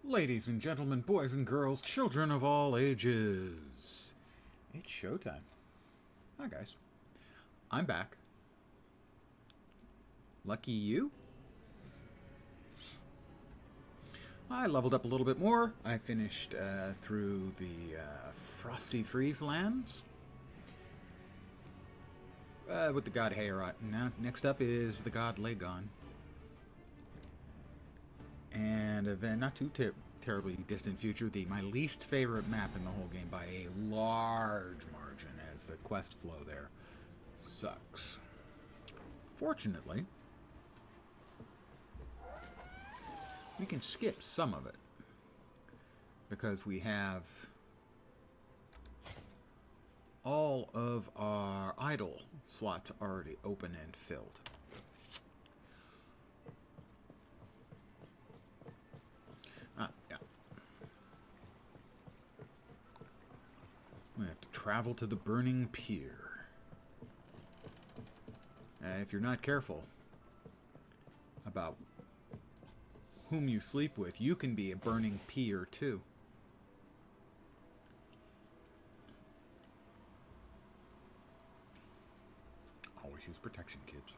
Ladies and gentlemen, boys and girls, children of all ages, it's showtime. Hi guys, I'm back. Lucky you. I leveled up a little bit more. I finished through the Frosty Freeze Lands with the god Heorot. Now, next up is the god Lagon. And then, not too terribly distant future, my least favorite map in the whole game by a large margin, as the quest flow there sucks. Fortunately, we can skip some of it because we have all of our idle slots already open and filled. Yeah. We have to travel to the burning pier. If you're not careful about whom you sleep with, you can be a burning pier too. Always use protection, kids.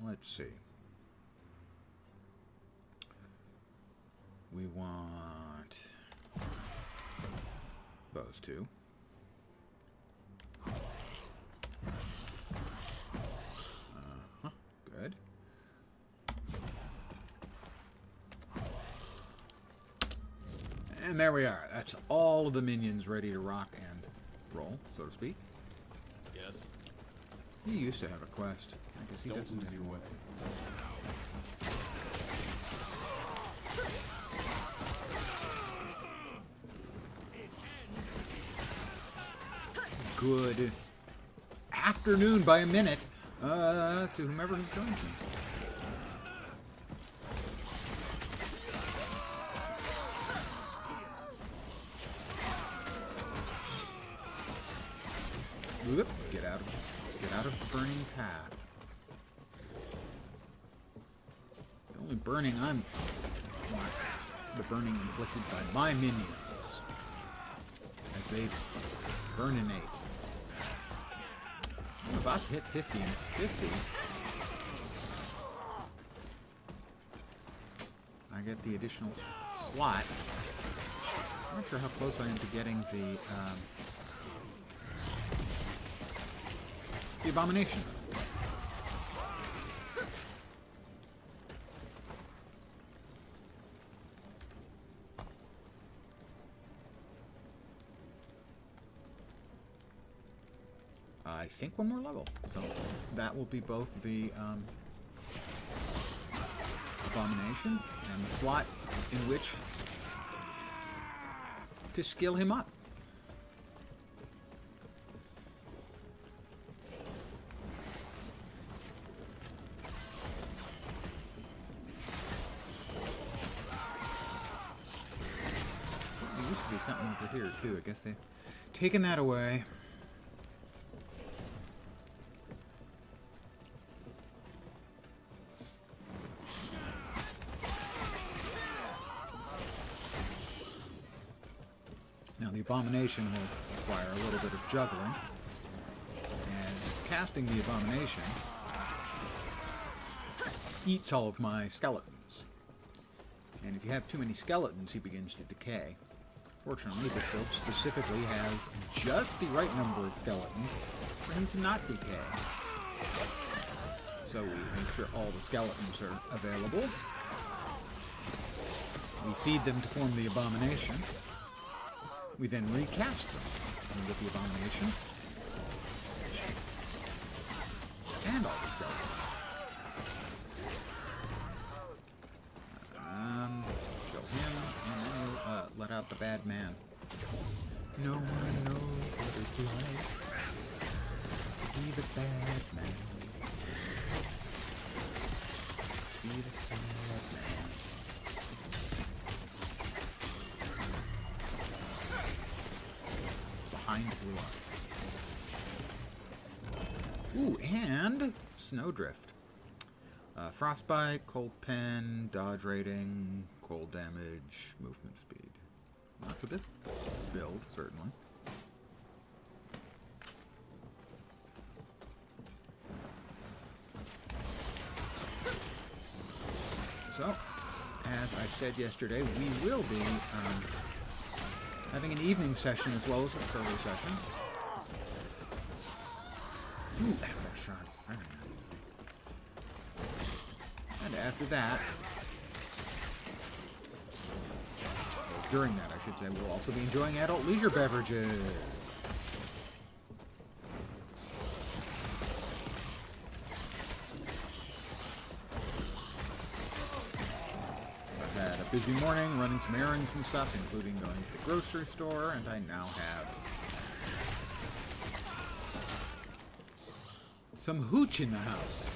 Let's see. We want those two. Good. And there we are. That's all of the minions ready to rock and roll, so to speak. Yes. He used to have a quest. I guess he doesn't anymore. Good afternoon by a minute to whomever has joined me. Whoop, get out of the burning path. The only burning I'm want is the burning inflicted by my minions as they burninate. I'm about to hit 50 and at 50 I get the additional slot. I'm not sure how close I am to getting the abomination. I think one more level. So that will be both the abomination and the slot in which to skill him up. There used to be something over here too. I guess they've taken that away. Now the abomination will require a little bit of juggling, as casting the abomination eats all of my skeletons. And if you have too many skeletons, he begins to decay. Fortunately, this build specifically has just the right number of skeletons for him to not decay. So we make sure all the skeletons are available. We feed them to form the abomination. We then recast them with the abomination and all the skeletons. Kill him, and then we'll let out the bad man. No one knows what it's like to be the bad man. Be the sad man. Behind blue eyes. Ooh, and Snowdrift. Frostbite, cold pen, dodge rating, cold damage, movement speed. Not for this build, certainly. So, as I said yesterday, we will be having an evening session as well as a early session. Ooh, that shot's very nice. And after that, or during that I should say, we'll also be enjoying adult leisure beverages. I've had a busy morning running some errands and stuff, including going to the grocery store, and I now have some hooch in the house.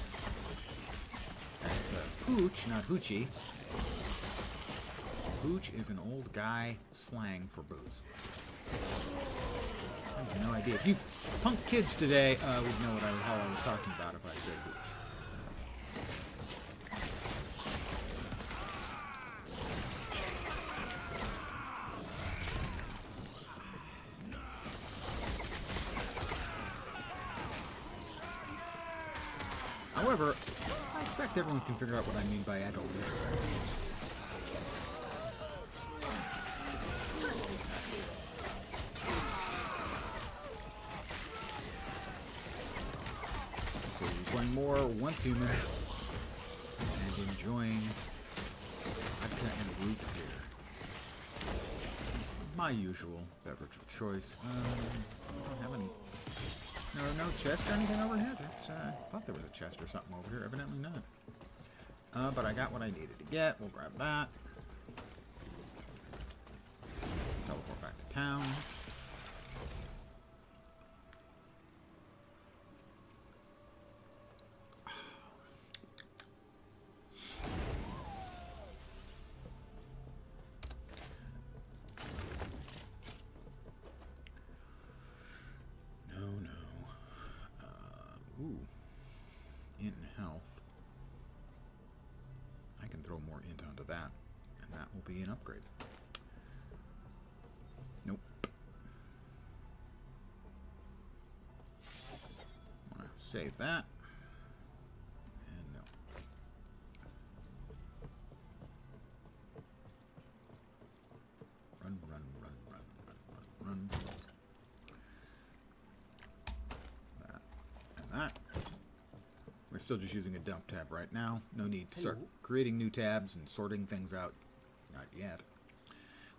That's a hooch, not hoochie. Hooch is an old guy slang for booze. I have no idea. If you punk kids today would know what the hell I was talking about if I said hooch. However, I expect everyone can figure out what I mean by adult leisure beverages. So we're playing more once human and enjoying vodka and root beer. My usual beverage of choice. I don't have any. No chest or anything over here? I thought there was a chest or something over here. Evidently not. But I got what I needed to get. We'll grab that. Teleport back to town. Ooh, int and health. I can throw more int onto that, and that will be an upgrade. Nope. I want to save that. And no. Run. That. We're still just using a dump tab right now. No need to start creating new tabs and sorting things out. Not yet.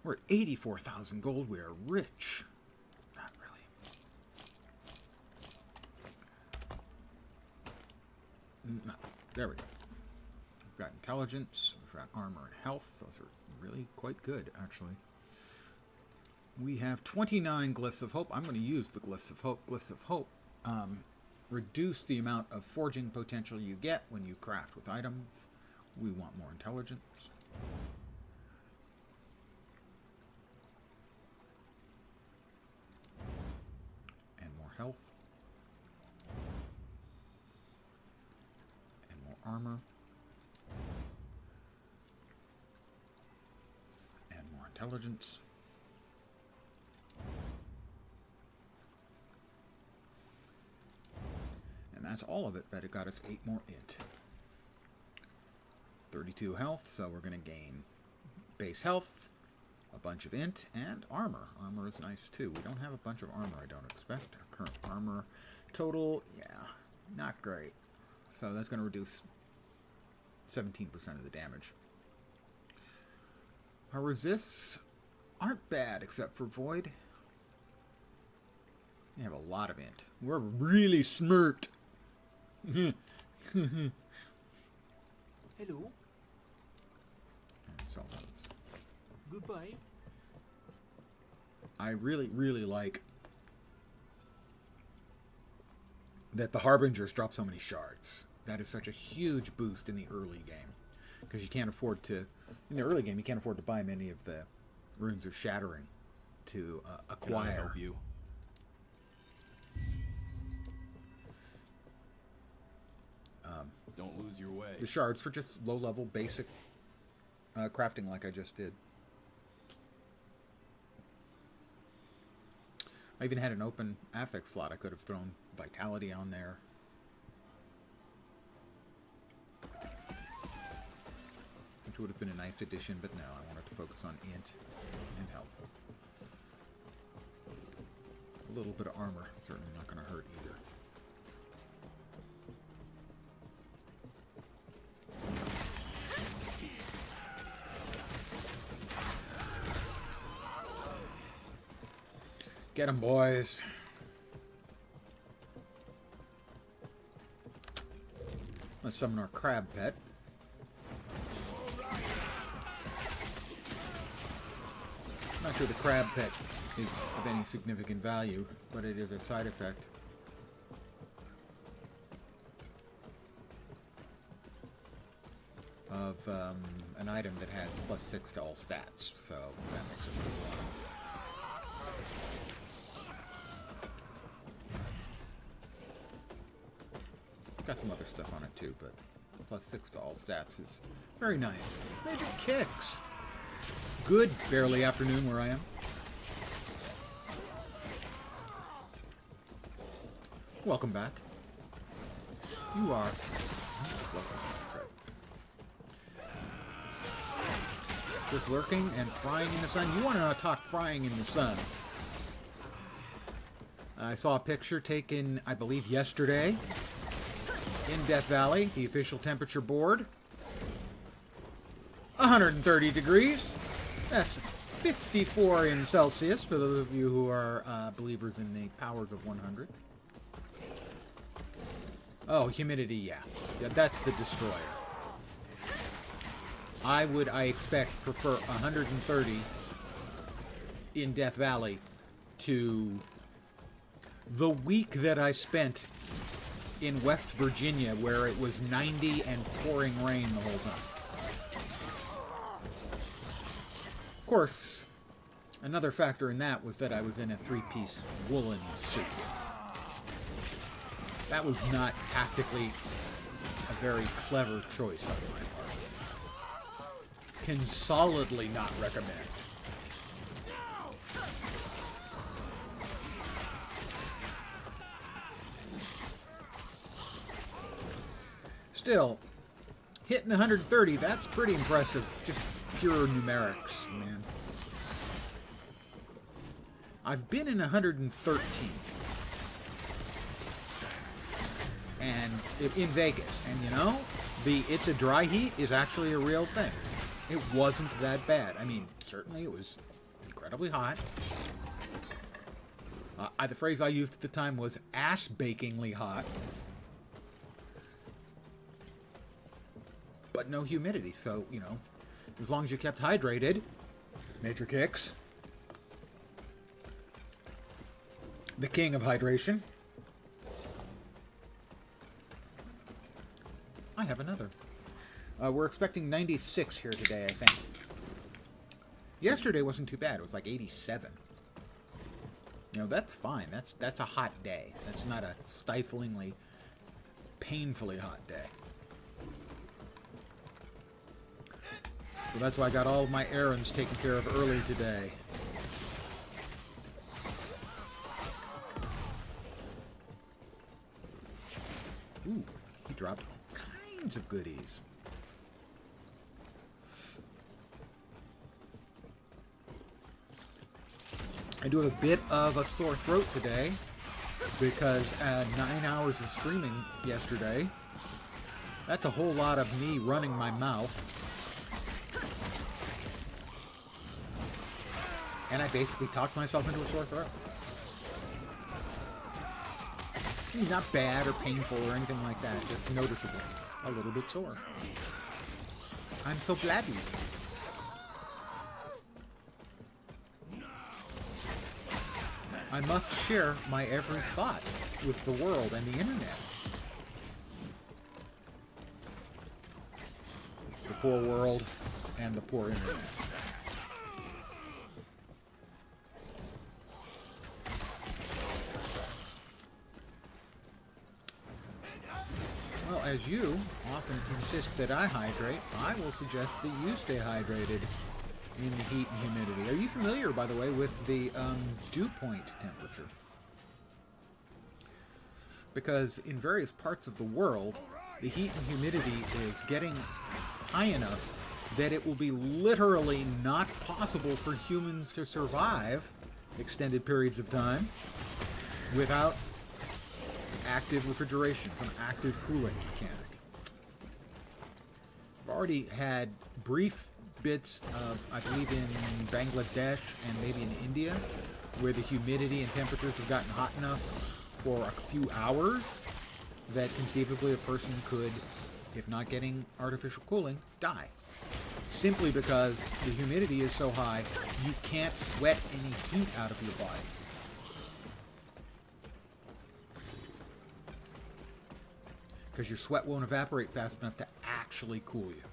We're at 84,000 gold. We are rich. Not really. No. There we go. We've got intelligence. We've got armor and health. Those are really quite good, actually. We have 29 glyphs of hope. I'm going to use the glyphs of hope. Glyphs of hope. Reduce the amount of forging potential you get when you craft with items. We want more intelligence. And more health. And more armor. And more intelligence. That's all of it, but it got us 8 more int. 32 health, so we're going to gain base health, a bunch of int, and armor. Armor is nice too. We don't have a bunch of armor, I don't expect. Our current armor total, yeah, not great. So that's going to reduce 17% of the damage. Our resists aren't bad, except for void. We have a lot of int. We're really smirked. Hello. And sell those. Goodbye. I really like that the Harbingers drop so many shards. That is such a huge boost in the early game. Because you can't afford to, in the early game, you can't afford to buy many of the runes of shattering to acquire. Can I help you? Don't lose your underway. the shards for just low-level basic crafting like I just did. I even had an open affix slot. I could have thrown Vitality on there. Which would have been a nice addition, but no, I wanted to focus on int and health. A little bit of armor, certainly not going to hurt either. Get 'em, boys. Let's summon our crab pet. Not sure the crab pet is of any significant value, but it is a side effect. Of an item that has +6 to all stats, so that makes it pretty wild. Got some other stuff on it too, but +6 to all stats is very nice. Major kicks! Good, barely afternoon where I am. Welcome back. You are welcome. That's right. Just lurking and frying in the sun. You want to talk frying in the sun? I saw a picture taken, I believe, yesterday in Death Valley, the official temperature board. 130 degrees. That's 54 in Celsius, for those of you who are believers in the powers of 100. Oh, humidity, yeah. That's the destroyer. I prefer 130 in Death Valley to the week that I spent in West Virginia, where it was 90 and pouring rain the whole time. Of course, another factor in that was that I was in a three-piece woolen suit. That was not tactically a very clever choice on my part. Can solidly not recommend. Still, hitting 130, that's pretty impressive. Just pure numerics, man. I've been in 113. And in Vegas. And you know, it's a dry heat is actually a real thing. It wasn't that bad. I mean, certainly it was incredibly hot. The phrase I used at the time was ass-bakingly hot. But no humidity, so, you know, as long as you kept hydrated, major kicks. The king of hydration. I have another. We're expecting 96 here today, I think. Yesterday wasn't too bad. It was like 87. You know, that's fine. That's a hot day. That's not a stiflingly, painfully hot day. So that's why I got all of my errands taken care of early today. Ooh, he dropped all kinds of goodies. I do have a bit of a sore throat today because 9 hours of streaming yesterday, that's a whole lot of me running my mouth. And I basically talked myself into a sore throat. Not bad or painful or anything like that, just noticeable. A little bit sore. I'm so blabby. I must share my every thought with the world and the internet. The poor world and the poor internet. Well, as you often insist that I hydrate, I will suggest that you stay hydrated in the heat and humidity. Are you familiar, by the way, with the dew point temperature? Because in various parts of the world, the heat and humidity is getting high enough that it will be literally not possible for humans to survive extended periods of time without active refrigeration, from active cooling mechanic. I've already had brief bits of, I believe, in Bangladesh and maybe in India, where the humidity and temperatures have gotten hot enough for a few hours that conceivably a person could, if not getting artificial cooling, die. Simply because the humidity is so high, you can't sweat any heat out of your body. Because your sweat won't evaporate fast enough to actually cool you.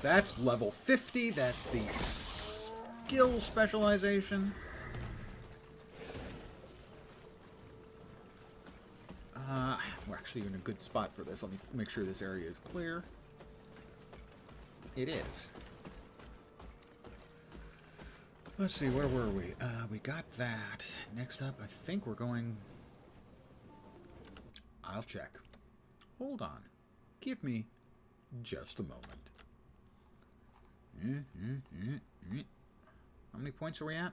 That's level 50. That's the skill specialization. We're actually in a good spot for this. Let me make sure this area is clear. It is. Let's see, where were we? We got that. Next up, I think we're going... I'll check. Hold on. Give me just a moment. How many points are we at?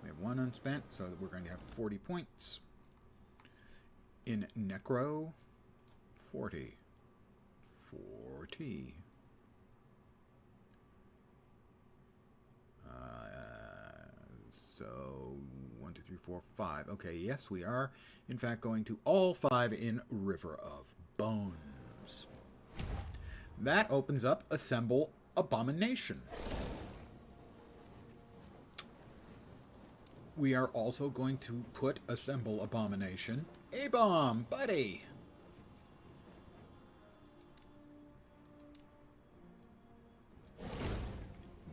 We have 1 unspent, so we're going to have 40 points. In Necro, 40. 40. So, 1, 2, 3, 4, 5. Okay, yes, we are, in fact, going to all 5 in River of Bones. That opens up Assemble Abomination. We are also going to put Assemble Abomination. A-bomb, buddy!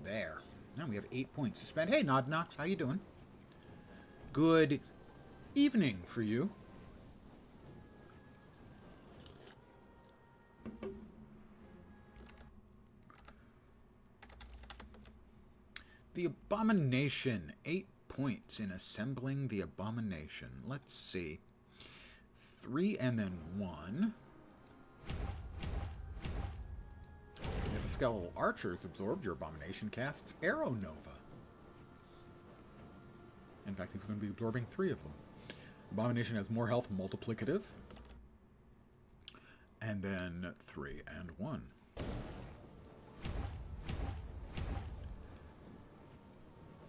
There. Now we have 8 points to spend. Hey, Nod Knox, how you doing? Good evening for you. The Abomination. 8 points in assembling the Abomination. Let's see. 3 and then 1. If a skeletal archer is absorbed, your Abomination casts Arrow Nova. In fact, he's going to be absorbing 3 of them. Abomination has more health multiplicative. And then 3 and 1.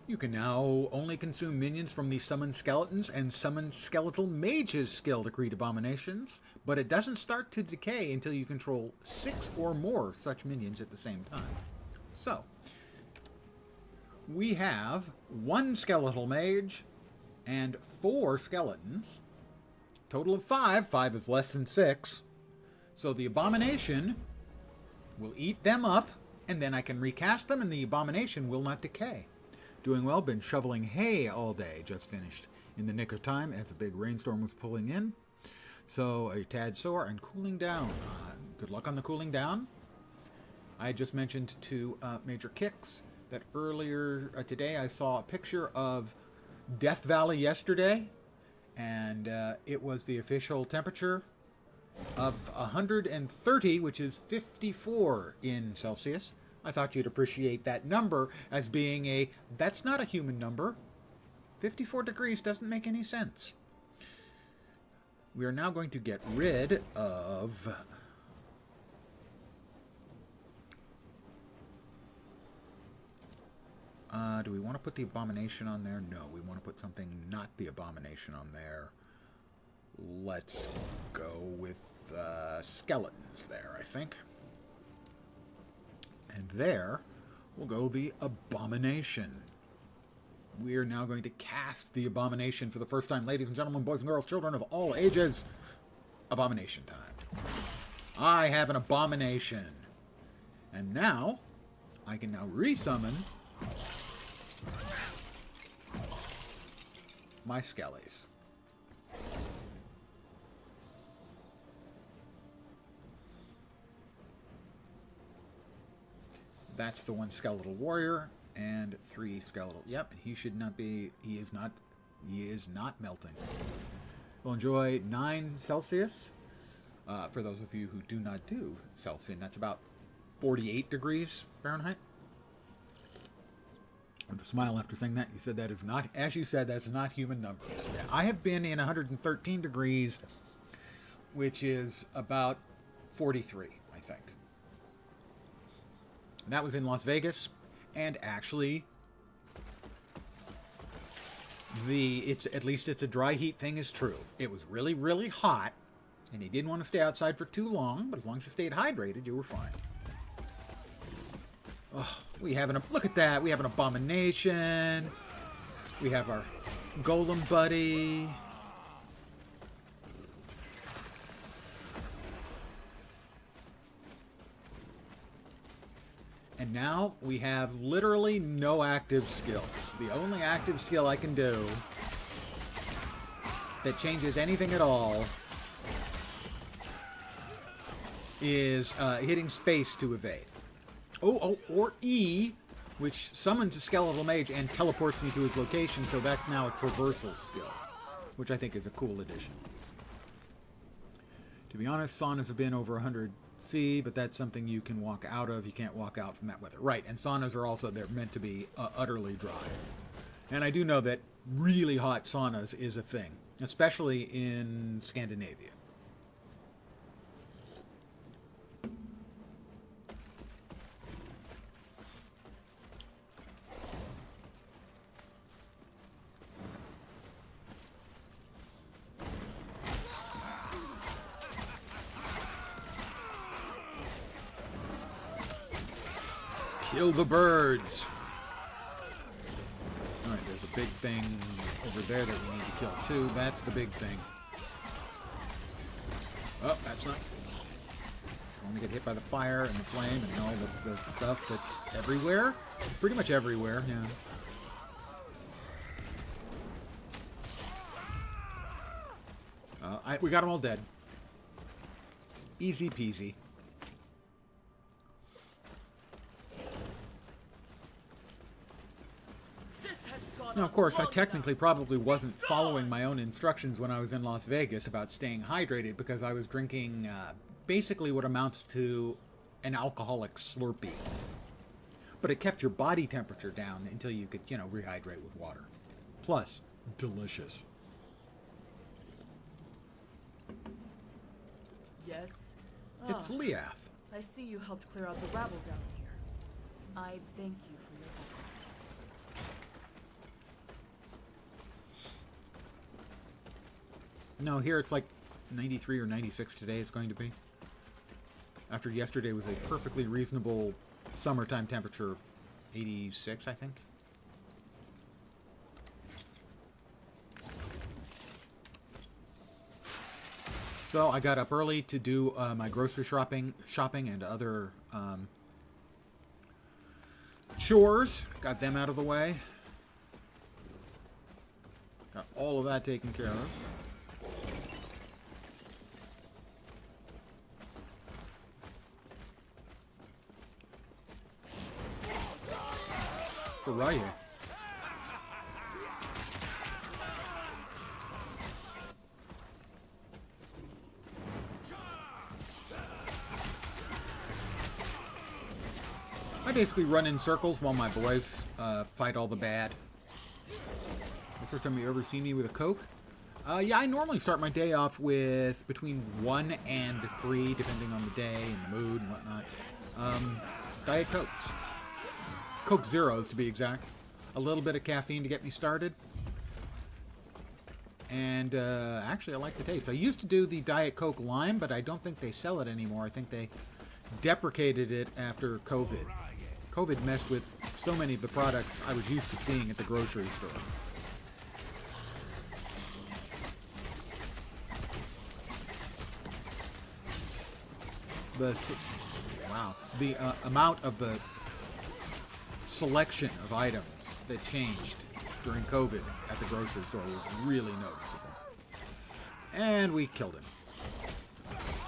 You can now only consume minions from the Summon Skeletons and Summon Skeletal Mages skill to create abominations, but it doesn't start to decay until you control 6 or more such minions at the same time. So, we have 1 Skeletal Mage and 4 Skeletons. Total of 5. 5 is less than 6. So the Abomination will eat them up, and then I can recast them, and the Abomination will not decay. Doing well, been shoveling hay all day. Just finished in the nick of time as a big rainstorm was pulling in. So a tad sore and cooling down. Good luck on the cooling down. I just mentioned to Major Kicks that earlier today I saw a picture of Death Valley yesterday, and it was the official temperature of 130, which is 54 in Celsius. I thought you'd appreciate that number as being that's not a human number. 54 degrees doesn't make any sense. We are now going to get rid of... do we want to put the Abomination on there? No, we want to put something not the Abomination on there. Let's go with Skeletons there, I think. And there will go the Abomination. We are now going to cast the Abomination for the first time. Ladies and gentlemen, boys and girls, children of all ages, Abomination time. I have an Abomination. And now I can now resummon my Skellies. That's the one skeletal warrior and 3 skeletal. Yep, he should not be. He is not melting. We'll enjoy 9 Celsius. For those of you who do not do Celsius, that's about 48 degrees Fahrenheit. With a smile after saying that, you said that is not, as you said, that's not human numbers. Yeah, I have been in 113 degrees, which is about 43, I think. And that was in Las Vegas, and actually, at least it's a dry heat thing is true. It was really, really hot, and you didn't want to stay outside for too long, but as long as you stayed hydrated, you were fine. Oh, look at that. We have an abomination. We have our golem buddy. And now we have literally no active skills. The only active skill I can do that changes anything at all is hitting space to evade. Or E, which summons a skeletal mage and teleports me to his location, so that's now a traversal skill, which I think is a cool addition. To be honest, saunas have been over 100 C, but that's something you can walk out of. You can't walk out from that weather. Right, and saunas are also, they're meant to be utterly dry. And I do know that really hot saunas is a thing, especially in Scandinavia. Kill the birds. Alright, there's a big thing over there that we need to kill too. That's the big thing. Oh, that's not. I want to get hit by the fire and the flame and all the stuff that's everywhere. Pretty much everywhere, yeah. We got them all dead. Easy peasy. Now, of course, I technically probably wasn't following my own instructions when I was in Las Vegas about staying hydrated because I was drinking basically what amounts to an alcoholic Slurpee. But it kept your body temperature down until you could, rehydrate with water. Plus, delicious. Yes? It's Leath. I see you helped clear out the rabble down here. I thank you for your effort. No, here it's like 93 or 96 today it's going to be. After yesterday was a perfectly reasonable summertime temperature of 86, I think. So I got up early to do my grocery shopping and other chores. Got them out of the way. Got all of that taken care of. Right here. I basically run in circles while my boys fight all the bad. The first time you ever see me with a Coke? Yeah, I normally start my day off with between 1 and 3, depending on the day and the mood and whatnot. Diet Cokes. Coke Zeros, to be exact. A little bit of caffeine to get me started. And actually, I like the taste. I used to do the Diet Coke Lime, but I don't think they sell it anymore. I think they deprecated it after COVID. COVID messed with so many of the products I was used to seeing at the grocery store. The amount of the selection of items that changed during COVID at the grocery store was really noticeable. And we killed him.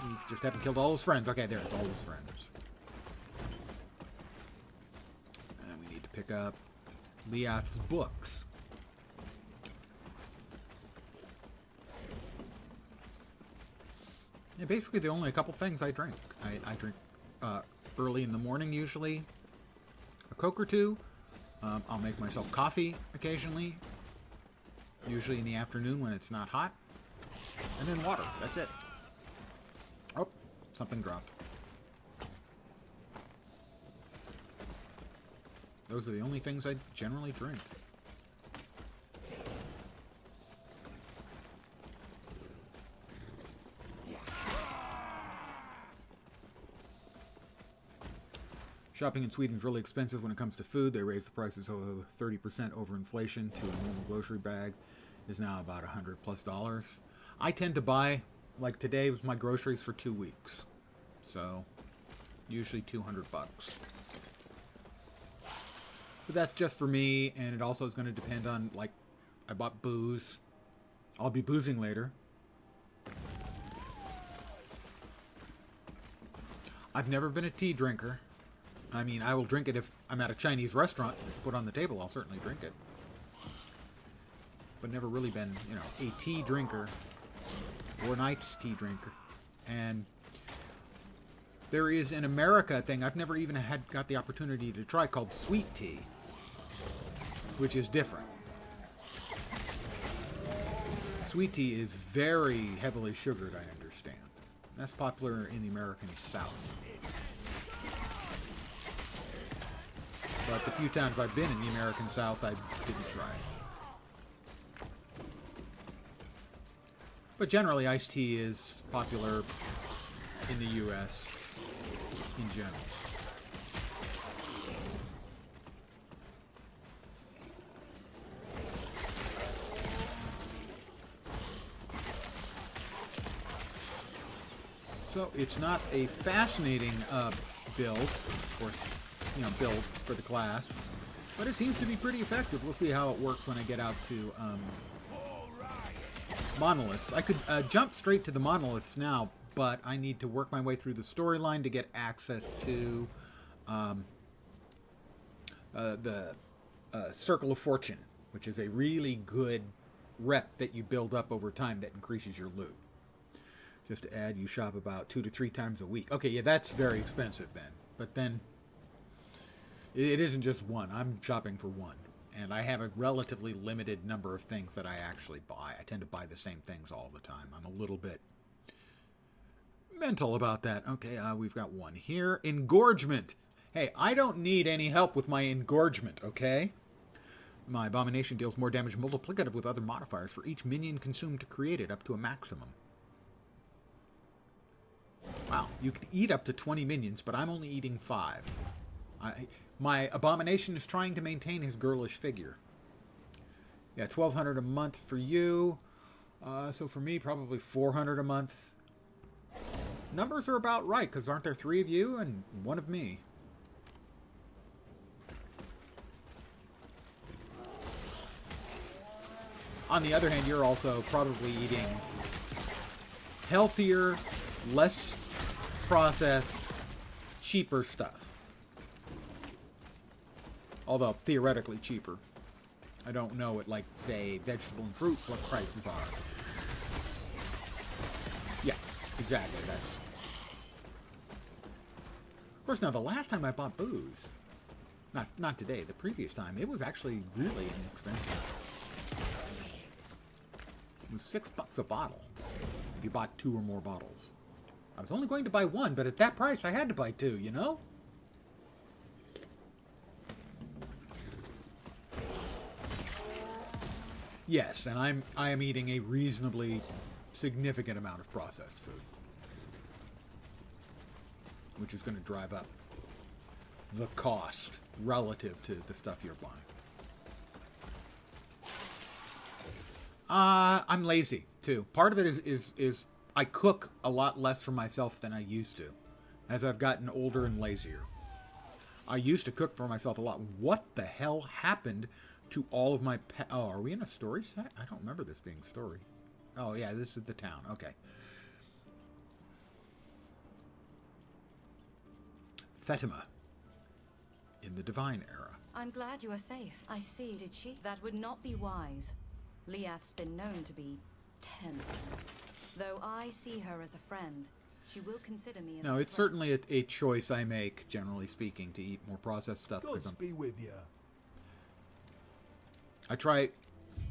We just haven't killed all his friends. Okay, there's all his friends. And we need to pick up Leoth's books. And basically, the only couple things I drink. I drink early in the morning, usually. A Coke or two. I'll make myself coffee occasionally. Usually in the afternoon when it's not hot. And then water. That's it. Oh, something dropped. Those are the only things I generally drink. Shopping in Sweden is really expensive when it comes to food. They raised the prices over 30% over inflation to a normal grocery bag is now about $100+. I tend to buy, like today, with my groceries for 2 weeks. So, usually $200. But that's just for me, and it also is going to depend on, like, I bought booze. I'll be boozing later. I've never been a tea drinker. I mean, I will drink it if I'm at a Chinese restaurant. It's put on the table, I'll certainly drink it. But never really been, you know, a tea drinker or an iced tea drinker. And there is an America thing I've never even got the opportunity to try called sweet tea, which is different. Sweet tea is very heavily sugared, I understand. That's popular in the American South. But the few times I've been in the American South, I didn't try it. But generally, iced tea is popular in the U.S. in general. So it's not a fascinating build, or build for the class, but it seems to be pretty effective. We'll see how it works when I get out to monoliths. I could jump straight to the monoliths now, but I need to work my way through the storyline to get access to the Circle of Fortune, which is a really good rep that you build up over time that increases your loot. Just to add, you shop about 2 to 3 times a week. Okay, yeah, that's very expensive then. But then it isn't just one. I'm shopping for one. And I have a relatively limited number of things that I actually buy. I tend to buy the same things all the time. I'm a little bit mental about that. Okay, we've got one here. Engorgement. Hey, I don't need any help with my engorgement, okay? My abomination deals more damage multiplicative with other modifiers for each minion consumed to create it, up to a maximum. Wow, you can eat up to 20 minions, but I'm only eating 5. My abomination is trying to maintain his girlish figure. Yeah, $1,200 a month for you. So for me, probably $400 a month. Numbers are about right, because aren't there 3 of you and 1 of me? On the other hand, you're also probably eating healthier, less processed, cheaper stuff. Although, theoretically cheaper. I don't know at, like, say, vegetable and fruit, what prices are. Yeah, exactly, that's... Of course, now, the last time I bought booze, not today, the previous time, it was actually really inexpensive. It was $6 a bottle, if you bought 2 or more bottles. I was only going to buy 1, but at that price, I had to buy 2, you know? Yes, and I am eating a reasonably significant amount of processed food, which is going to drive up the cost relative to the stuff you're buying. I'm lazy too. Part of it is I cook a lot less for myself than I used to, as I've gotten older and lazier. I used to cook for myself a lot. What the hell happened to all of my oh, are we in a story set? I don't remember this being story. Oh, yeah, this is the town. Okay. Fatima. In the Divine Era. I'm glad you are safe. I see. Did she? That would not be wise. Liath's been known to be tense. Though I see her as a friend, she will consider me as No, a it's friend. certainly a choice I make, generally speaking, to eat more processed stuff. Gods be with you. I try,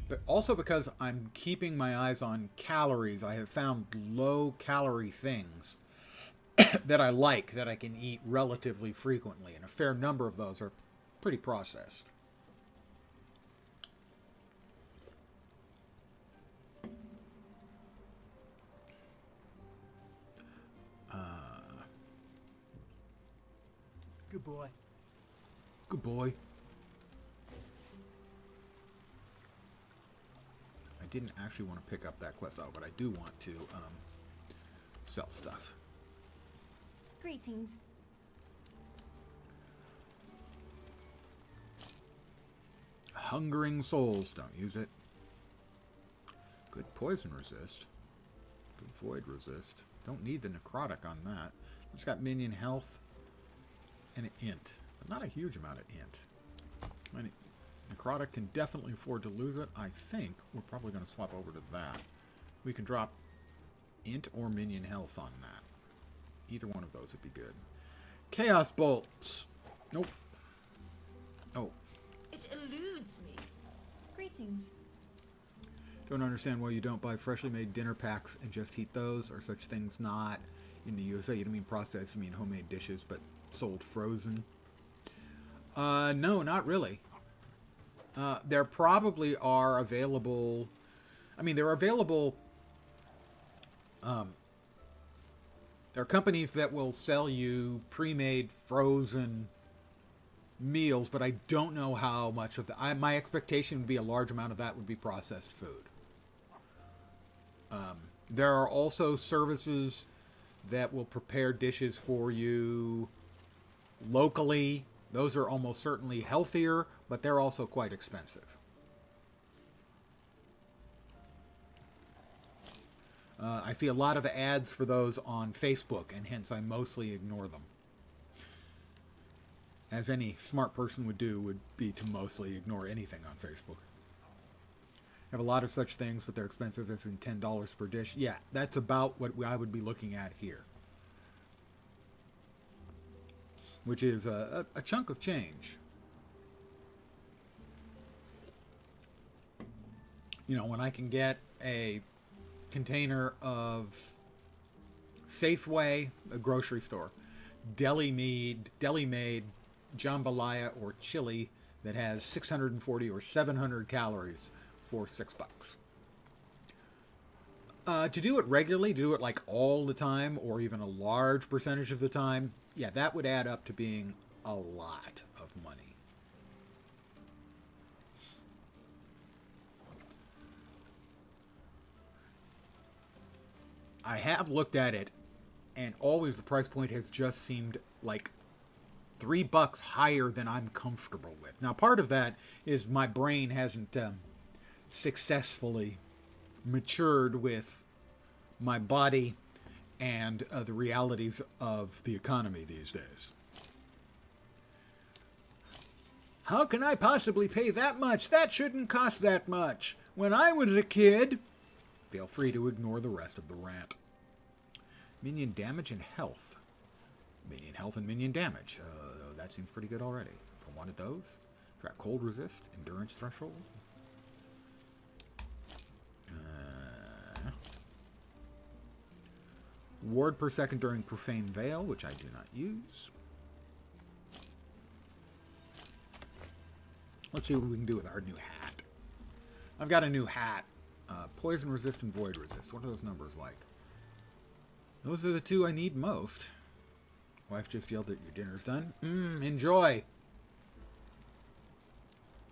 but also because I'm keeping my eyes on calories, I have found low-calorie things that I like, that I can eat relatively frequently, and a fair number of those are pretty processed. Good boy. Good boy. I didn't actually want to pick up that quest, but I do want to sell stuff. Greetings. Hungering souls, don't use it. Good poison resist. Good void resist. Don't need the necrotic on that. It's got minion health and an int, but not a huge amount of int. I mean, necrotic can definitely afford to lose it. I think we're probably going to swap over to that. We can drop int or minion health on that. Either one of those would be good. Chaos bolts. Nope. Oh. It eludes me. Greetings. Don't understand why you don't buy freshly made dinner packs and just eat those. Are such things not in the USA? You don't mean processed, you mean homemade dishes, but sold frozen? No, not really. There probably are available... I mean, they're available... there are companies that will sell you pre-made frozen meals, but I don't know how much of that. My expectation would be a large amount of that would be processed food. There are also services that will prepare dishes for you locally. Those are almost certainly healthier, but they're also quite expensive. I see a lot of ads for those on Facebook, and hence I mostly ignore them. As any smart person would do, would be to mostly ignore anything on Facebook. Have a lot of such things, but they're expensive, as in $10 per dish. Yeah, that's about what I would be looking at here. Which is a chunk of change. You know, when I can get a container of Safeway, a grocery store, deli-made jambalaya or chili that has 640 or 700 calories for $6. To do it regularly, to do it like all the time, or even a large percentage of the time, yeah, that would add up to being a lot of money. I have looked at it, and always the price point has just seemed like $3 higher than I'm comfortable with. Now, part of that is my brain hasn't successfully matured with my body and the realities of the economy these days. How can I possibly pay that much? That shouldn't cost that much. When I was a kid... Feel free to ignore the rest of the rant. Minion damage and health. Minion health and minion damage. That seems pretty good already. I wanted those. It's got cold resist, endurance threshold. Ward per second during Profane Veil, which I do not use. Let's see what we can do with our new hat. I've got a new hat. Poison resist and void resist. What are those numbers like? Those are the two I need most. Wife just yelled that your dinner's done. Enjoy.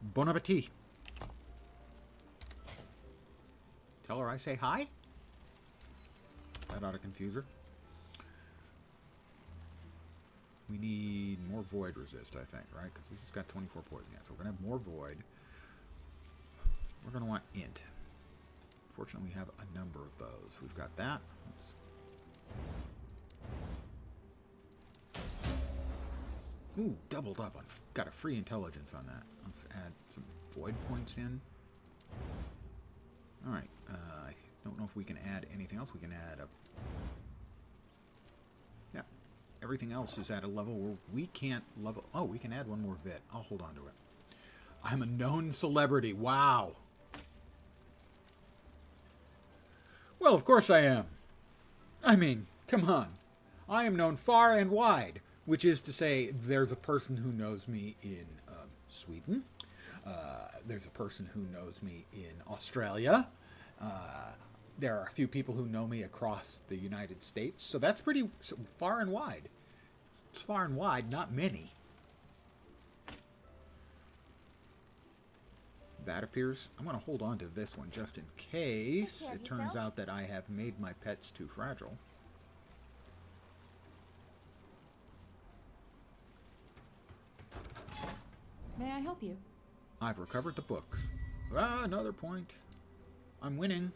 Bon appetit. Tell her I say hi? That ought to confuse her. We need more void resist, I think, right? Because this has got 24 poison. Yeah, so we're going to have more void. We're going to want int. Fortunately, we have a number of those. We've got that. Ooh, doubled up. I've got a free intelligence on that. Let's add some void points in. Alright, I don't know if we can add anything else. We can add a... Yeah, everything else is at a level where we can't level... Oh, we can add one more vit. I'll hold on to it. I'm a known celebrity. Wow. Well, of course I am. I mean, come on. I am known far and wide, which is to say there's a person who knows me in Sweden. There's a person who knows me in Australia. There are a few people who know me across the United States. So that's pretty far and wide. It's far and wide, not many. That appears... I'm going to hold on to this one just in case it turns out that I have made my pets too fragile. May I help you? I've recovered the books. Ah, another point. I'm winning.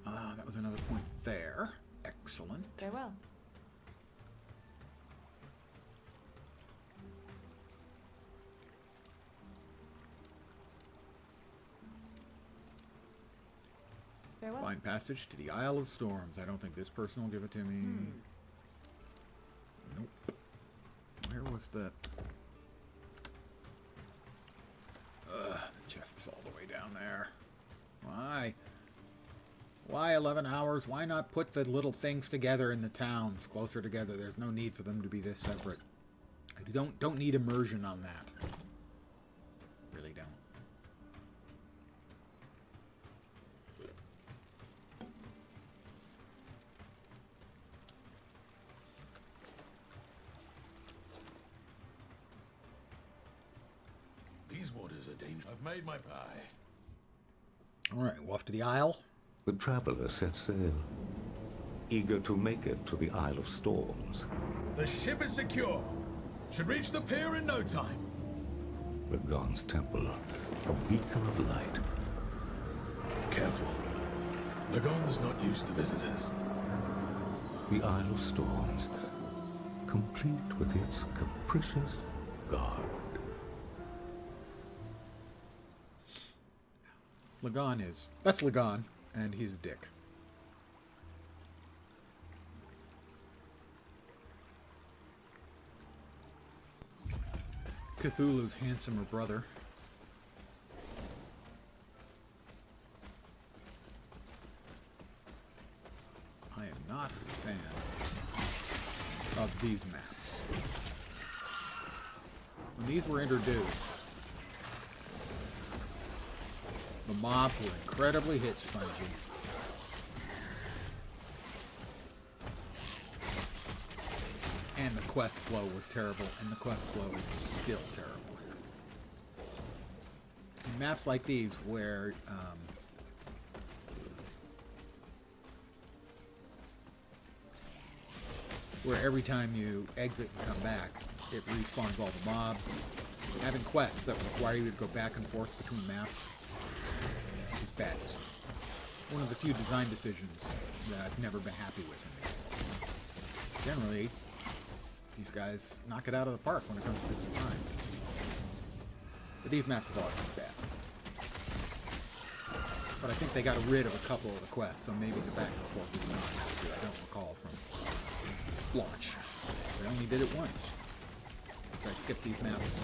That was another point there. Excellent. Very well. Very well. Find passage to the Isle of Storms. I don't think this person will give it to me. Nope. Where was the... the chest is all the way down there. Why? Why 11 hours? Why not put the little things together in the towns closer together? There's no need for them to be this separate. I don't need immersion on that. Really don't. These waters are dangerous. I've made my pie. All right, we're off to the Isle. The traveler set sail, eager to make it to the Isle of Storms. The ship is secure. Should reach the pier in no time. Lagon's temple, a beacon of light. Careful. Lagon's not used to visitors. The Isle of Storms, complete with its capricious guard. Lagon is... That's Lagon, and he's a dick. Cthulhu's handsomer brother. I am not a fan of these maps. When these were introduced, the mobs were incredibly hit spongy. And the quest flow was terrible, and the quest flow is still terrible. In maps like these, where every time you exit and come back, it respawns all the mobs. Having quests that require you to go back and forth between maps is bad. One of the few design decisions that I've never been happy with in these. Generally, these guys knock it out of the park when it comes to design. But these maps have always been bad. But I think they got rid of a couple of the quests, so maybe the back and forth is not as good. I don't recall from launch. They only did it once. So I skipped these maps.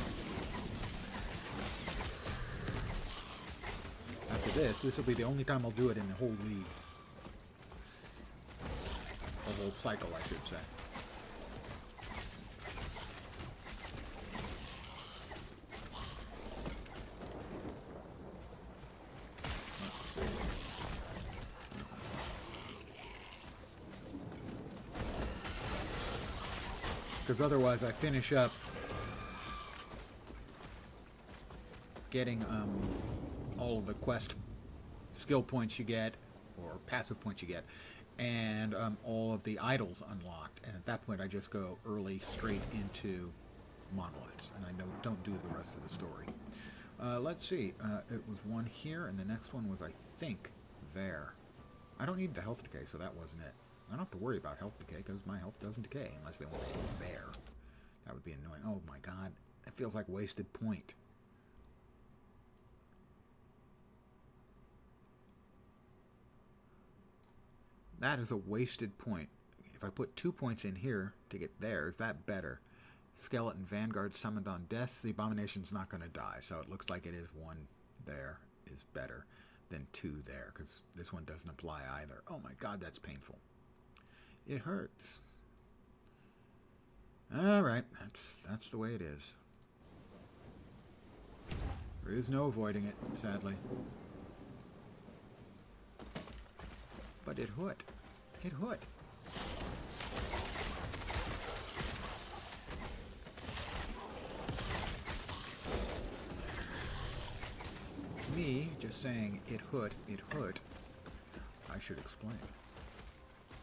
After this will be the only time I'll do it in the whole league. The whole cycle, I should say. Because otherwise I finish up getting all of the quest skill points you get, or passive points you get, and all of the idols unlocked. And at that point, I just go early straight into monoliths, and I don't do the rest of the story. Let's see. It was one here, and the next one was, I think, there. I don't need the health decay, so that wasn't it. I don't have to worry about health decay, because my health doesn't decay, unless they want to go there. That would be annoying. Oh my god. That feels like wasted point. That is a wasted point. If I put 2 points in here to get there, is that better? Skeleton Vanguard summoned on death. The Abomination's not going to die, so it looks like it is 1 there is better than 2 there, because this one doesn't apply either. Oh my god, that's painful. It hurts. Alright, that's the way it is. There is no avoiding it, sadly. But it hurt. It hurt. Me just saying it hurt, I should explain.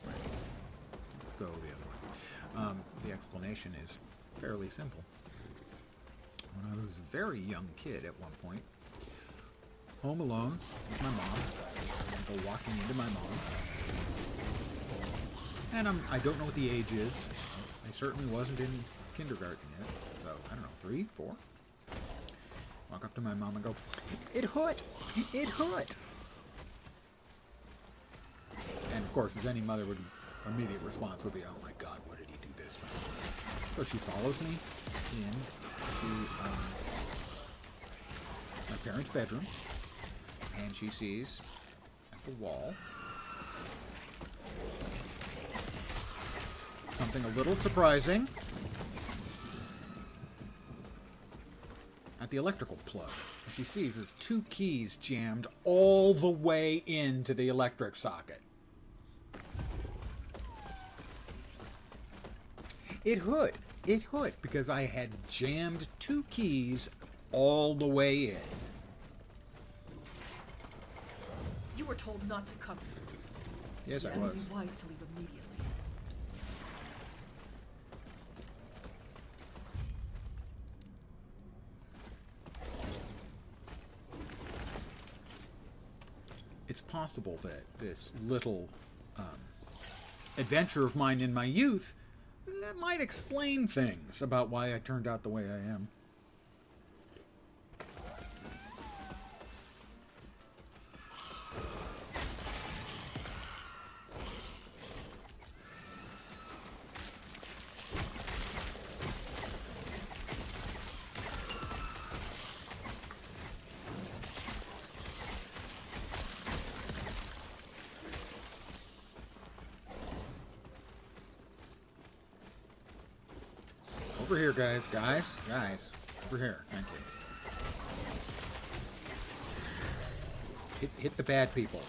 Right. Let's go the other way. The explanation is fairly simple. When I was a very young kid at one point, home alone with my mom, I go walking into my mom, and I don't know what the age is. I certainly wasn't in kindergarten yet, so I don't know, 3, 4. Walk up to my mom and go, "It hurt! It hurt!" And of course, as any mother would, immediate response would be, "Oh my god, what did he do this time?" So she follows me into my parents' bedroom, and she sees at the wall something a little surprising. At the electrical plug, she sees there's 2 keys jammed all the way into the electric socket. It hurt. It hurt because I had jammed 2 keys all the way in. You were told not to come. Yes, I It was. would be wise to leave immediately. It's possible that this little adventure of mine in my youth that might explain things about why I turned out the way I am. Over here, guys. Guys. Over here. Thank you. Hit the bad people.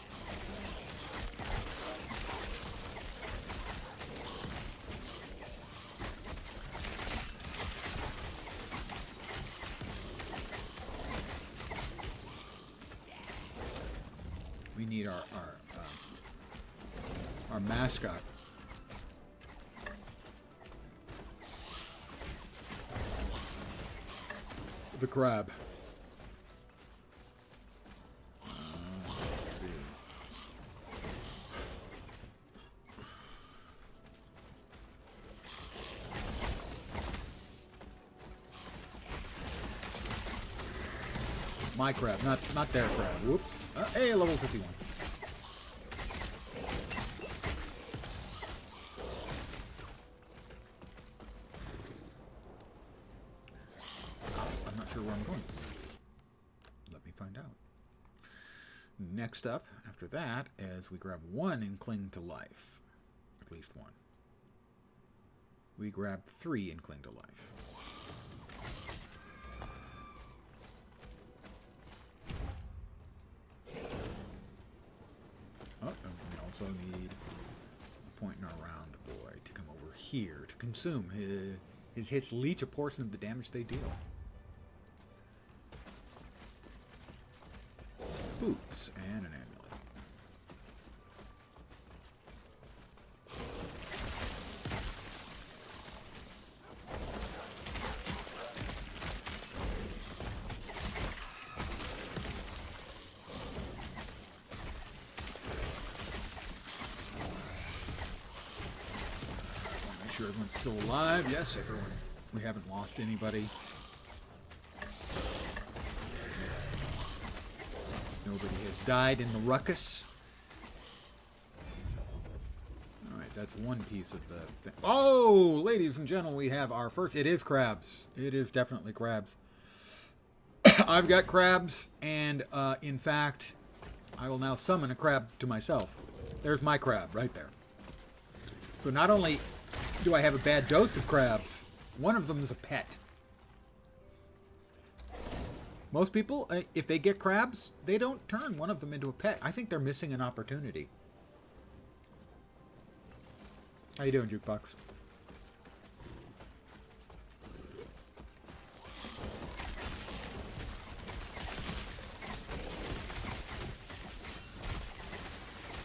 We need our mascot. The crab. Let's see. My crab, not their crab. Whoops. Hey, level 51. I'm not sure where I'm going. Let me find out. Next up, after that, is we grab 1 and cling to life. At least 1. We grab 3 and cling to life. Oh, and we also need a point in our round boy to come over here to consume. His hits leech a portion of the damage they deal. Boots and an amulet. sure everyone's still alive. Yes, everyone. We haven't lost anybody. Nobody has died in the ruckus. Alright, that's one piece of the thing. Oh, ladies and gentlemen, we have our first... It is crabs. It is definitely crabs. I've got crabs, and in fact, I will now summon a crab to myself. There's my crab right there. So not only do I have a bad dose of crabs, one of them is a pet. Most people, if they get crabs, they don't turn one of them into a pet. I think they're missing an opportunity. How you doing, Jukebox?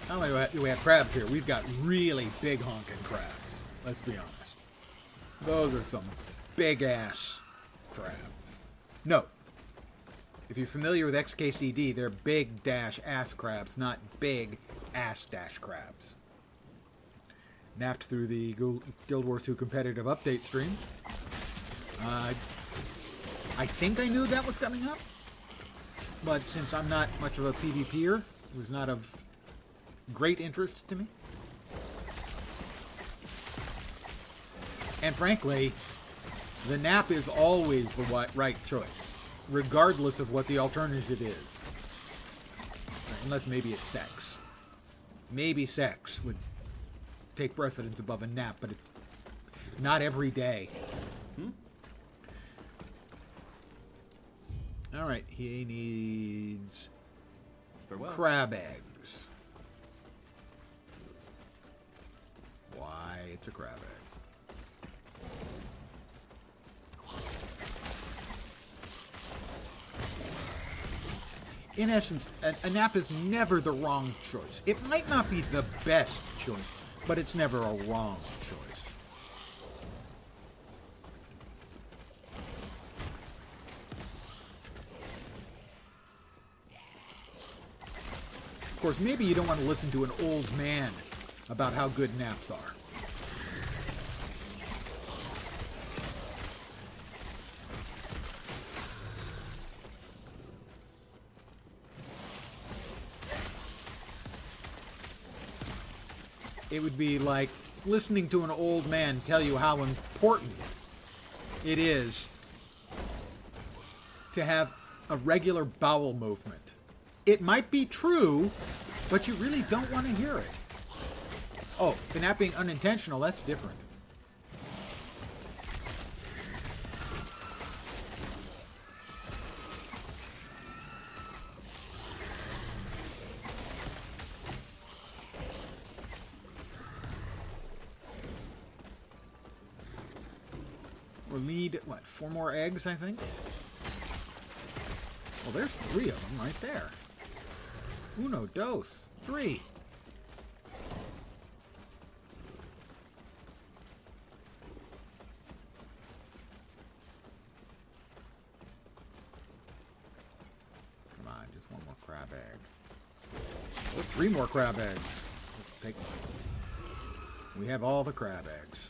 Not only do we have crabs here, we've got really big honking crabs. Let's be honest. Those are some big-ass crabs. Note, if you're familiar with XKCD, they're big-ass crabs, not big-ass crabs. Napped through the Guild Wars 2 competitive update stream. I think I knew that was coming up, but since I'm not much of a PvPer, it was not of great interest to me. And frankly, the nap is always the right choice, regardless of what the alternative is. Unless maybe it's sex. Maybe sex would take precedence above a nap, but it's not every day. Alright, he needs crab eggs. Why, it's a crab egg. In essence, a nap is never the wrong choice. It might not be the best choice, but it's never a wrong choice. Of course, maybe you don't want to listen to an old man about how good naps are. It would be like listening to an old man tell you how important it is to have a regular bowel movement. It might be true, but you really don't want to hear it. Oh, the nap being unintentional, that's different. We'll need, what, 4 more eggs, I think? Well, there's 3 of them right there. Uno, dos, 3. Come on, just 1 more crab egg. Oh, 3 more crab eggs. Let's take one. We have all the crab eggs.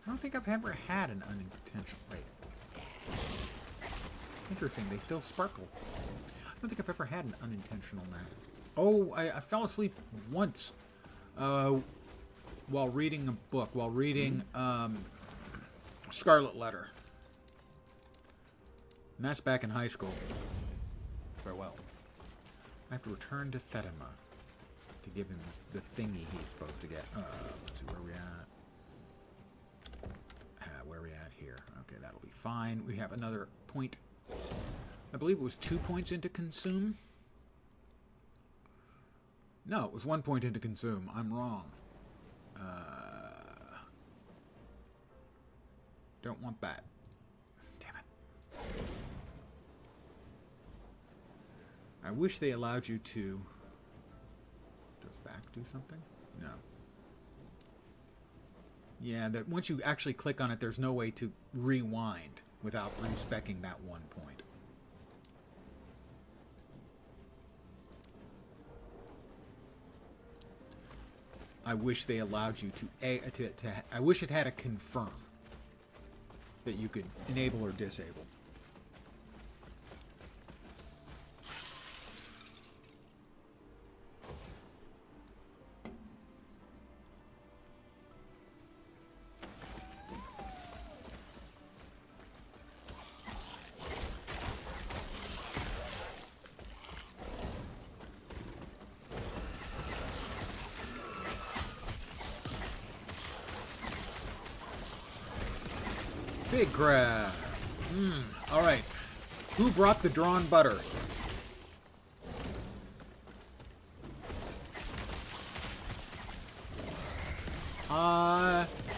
I don't think I've ever had an unintentional... Wait. Interesting, they still sparkle. I don't think I've ever had an unintentional nap. Oh, I fell asleep once while reading a book, while reading Scarlet Letter. And that's back in high school. Farewell. I have to return to Thedema to give him the thingy he's supposed to get. Let's see, where are we at? Where are we at here? Okay, that'll be fine. We have another point. I believe it was 2 points into consume. No, it was 1 point into consume. I'm wrong. Don't want that. Damn it. I wish they allowed you to... Does back do something? No. Yeah, that once you actually click on it, there's no way to rewind without respecking that 1 point. I wish they allowed you I wish it had a confirm that you could enable or disable. Big crab. All right. Who brought the drawn butter?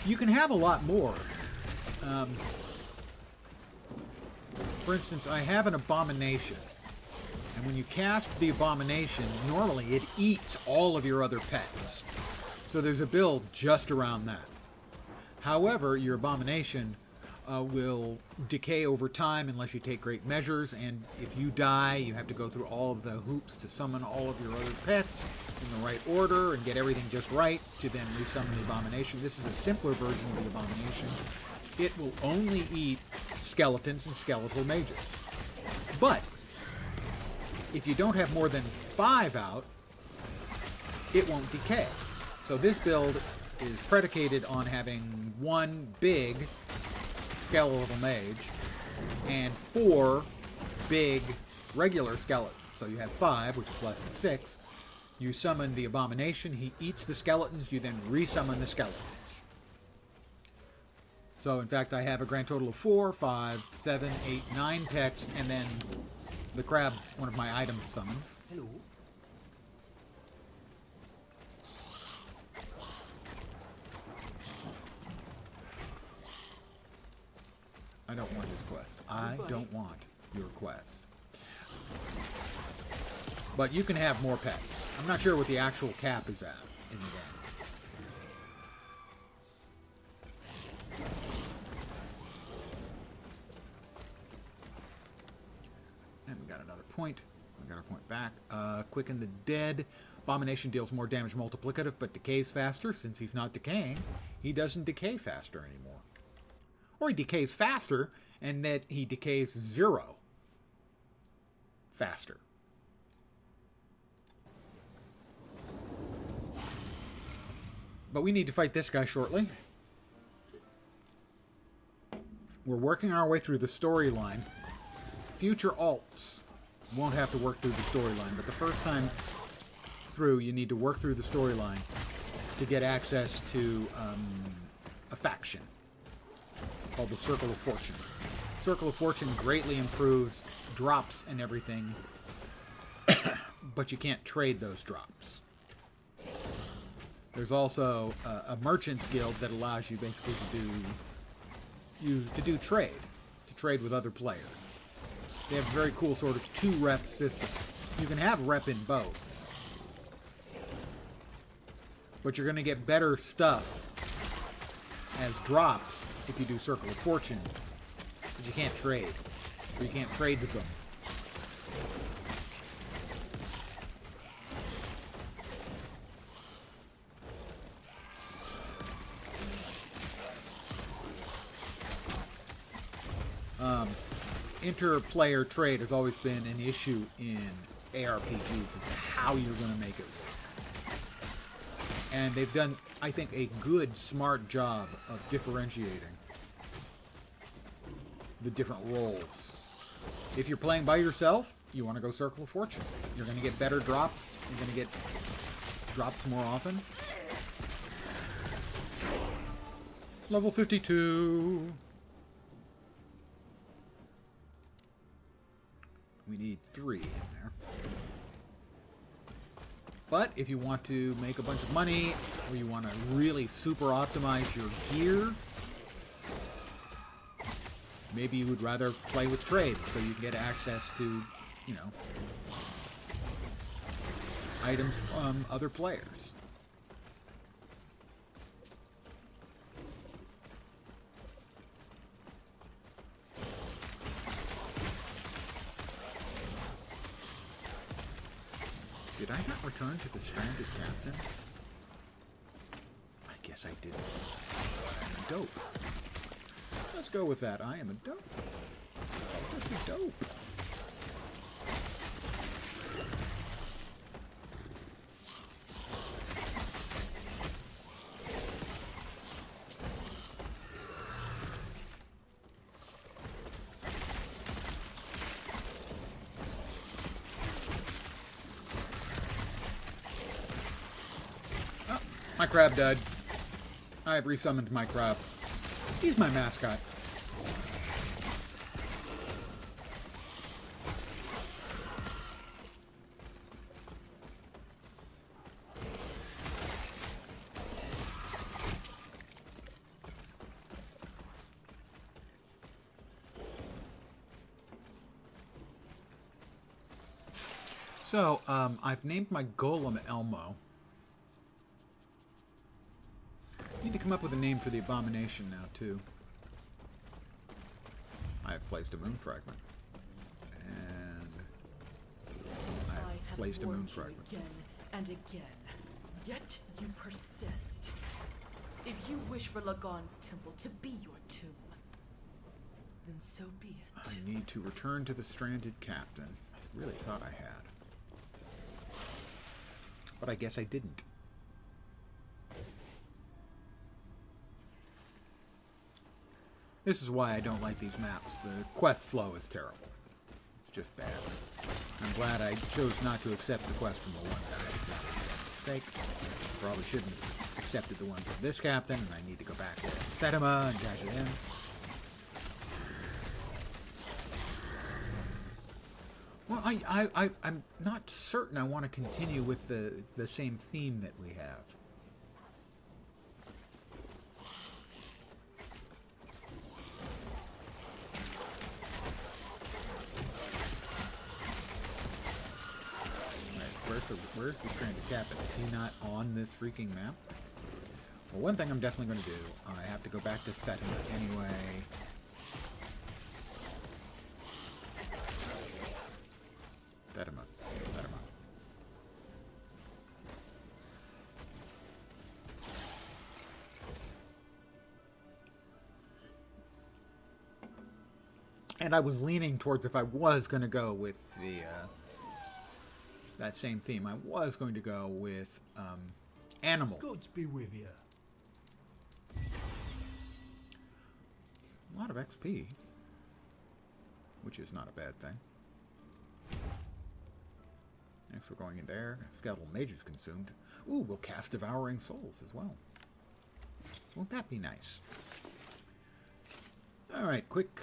You can have a lot more. For instance, I have an abomination. And when you cast the abomination, normally it eats all of your other pets. So there's a build just around that. However, your abomination will decay over time unless you take great measures, and if you die, you have to go through all of the hoops to summon all of your other pets in the right order and get everything just right to then resummon the abomination. This is a simpler version of the abomination. It will only eat skeletons and skeletal mages. But if you don't have more than 5 out, it won't decay. So this build is predicated on having 1 big skeletal mage and 4 big regular skeletons. So you have 5, which is less than 6. You summon the abomination, he eats the skeletons, you then resummon the skeletons. So in fact I have a grand total of 4, 5, 7, 8, 9 pets, and then the crab, one of my items, summons. Hello. I don't want his quest. I don't want your quest. But you can have more pets. I'm not sure what the actual cap is at in the game. And we got another point. We got a point back. Quicken the dead. Abomination deals more damage multiplicative, but decays faster. Since he's not decaying, he doesn't decay faster anymore. Or he decays faster, and that he decays 0 faster. But we need to fight this guy shortly. We're working our way through the storyline. Future alts won't have to work through the storyline, but the first time through, you need to work through the storyline to get access to a faction called the Circle of Fortune. Circle of Fortune greatly improves drops and everything, but you can't trade those drops. There's also a Merchant's Guild that allows you basically to do trade, to trade with other players. They have a very cool sort of 2-rep system. You can have rep in both, but you're going to get better stuff as drops if you do Circle of Fortune, but you can't trade, or you can't trade with them. Inter-player trade has always been an issue in ARPGs as to how you're going to make it work. And they've done, I think, a good, smart job of differentiating the different roles. If you're playing by yourself, you want to go Circle of Fortune. You're going to get better drops. You're going to get drops more often. Level 52. We need 3 in there. But if you want to make a bunch of money, or you want to really super optimize your gear, maybe you would rather play with trade, so you can get access to, you know, items from other players. Did I not return to the stranded captain? guess I didn't. I'm a dope. Let's go with that. I am a dope. Just a dope. My crab died. I have resummoned my crab. He's my mascot. So, I've named my golem Elmo. Need to come up with a name for the abomination now, too. I have placed a moon fragment. And I have placed a moon fragment. Again and again. Yet you persist. If you wish for Lagon's temple to be your tomb, then so be it. I need to return to the stranded captain. I really thought I had. But I guess I didn't. This is why I don't like these maps. The quest flow is terrible. It's just bad. I'm glad I chose not to accept the quest from the one guy. It's not a mistake. Probably shouldn't have accepted the one from this captain, and I need to go back to Fatima and cash it in. Well, I'm not certain I want to continue with the same theme that we have. Where's the stranded captain? Is he not on this freaking map? Well, one thing I'm definitely going to do, I have to go back to Fatima anyway. Fatima. And I was leaning towards, if I was going to go with the that same theme, I was going to go with animal. Gods be with you. A lot of XP, which is not a bad thing. Next we're going in there. Skeletal Mage is consumed. Ooh, we'll cast Devouring Souls as well. Won't that be nice? Alright, quick.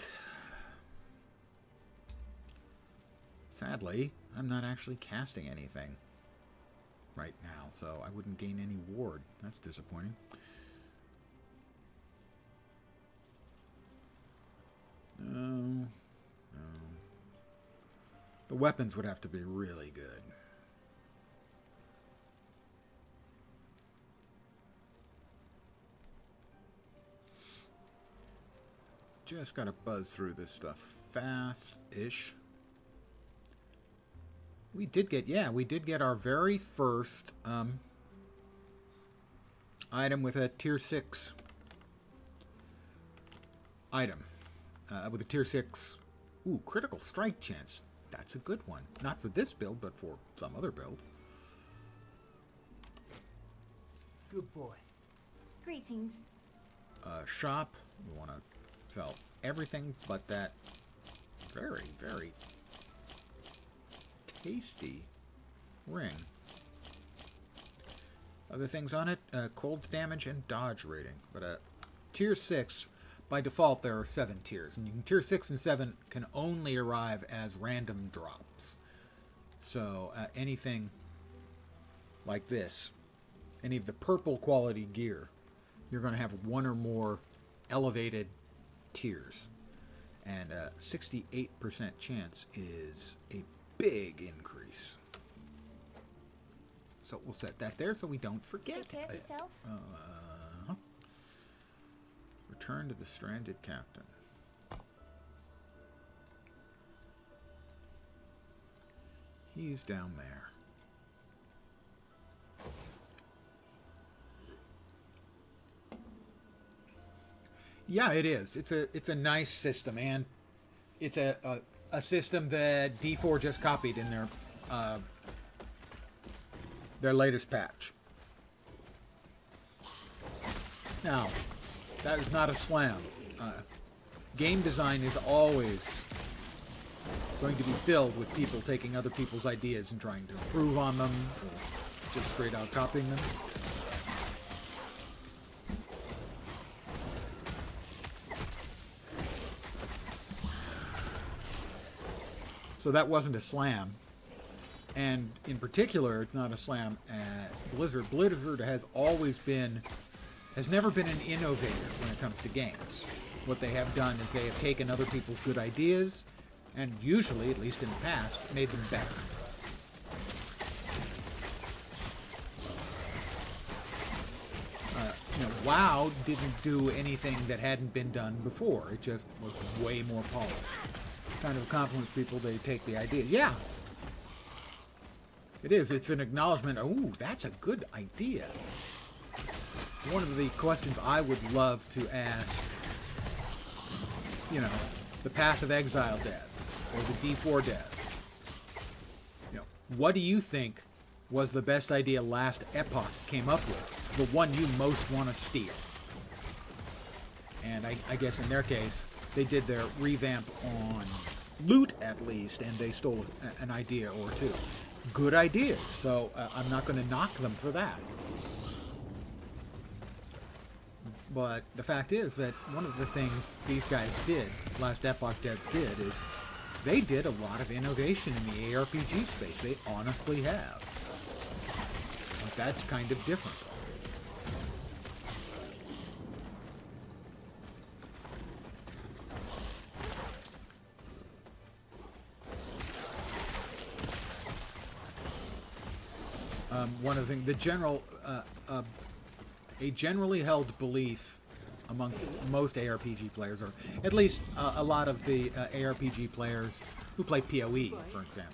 Sadly, I'm not actually casting anything right now, so I wouldn't gain any ward. That's disappointing. No. The weapons would have to be really good. Just gotta buzz through this stuff fast-ish. We did get our very first item with a tier 6 item. With a tier 6, critical strike chance. That's a good one. Not for this build, but for some other build. Good boy. Greetings. Shop. We want to sell everything but that very, very tasty ring. Other things on it, cold damage and dodge rating. But tier 6, by default there are 7 tiers. And tier 6 and 7 can only arrive as random drops. So anything like this, any of the purple quality gear, you're going to have one or more elevated tiers. And 68% chance is a big increase. So we'll set that there so we don't forget. Take care of yourself. Return to the stranded captain. He's down there. Yeah, it is. It's a nice system, and it's a system that D4 just copied in their latest patch. Now, that is not a slam. Game design is always going to be filled with people taking other people's ideas and trying to improve on them, or just straight out copying them. So that wasn't a slam. And in particular, it's not a slam at Blizzard. Blizzard has never been an innovator when it comes to games. What they have done is they have taken other people's good ideas and usually, at least in the past, made them better. WoW didn't do anything that hadn't been done before. It just was way more polished. Kind of compliments people, they take the ideas. Yeah. It is. It's an acknowledgement. Ooh, that's a good idea. One of the questions I would love to ask, the Path of Exile devs or the D4 devs. What do you think was the best idea last Epoch came up with? The one you most want to steal? And I guess in their case, they did their revamp on loot at least, and they stole an idea or two. Good ideas, so I'm not going to knock them for that. But the fact is that one of the things these guys did, last Epoch devs did, is they did a lot of innovation in the ARPG space. They honestly have. But that's kind of different. One of the things, a generally held belief amongst most ARPG players, or at least a lot of the ARPG players who play PoE, for example,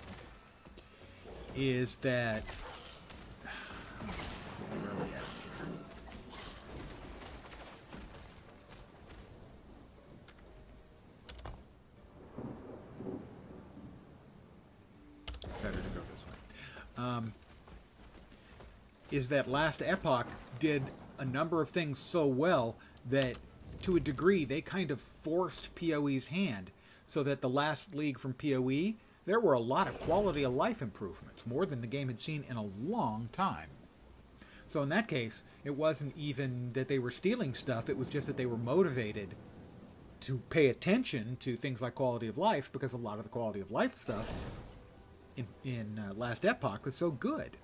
is that where are we at here? Better to go this way. Is that last Epoch did a number of things so well that, to a degree, they kind of forced PoE's hand, so that the last league from PoE, there were a lot of quality of life improvements, more than the game had seen in a long time. So in that case, it wasn't even that they were stealing stuff, it was just that they were motivated to pay attention to things like quality of life, because a lot of the quality of life stuff in last Epoch was so good.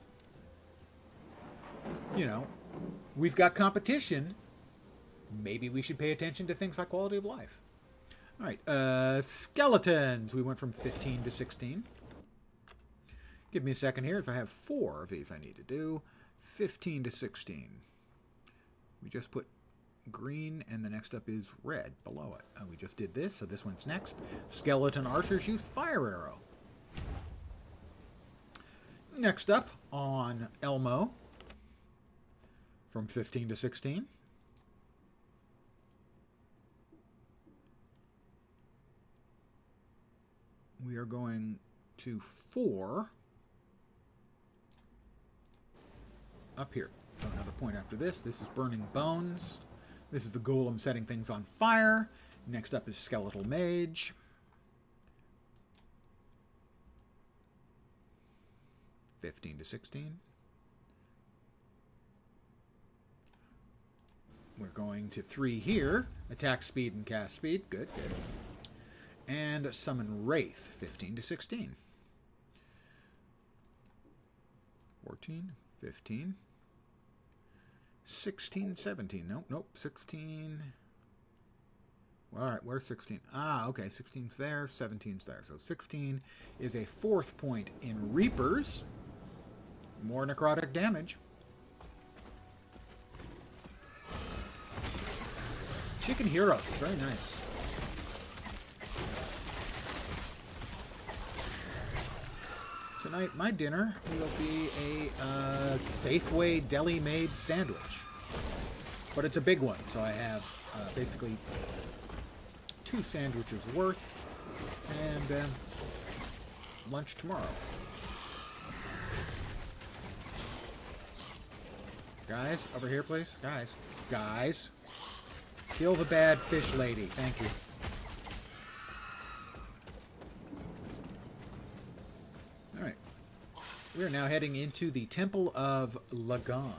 We've got competition. Maybe we should pay attention to things like quality of life. All right, skeletons. We went from 15 to 16. Give me a second here. If I have 4 of these I need to do. 15 to 16. We just put green, and the next up is red below it. We just did this, so this one's next. Skeleton archers use fire arrow. Next up on Elmo. From 15 to 16. We are going to 4. Up here. So another point after this. This is Burning Bones. This is the Golem setting things on fire. Next up is Skeletal Mage. 15 to 16. We're going to 3 here. Attack speed and cast speed. Good, good. And Summon Wraith. 15 to 16. 14, 15. 16, 17. Nope. 16. All right, where's 16? Ah, okay. 16's there. 17's there. So 16 is a 4th point in Reapers. More necrotic damage. Chicken Heroes, very nice. Tonight, my dinner will be a Safeway deli-made sandwich. But it's a big one, so I have basically 2 sandwiches worth, and lunch tomorrow. Guys, over here, please. Guys. Guys. Kill the bad fish lady. Thank you. Alright. We are now heading into the Temple of Lagon.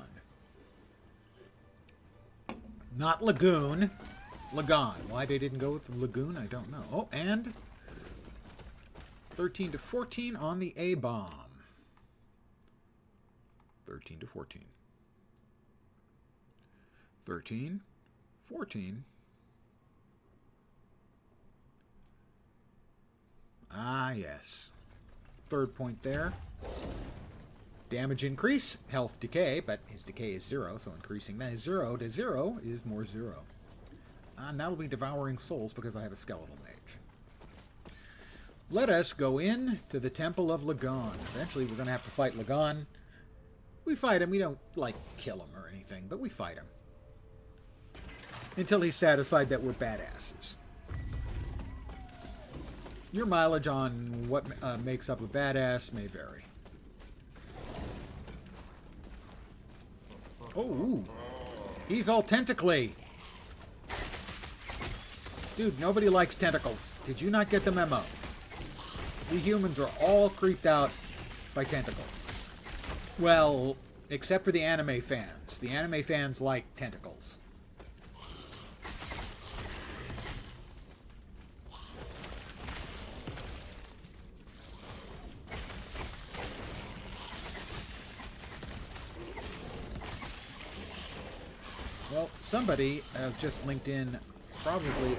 Not Lagoon. Lagon. Why they didn't go with Lagoon, I don't know. Oh, and 13 to 14 on the A-bomb. 13 to 14. 13, 14. Ah, yes. 3rd point there. Damage increase, health decay, but his decay is 0, so increasing that 0 to 0 is more 0. And that'll be devouring souls because I have a skeletal mage. Let us go in to the Temple of Lagon. Eventually we're going to have to fight Lagon. We fight him. We don't, like, kill him or anything, but we fight him. Until he's satisfied that we're badasses. Your mileage on what makes up a badass may vary. Oh, ooh. He's all tentacly. Dude, nobody likes tentacles. Did you not get the memo? We humans are all creeped out by tentacles. Well, except for the anime fans. The anime fans like tentacles. Well, somebody has just linked in probably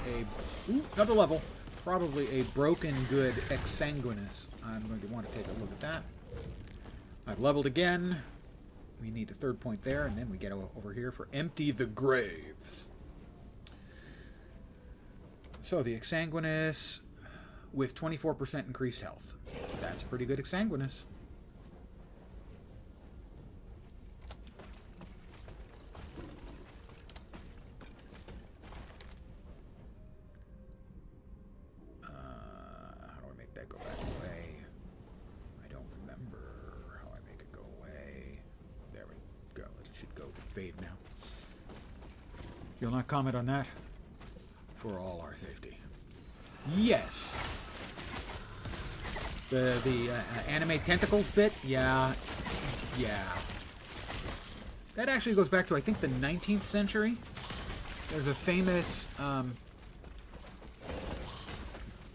another level, probably a broken good exsanguinous. I'm going to want to take a look at that. I've leveled again. We need a 3rd point there, and then we get over here for Empty the Graves. So the exsanguinous with 24% increased health. That's pretty good exsanguinous. You'll not comment on that? For all our safety. Yes! The anime tentacles bit? Yeah. Yeah. That actually goes back to, I think, the 19th century. There's a famous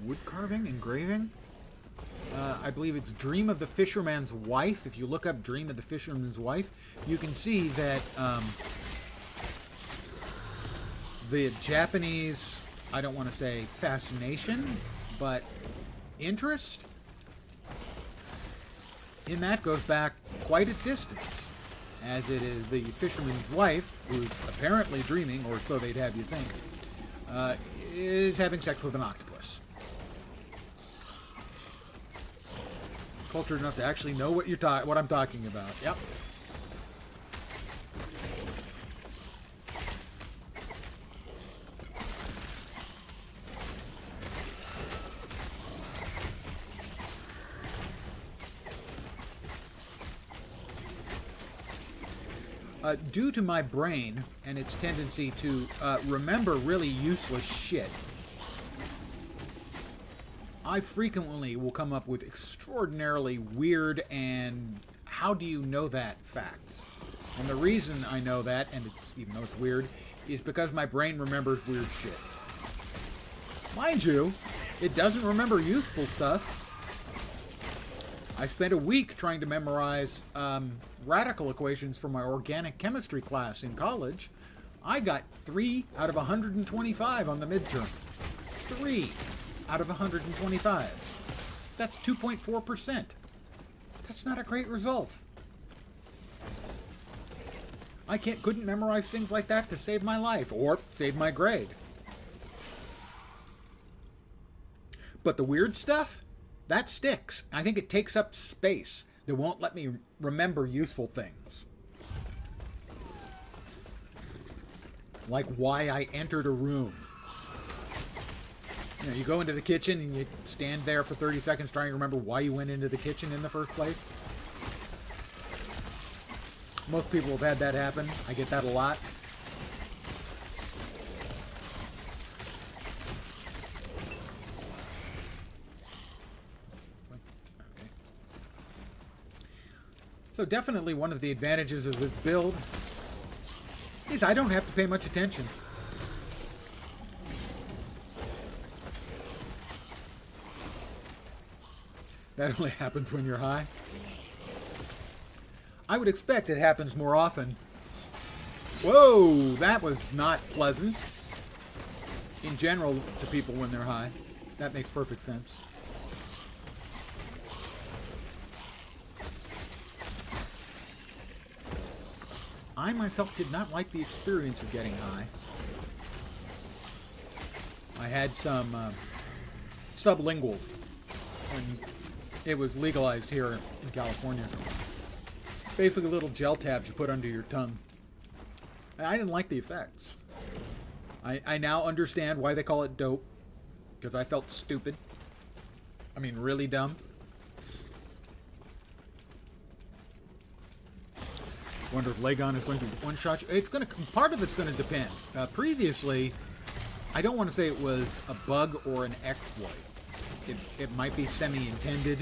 wood carving, engraving. I believe it's Dream of the Fisherman's Wife. If you look up Dream of the Fisherman's Wife, you can see that the Japanese, I don't want to say fascination, but interest in that goes back quite a distance, as it is the fisherman's wife, who's apparently dreaming, or so they'd have you think, is having sex with an octopus. Cultured enough to actually know what what I'm talking about. Yep. Due to my brain and its tendency to remember really useless shit, I frequently will come up with extraordinarily weird and how do you know that facts. And the reason I know that, and it's even though it's weird, is because my brain remembers weird shit. Mind you, it doesn't remember useful stuff. I spent a week trying to memorize radical equations for my organic chemistry class in college. I got 3 out of 125 on the midterm. 3 out of 125. That's 2.4%. That's not a great result. I couldn't memorize things like that to save my life or save my grade. But the weird stuff, that sticks. I think it takes up space that won't let me remember useful things. Like why I entered a room. You know, you go into the kitchen and you stand there for 30 seconds trying to remember why you went into the kitchen in the first place. Most people have had that happen. I get that a lot. Okay. So definitely one of the advantages of this build is I don't have to pay much attention. That only happens when you're high. I would expect it happens more often. Whoa, that was not pleasant. In general, to people when they're high. That makes perfect sense. I myself did not like the experience of getting high. I had some sublinguals when it was legalized here in California. Basically little gel tabs you put under your tongue. And I didn't like the effects. I now understand why they call it dope. Because I felt stupid. I mean, really dumb. Wonder if Lagon is going to one-shot you. It's going to, part of it's going to depend. Previously, I don't want to say it was a bug or an exploit. It might be semi-intended.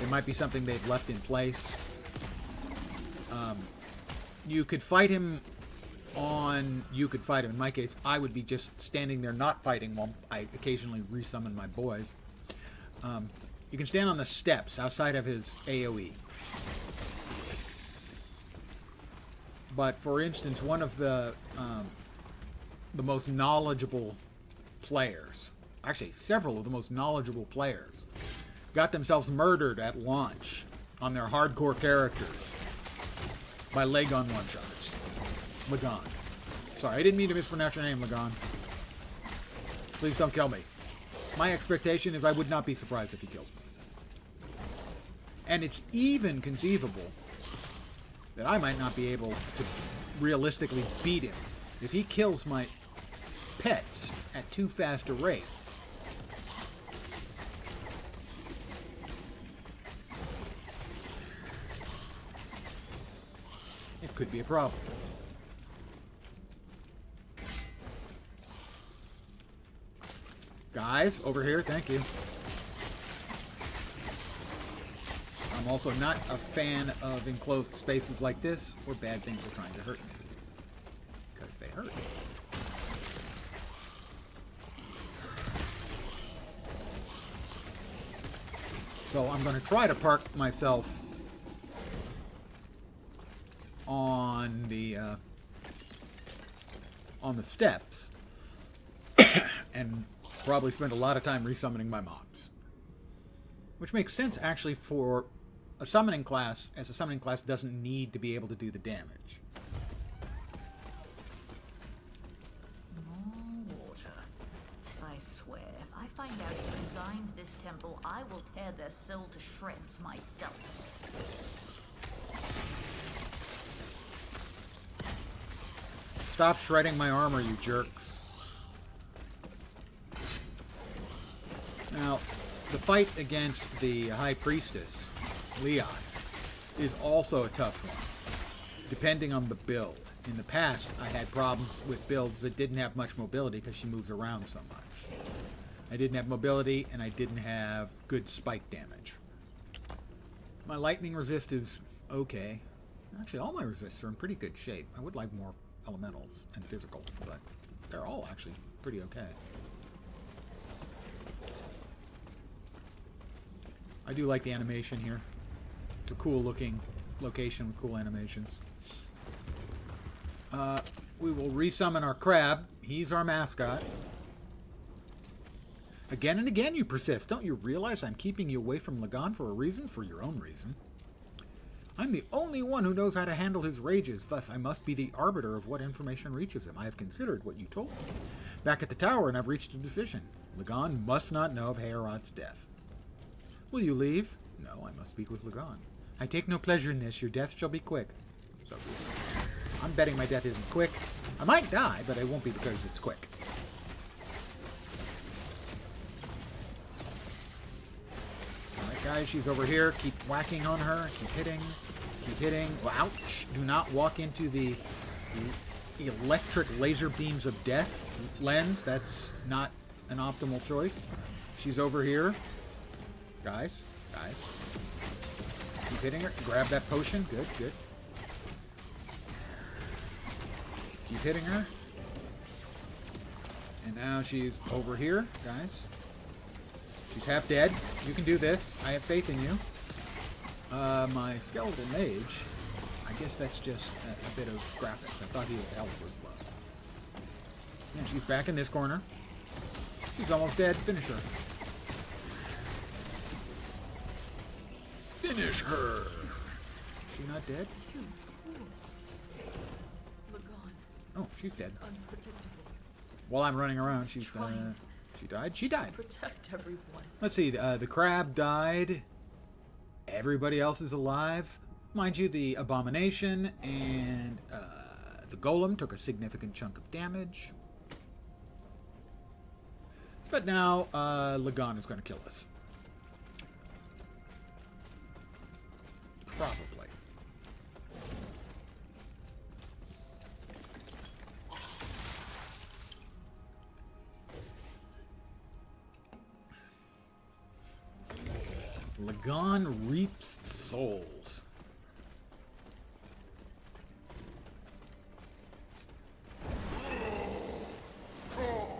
It might be something they've left in place. You could fight him in my case, I would be just standing there not fighting while I occasionally resummon my boys. You can stand on the steps outside of his AoE. But for instance, one of the most knowledgeable players, actually several of the most knowledgeable players, got themselves murdered at launch on their hardcore characters by Lagon one-shots. Lagon. Sorry, I didn't mean to mispronounce your name, Lagon. Please don't kill me. My expectation is I would not be surprised if he kills me. And it's even conceivable that I might not be able to realistically beat him if he kills my pets at too fast a rate. It could be a problem. Guys, over here, thank you. I'm also not a fan of enclosed spaces like this where bad things are trying to hurt me. Because they hurt. So I'm going to try to park myself on the steps and probably spend a lot of time resummoning my mobs. Which makes sense actually for a summoning class, as a summoning class doesn't need to be able to do the damage. More water. I swear, if I find out who designed this temple, I will tear their soul to shreds myself. Stop shredding my armor, you jerks. Now, the fight against the High Priestess, Leon, is also a tough one, depending on the build. In the past, I had problems with builds that didn't have much mobility because she moves around so much. I didn't have mobility, and I didn't have good spike damage. My lightning resist is okay. Actually, all my resists are in pretty good shape. I would like more elementals and physical, but they're all actually pretty okay. I do like the animation here. It's a cool looking location with cool animations. We will resummon our crab. He's our mascot. Again and again you persist. Don't you realize I'm keeping you away from Lagon for a reason? For your own reason. I'm the only one who knows how to handle his rages, thus I must be the arbiter of what information reaches him. I have considered what you told me back at the tower, and I've reached a decision. Lagon must not know of Heorot's death. Will you leave? No, I must speak with Lagon. I take no pleasure in this. Your death shall be quick. So I'm betting my death isn't quick. I might die, but it won't be because it's quick. Alright, guys, she's over here. Keep whacking on her. Keep hitting. Keep hitting. Well, ouch! Do not walk into the electric laser beams of death lens. That's not an optimal choice. She's over here. Guys. Keep hitting her. Grab that potion. Good, good. Keep hitting her. And now she's over here, guys. She's half dead. You can do this. I have faith in you. My skeletal mage, I guess that's just a bit of graphics. I thought his health was low. And she's back in this corner. She's almost dead. Finish her. Finish her! Is she not dead? You fool. Lagon. Oh, she's dead. Unpredictable. While I'm running around, she's Trying she died? She died. Protect everyone. Let's see, the crab died. Everybody else is alive. Mind you, the abomination and the golem took a significant chunk of damage. But now, Lagon is going to kill us. Probably. Lagon reaps souls.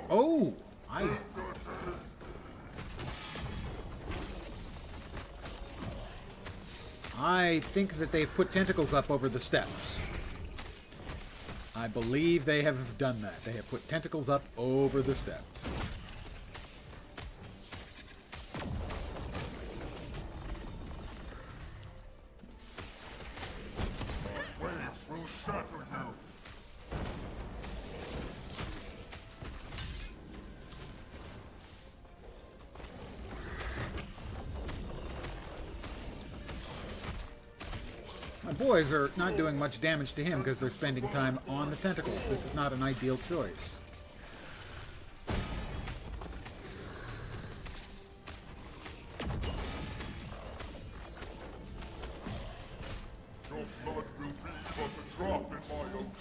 Oh! I think that they've put tentacles up over the steps. I believe they have done that. They have put tentacles up over the steps. My boys are not doing much damage to him because they're spending time on the tentacles. This is not an ideal choice. Your blood will be but a drop in my ocean.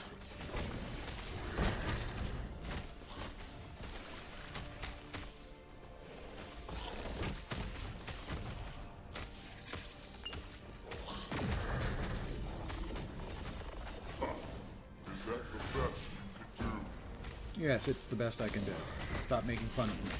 Is that the best you can do? Yes, it's the best I can do. Stop making fun of me.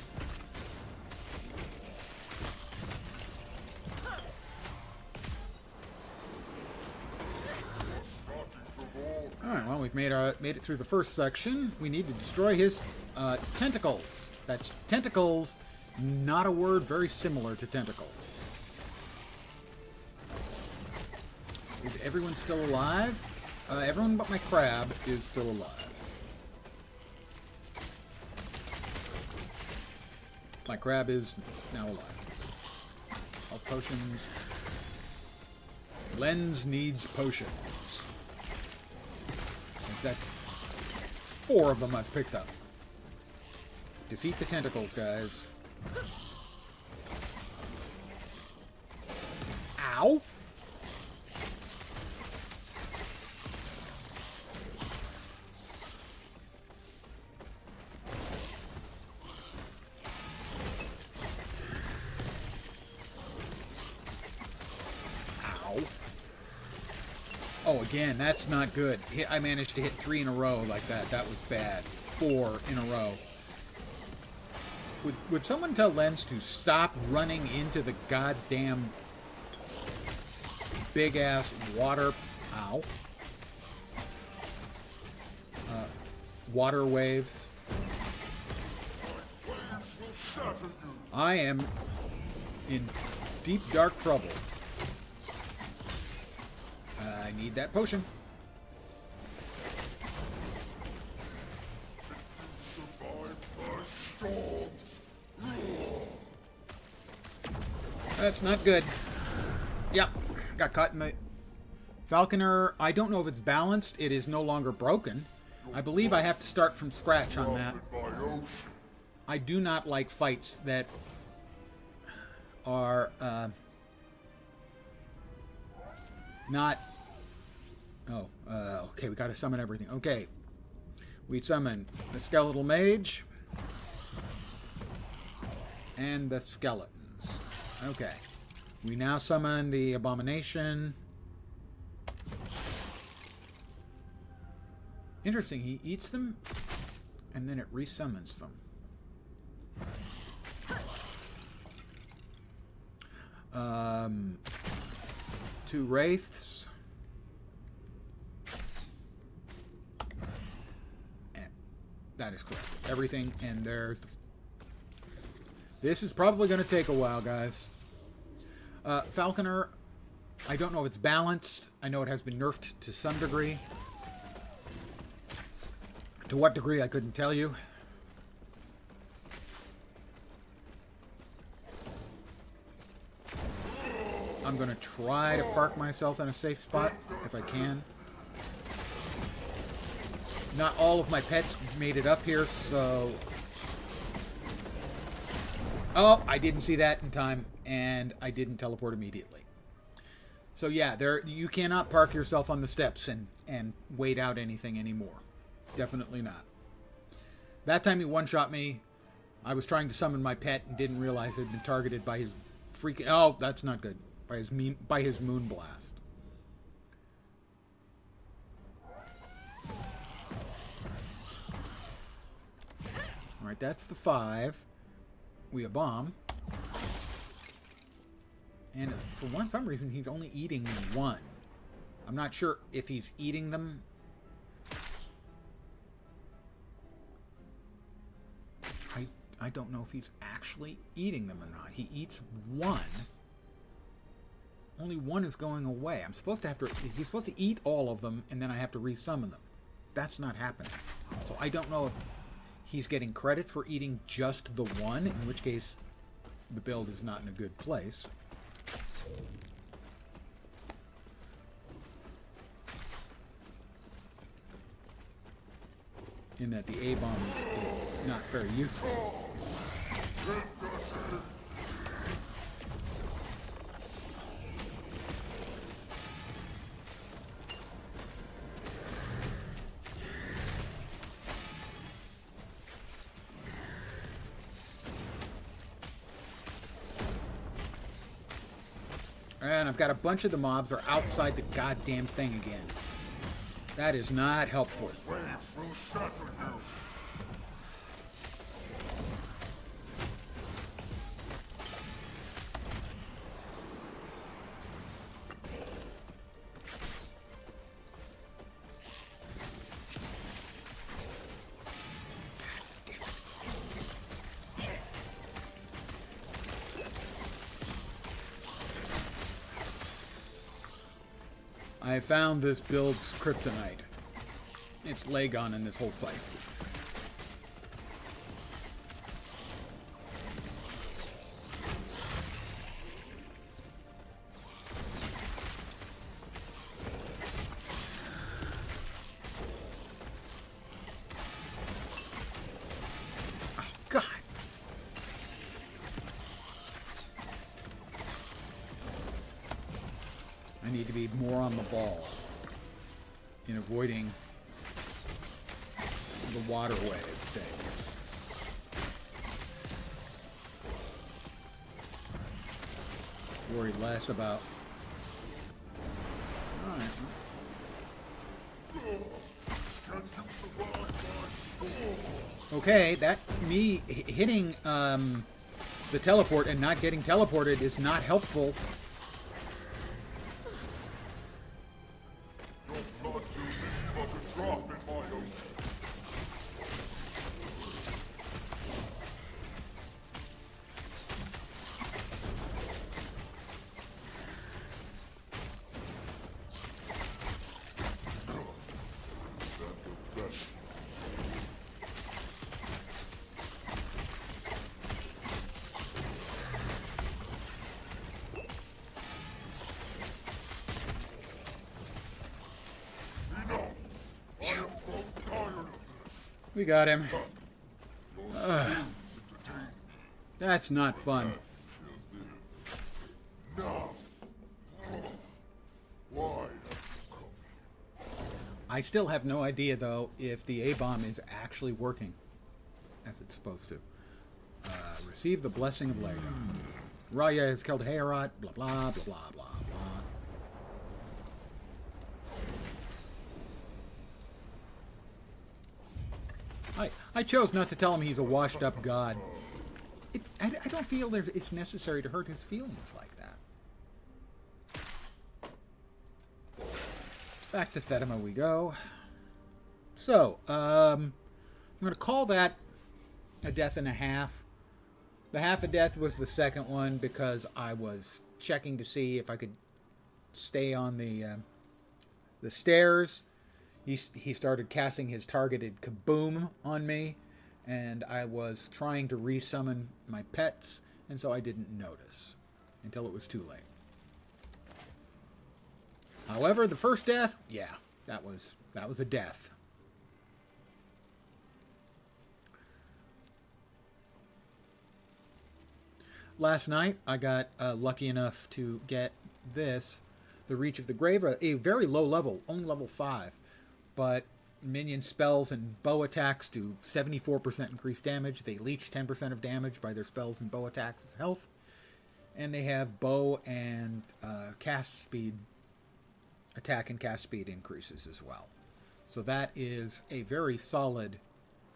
Alright, well, we've made it through the first section. We need to destroy his tentacles. That's tentacles, not a word very similar to tentacles. Is everyone still alive? Everyone but my crab is still alive. My crab is now alive. All potions. Lens needs potions. That's 4 of them I've picked up. Defeat the tentacles, guys. Ow! Oh, again, that's not good. I managed to hit 3 in a row like that. That was bad. 4 in a row. Would someone tell Lens to stop running into the goddamn big-ass water... Ow. Water waves. I am in deep, dark trouble. I need that potion. That's not good. Yep. Got caught in the... Falconer, I don't know if it's balanced. It is no longer broken. I believe I have to start from scratch on that. I do not like fights that are not... Oh, okay, we gotta summon everything. Okay. We summon the skeletal mage and the skeletons. Okay. We now summon the abomination. Interesting, he eats them and then it resummons them. Two wraiths. And that is correct. Everything, and there's... This is probably going to take a while, guys. Falconer, I don't know if it's balanced. I know it has been nerfed to some degree. To what degree, I couldn't tell you. I'm going to try to park myself in a safe spot if I can. Not all of my pets made it up here, so... Oh, I didn't see that in time, and I didn't teleport immediately. So yeah, you cannot park yourself on the steps and wait out anything anymore. Definitely not. That time he one-shot me. I was trying to summon my pet and didn't realize it had been targeted by his freaking... Oh, that's not good. By his moon blast. Alright, that's the 5. We a bomb. And for some reason, he's only eating 1. I'm not sure if he's eating them. I don't know if he's actually eating them or not. He eats 1. Only 1 is going away. He's supposed to eat all of them, and then I have to resummon them. That's not happening. So I don't know if he's getting credit for eating just the 1, in which case the build is not in a good place. In that the A-bomb is not very useful. And I've got a bunch of the mobs are outside the goddamn thing again. That is not helpful. I found this build's kryptonite. It's Lagon in this whole fight. Oh, God. I need to be more on the ball in avoiding the water wave thing. Worry less about... Alright. Okay, that me hitting the teleport and not getting teleported is not helpful. We got him. Your skills entertain That's not fun. now. Why have you come? I still have no idea, though, if the A-bomb is actually working as it's supposed to. Receive the blessing of Lagon. Raya has killed Heorot, blah, blah, blah, blah, blah, blah. I chose not to tell him he's a washed-up god. I don't feel it's necessary to hurt his feelings like that. Back to Thedema we go. So, I'm going to call that a death and a half. The half a death was the second one because I was checking to see if I could stay on the stairs. He started casting his targeted kaboom on me, and I was trying to resummon my pets, and so I didn't notice until it was too late. However, the first death, yeah, that was a death. Last night, I got lucky enough to get this, the Reach of the Grave, a very low level, only level 5, but minion spells and bow attacks do 74% increased damage. They leech 10% of damage by their spells and bow attacks as health, and they have bow and cast speed, attack and cast speed increases as well. So that is a very solid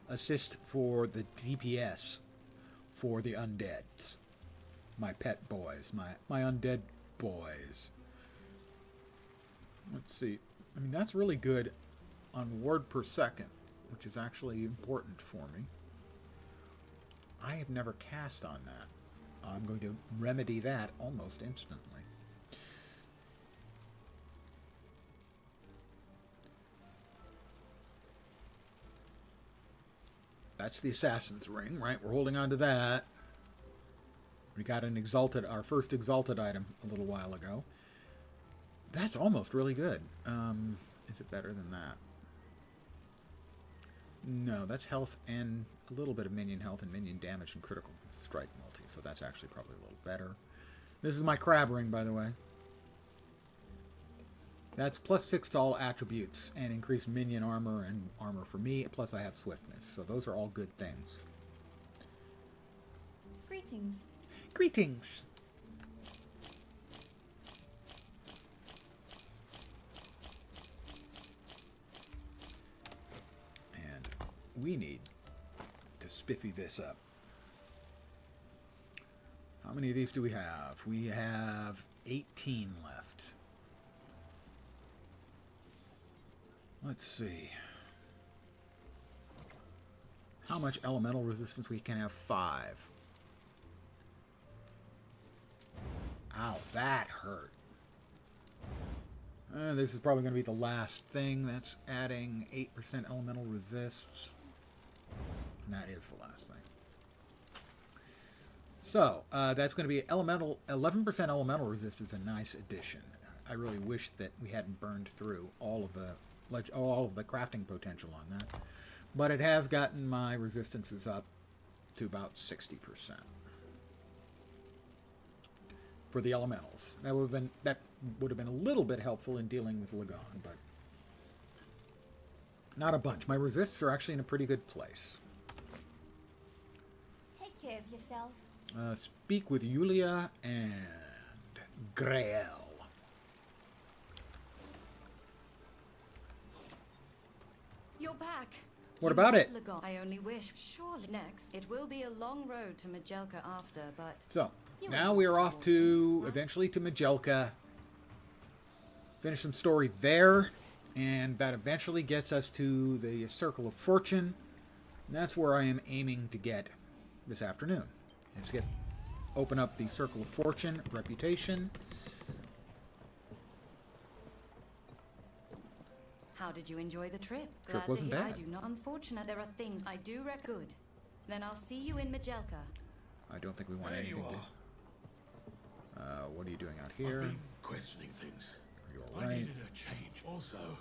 assist for the DPS for the undeads. My pet boys, my undead boys. Let's see. I mean, that's really good on ward per second, which is actually important for me. I have never cast on that. I'm going to remedy that almost instantly. That's the Assassin's Ring, right? We're holding on to that. We got our first exalted item a little while ago. That's almost really good. Is it better than that? No, that's health and a little bit of minion health and minion damage and critical strike multi, so that's actually probably a little better. This is my crab ring, by the way. That's +6 to all attributes and increased minion armor and armor for me, plus I have swiftness, so those are all good things. Greetings. Greetings! And we need to spiffy this up. How many of these do we have? We have 18 left. Let's see. How much elemental resistance? We can have 5. Ow, that hurt. This is probably going to be the last thing. That's adding 8% elemental resists. And that is the last thing. So, that's going to be 11% elemental resist is a nice addition. I really wish that we hadn't burned through all of the crafting potential on that. But it has gotten my resistances up to about 60%. For the elementals. That would have been a little bit helpful in dealing with Lagon, but not a bunch. My resists are actually in a pretty good place. Take care of yourself. Speak with Yulia and Grael. You're back. What about it? Lagon. I only wish. Surely next. It will be a long road to Majelka after, but... So, now we are off to, eventually to Majelka. Finish some story there. And that eventually gets us to the Circle of Fortune. And that's where I am aiming to get this afternoon. Is open up the Circle of Fortune, Reputation. How did you enjoy the trip? Trip Glad wasn't to hear. bad. I do not. Unfortunate, there are things I do good. Then I'll see you in Majelka. I don't think we want There anything you to... what are you doing out here? I've been questioning things. Are you I alright? needed a change. Also,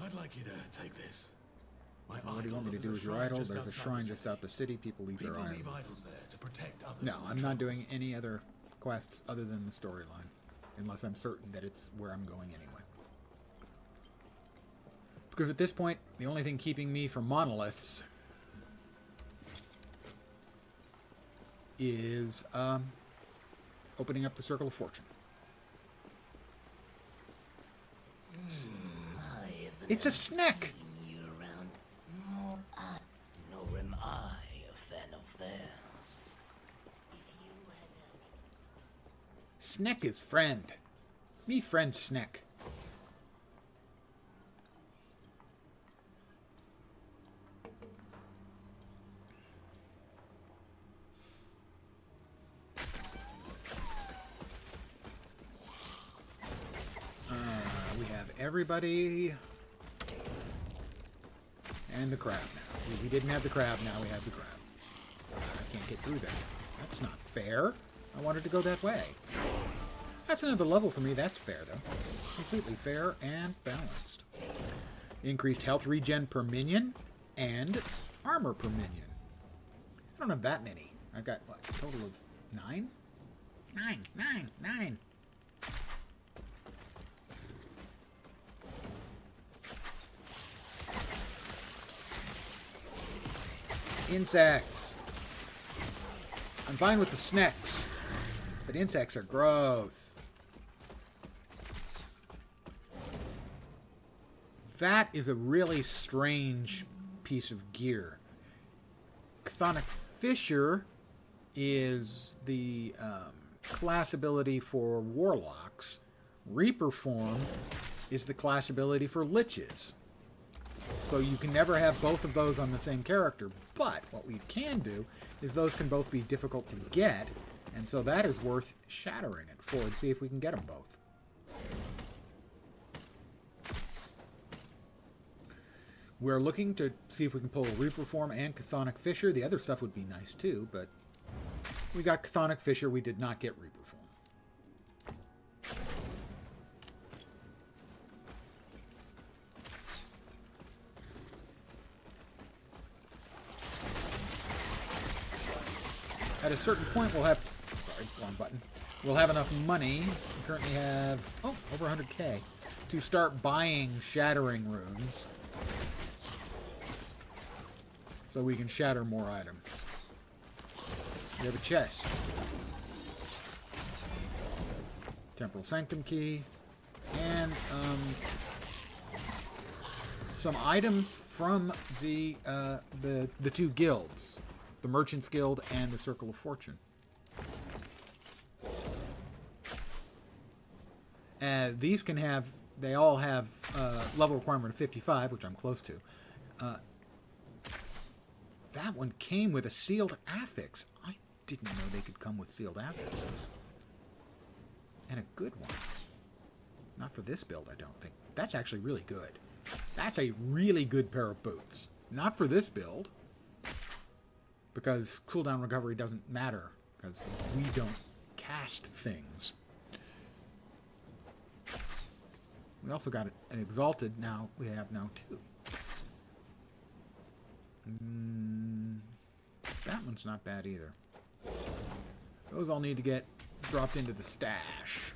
I'd like you to take this. What do you want me to do with your idol? There's a shrine just out the city. People leave their idols. There to protect others. No, I'm not doing any other quests other than the storyline, unless I'm certain that it's where I'm going anyway. Because at this point, the only thing keeping me from monoliths is opening up the Circle of Fortune. It's a snack! Nor am I a fan of theirs. Snack is friend. Me friend Snack. We have everybody and the crab now. We didn't have the crab, now we have the crab. I can't get through that. That's not fair. I wanted to go that way. That's another level for me. That's fair, though. Completely fair and balanced. Increased health regen per minion and armor per minion. I don't have that many. I've got, what, a total of 9? 9. Insects. I'm fine with the snacks, but insects are gross. That is a really strange piece of gear. Chthonic Fissure is the class ability for warlocks. Reaper Form is the class ability for liches. So you can never have both of those on the same character, but what we can do is those can both be difficult to get, and so that is worth shattering it for and see if we can get them both. We're looking to see if we can pull Reaper Form and Chthonic Fissure. The other stuff would be nice too, but we got Chthonic Fissure, we did not get Reaper Form. At a certain point, we'll have... Sorry, wrong button. We'll have enough money. We currently have, over 100k, to start buying Shattering Runes. So we can shatter more items. We have a chest. Temporal Sanctum Key. And, some items from the two guilds. The Merchant's Guild and the Circle of Fortune. These can have, they all have level requirement of 55, which I'm close to. That one came with a sealed affix. I didn't know they could come with sealed affixes. And a good one. Not for this build, I don't think. That's actually really good. That's a really good pair of boots. Not for this build. Because cooldown recovery doesn't matter, because we don't cast things. We also got an Exalted, now we have now 2. That one's not bad either. Those all need to get dropped into the stash.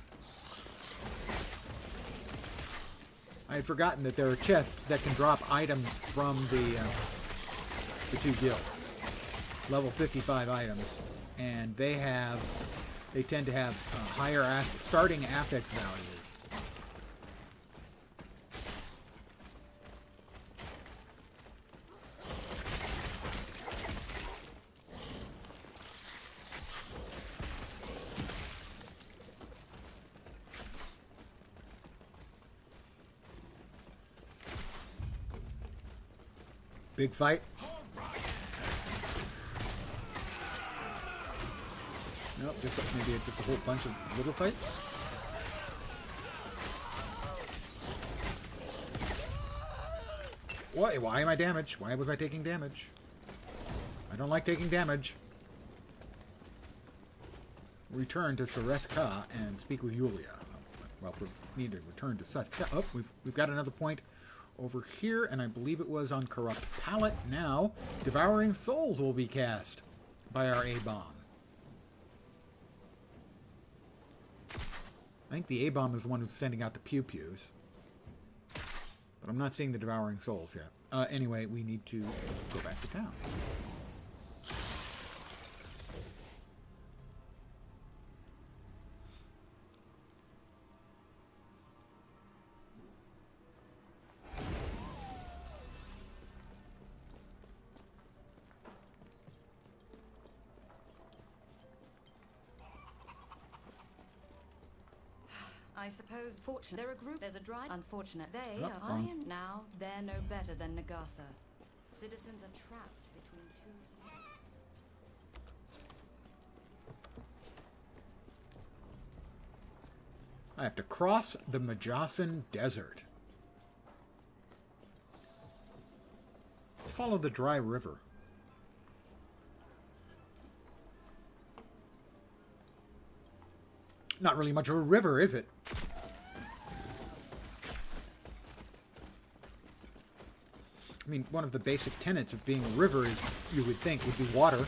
I had forgotten that there are chests that can drop items from the two guilds. Level 55 items, and they tend to have higher starting affix values. Big fight. Nope, maybe just a whole bunch of little fights. Why am I damaged? Why was I taking damage? I don't like taking damage. Return to Sareth Ka and speak with Yulia. Well, we need to return to Seth. Oh, we've got another point over here, and I believe it was on Corrupt Palette. Now, Devouring Souls will be cast by our A-Bomb. I think the A-Bomb is the one who's sending out the pew-pews. But I'm not seeing the Devouring Souls yet. Anyway, we need to go back to town. I suppose fortunate. They're a group. There's a drive. Unfortunate. They Oh, are. wrong. I am now. They're no better than Nagasa. Citizens are trapped between two evils. I have to cross the Majasan Desert. Let's follow the dry river. Not really much of a river, is it? I mean, one of the basic tenets of being a river is, you would think, would be water.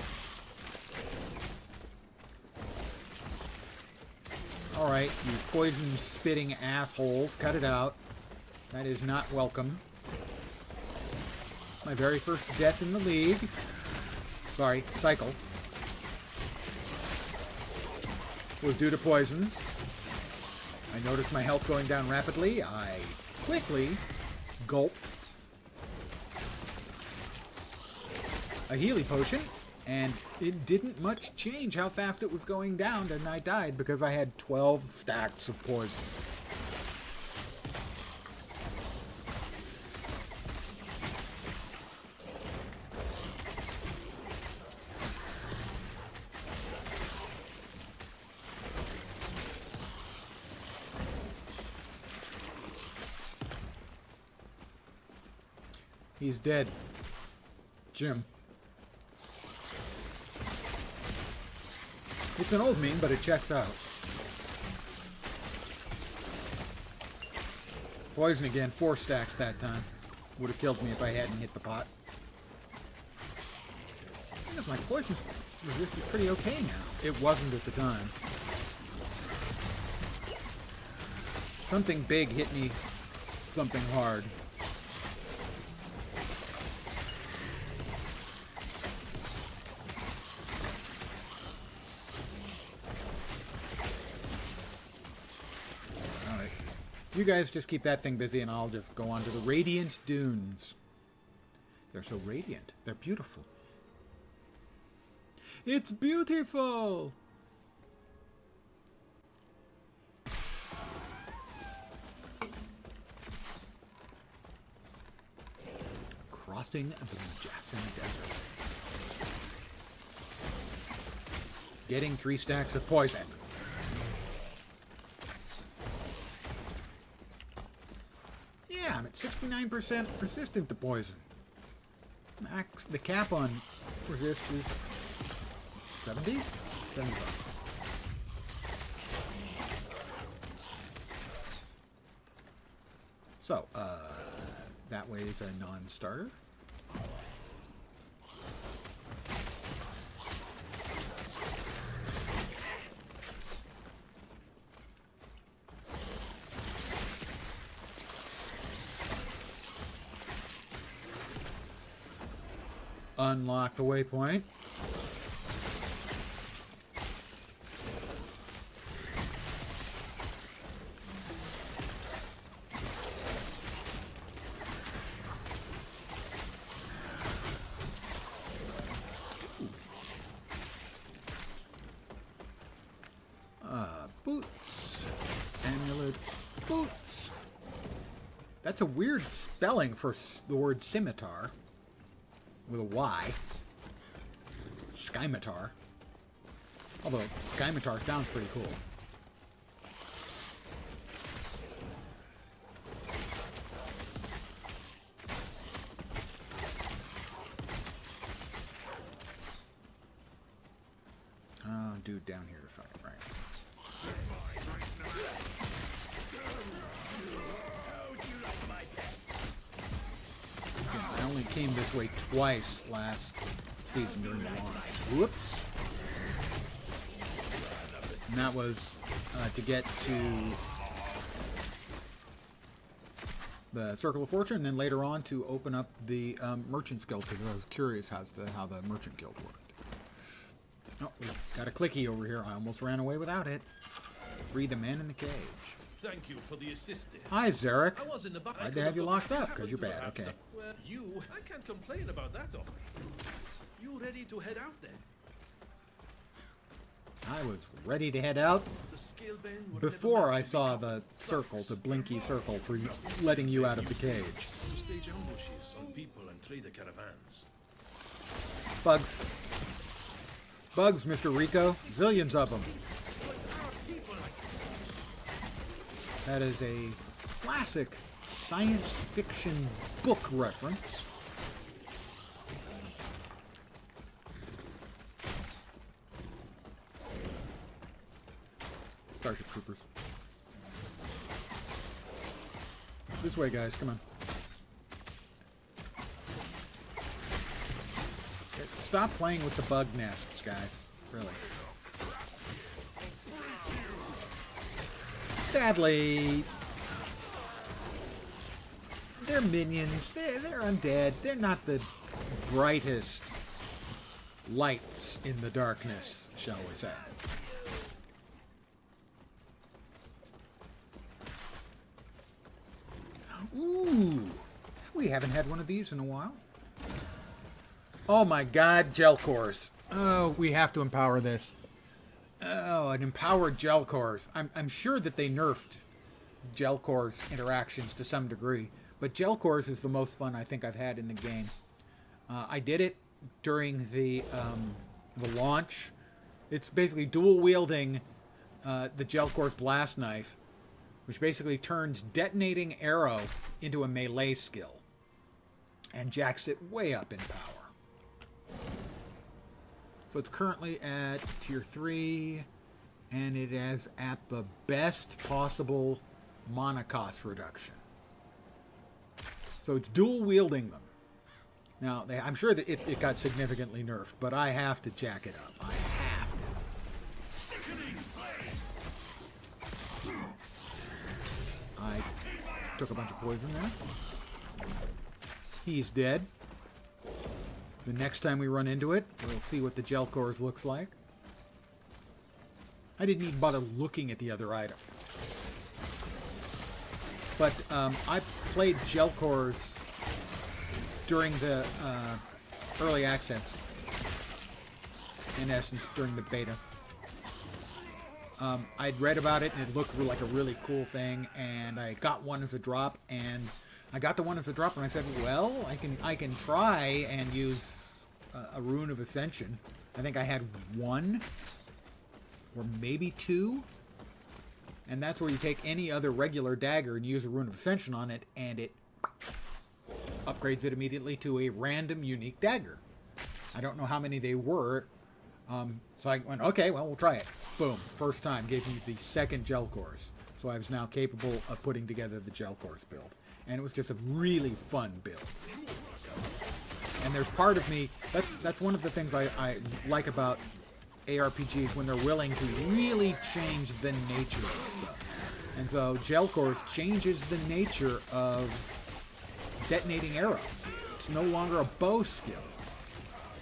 Alright, you poison-spitting assholes, cut it out. That is not welcome. My very first death in the league. Sorry, cycle. Was due to poisons. I noticed my health going down rapidly. I quickly gulped a Healy potion, and it didn't much change how fast it was going down, and I died because I had 12 stacks of poison. He's dead. Jim. It's an old meme, but it checks out. Poison again, 4 stacks that time. Would have killed me if I hadn't hit the pot. I guess my poison resist is pretty okay now. It wasn't at the time. Something big hit me something hard. You guys just keep that thing busy and I'll just go on to the Radiant Dunes. They're so radiant. They're beautiful. It's beautiful! Crossing the Majasan Desert. Getting 3 stacks of poison. Yeah, I'm at 69% resistant to poison. Max, the cap on resist is 70? 75. So, that way is a non-starter. Unlock the waypoint. Boots. Amulet boots. That's a weird spelling for the word scimitar. With a Y. Skymatar. Although, Skymatar sounds pretty cool. Oh, dude down here to fight, right. only came this way twice last season during the launch. Whoops. And that was to get to the Circle of Fortune, and then later on to open up the Merchant's Guild, because I was curious as to how the Merchant Guild worked. Oh, we got a clicky over here. I almost ran away without it. Free the man in the cage. Thank you for the assistance. Hi, Zarek. I was in the back. Why'd they have you locked up? Because you're bad. Okay. Well, I can't complain about that offer. You ready to head out then? I was ready to head out The scale band were before never I meant to saw be the caught. circle, the blinky circle, for letting you out of the cage. To stage ambushes on people and trader caravans. Bugs. Bugs, Mr. Rico. Zillions of them. That is a classic science fiction book reference. Starship Troopers. This way, guys. Come on. Stop playing with the bug nests, guys. Really. Sadly, they're minions. They're undead. They're not the brightest lights in the darkness, shall we say. Ooh, we haven't had one of these in a while. Oh my god, gel cores. Oh, we have to empower this. Oh, an empowered gel cores. I'm sure that they nerfed gel cores interactions to some degree, but gel cores is the most fun I think I've had in the game. I did it during the launch. It's basically dual wielding the gel cores blast knife, which basically turns detonating arrow into a melee skill and jacks it way up in power. So it's currently at tier 3, and it is at the best possible mana cost reduction. So it's dual wielding them. Now, I'm sure that it got significantly nerfed, but I have to jack it up. I have to. I took a bunch of poison there. He's dead. The next time we run into it, we'll see what the gel cores looks like. I didn't even bother looking at the other items. But I played gel cores during the early access. In essence, during the beta. I'd read about it and it looked like a really cool thing, and I got one as a drop, and I got the one as a drop, and I said, well, I can try and use a Rune of Ascension. I think I had one, or maybe two, and that's where you take any other regular dagger and use a Rune of Ascension on it, and it upgrades it immediately to a random unique dagger. I don't know how many they were, so I went, okay, well, we'll try it. Boom, first time, gave me the second gel cores. So I was now capable of putting together the gel cores build. And it was just a really fun build. And there's part of me, that's one of the things I like about ARPGs, when they're willing to really change the nature of stuff. And so gel cores changes the nature of detonating arrow. It's no longer a bow skill.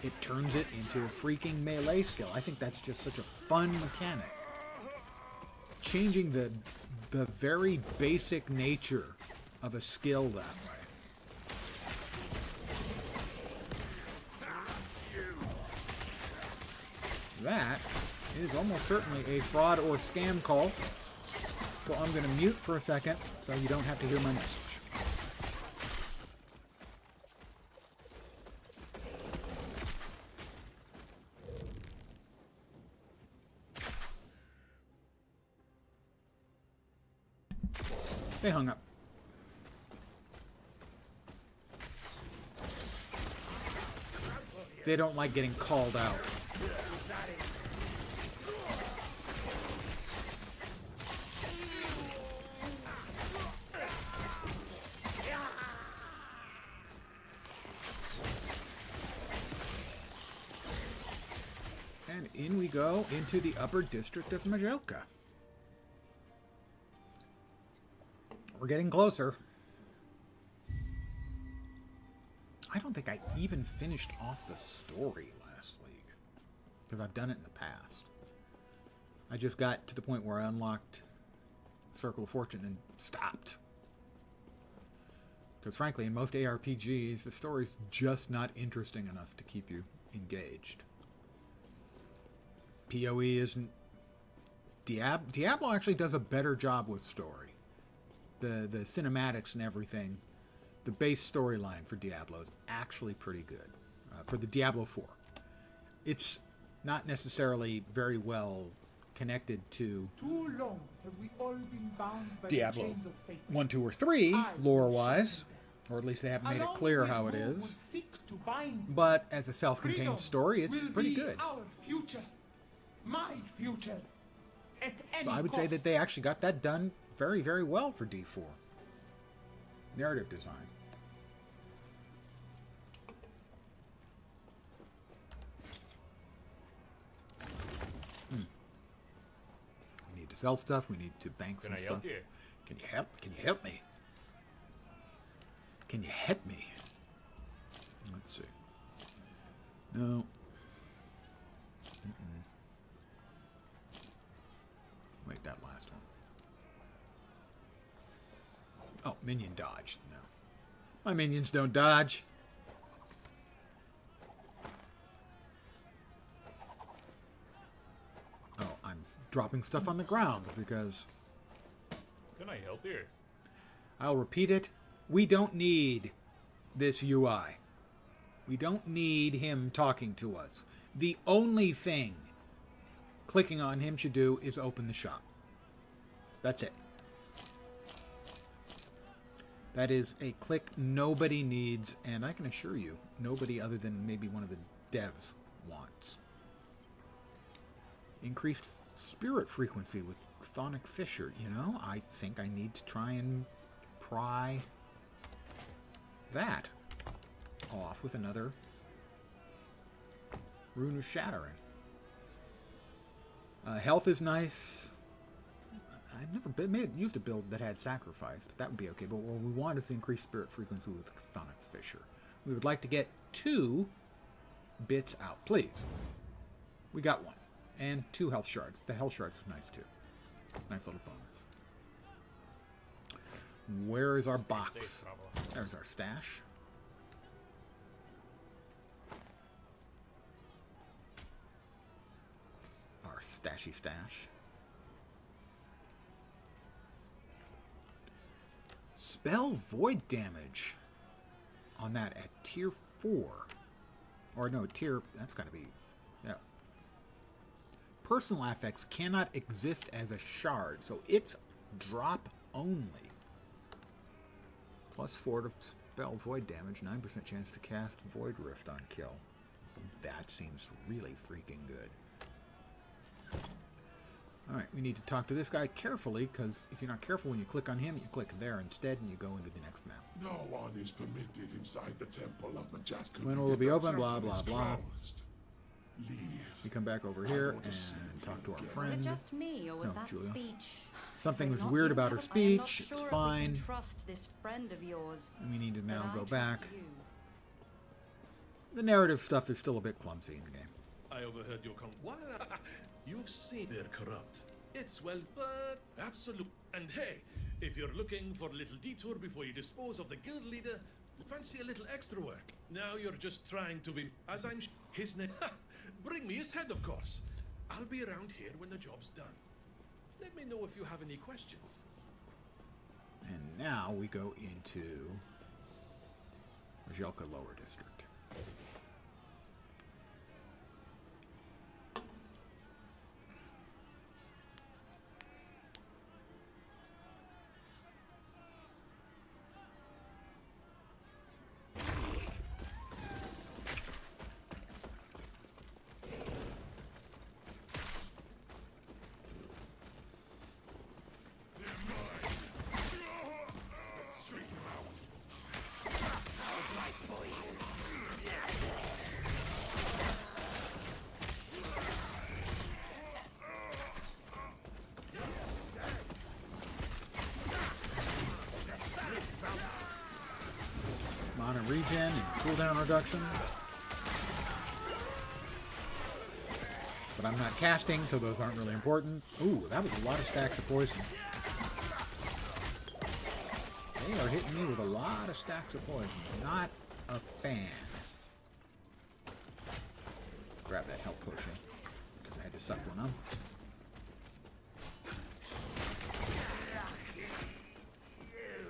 It turns it into a freaking melee skill. I think that's just such a fun mechanic. Changing the very basic nature of a skill that way. That is almost certainly a fraud or scam call. So I'm going to mute for a second so you don't have to hear my message. They hung up. They don't like getting called out. go into the upper district of Majelka. We're getting closer. I don't think I even finished off the story last league, because I've done it in the past. I just got to the point where I unlocked Circle of Fortune and stopped. Because frankly, in most ARPGs, the story's just not interesting enough to keep you engaged. PoE isn't... Diablo actually does a better job with story. The cinematics and everything, the base storyline for Diablo is actually pretty good. For the Diablo 4. It's not necessarily very well connected to Too long have we all been bound by Diablo the chains of fate. 1, 2, or 3, lore-wise. Or at least they haven't made it Along clear with how it who is. would seek to bind me. But as a self-contained Freedom story, it's will pretty be good. Our future, my future, at any So I would cost. say that they actually got that done very, very well for D4. Narrative design. We need to sell stuff. We need to bank some Can I stuff. help you? Can you help? Can you help me? Can you help me? Let's see. No. Wait, that last one. Oh, minion dodge. No. My minions don't dodge. Oh, I'm dropping stuff on the ground because... Can I help you? I'll repeat it. We don't need this UI. We don't need him talking to us. The only thing clicking on him should do is open the shop. That's it. That is a click nobody needs, and I can assure you, nobody other than maybe one of the devs wants. Increased spirit frequency with Chthonic Fissure. You know, I think I need to try and pry that off with another Rune of Shattering. Health is nice. I've never used a build that had Sacrifice, but that would be okay. But what we want is to increase spirit frequency with Chthonic Fissure. We would like to get 2 bits out, please. We got 1. And 2 health shards. The health shards is nice too. Nice little bonus. Where is our box? There's our stash. Our stashy stash. Spell void damage on that at tier 4. Or no, tier... That's got to be... Yeah. Personal affects cannot exist as a shard, so it's drop only. +4 to spell void damage, 9% chance to cast Void Rift on kill. That seems really freaking good. Alright, we need to talk to this guy carefully, because if you're not careful when you click on him, you click there instead and you go into the next map. No one is permitted inside the temple of Majaskun. When will it be open? Blah, blah, blah. Leave. We come back over here and talk to our friend. Was it just me, or was No, that Julia. speech? Something was Not weird you, about her but I am not speech. sure It's if we fine. can trust this friend of yours. And we need to now but I go trust back. you. The narrative stuff is still a bit clumsy in the game. I overheard your What? You've seen they're corrupt. It's well, but absolute. And hey, if you're looking for a little detour before you dispose of the guild leader, fancy a little extra work. Now you're just trying to be, as I'm his name. Bring me his head, of course. I'll be around here when the job's done. Let me know if you have any questions. And now we go into Majelka Lower District. cooldown reduction. But I'm not casting, so those aren't really important. Ooh, that was a lot of stacks of poison. They are hitting me with a lot of stacks of poison. Not a fan. Grab that health potion, because I had to suck one up.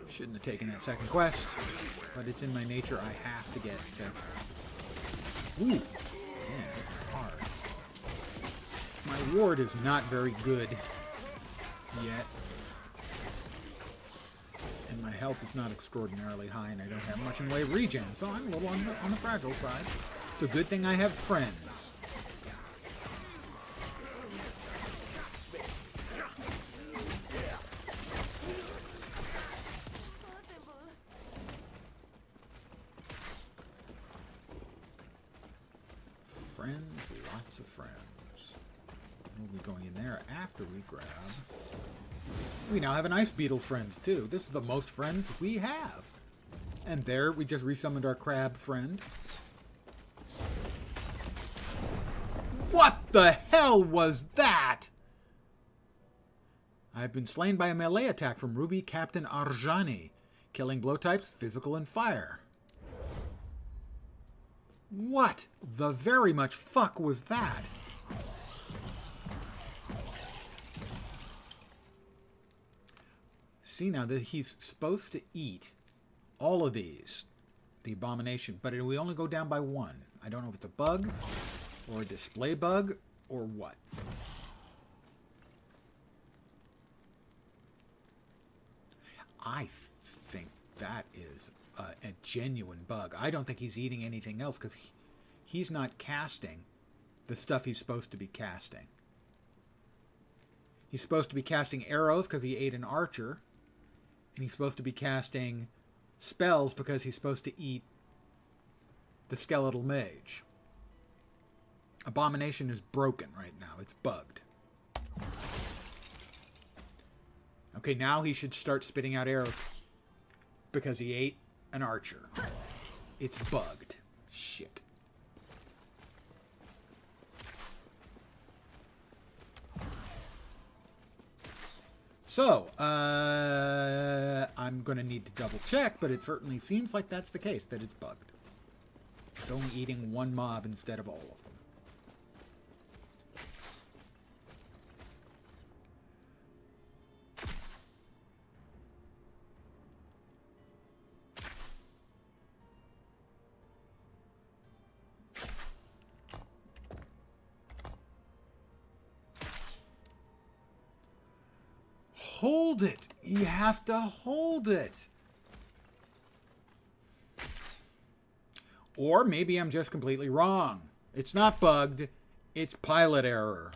Shouldn't have taken that second quest, but it's in my nature. I have to get that. Ooh, yeah, hard. My ward is not very good yet, and my health is not extraordinarily high, and I don't have much in the way of regen, so I'm a little on the fragile side. It's a good thing I have friends. Friends, lots of friends. We'll be going in there after we grab. We now have an ice beetle friend too. This is the most friends we have. And there we just resummoned our crab friend. What the hell was that? I've been slain by a melee attack from Ruby Captain Arjani, killing blow types physical and fire. What the very much fuck was that? See now that he's supposed to eat all of these, the abomination, but we only go down by one. I don't know if it's a bug or a display bug or what. I think that is a genuine bug. I don't think he's eating anything else because he's not casting the stuff he's supposed to be casting. He's supposed to be casting arrows because he ate an archer. And he's supposed to be casting spells because he's supposed to eat the skeletal mage. Abomination is broken right now. It's bugged. Okay, now he should start spitting out arrows because he ate an archer. It's bugged. Shit. So, I'm going to need to double check, but it certainly seems like that's the case, that it's bugged. It's only eating one mob instead of all of them. Hold it. You have to hold it. Or maybe I'm just completely wrong. It's not bugged. It's pilot error.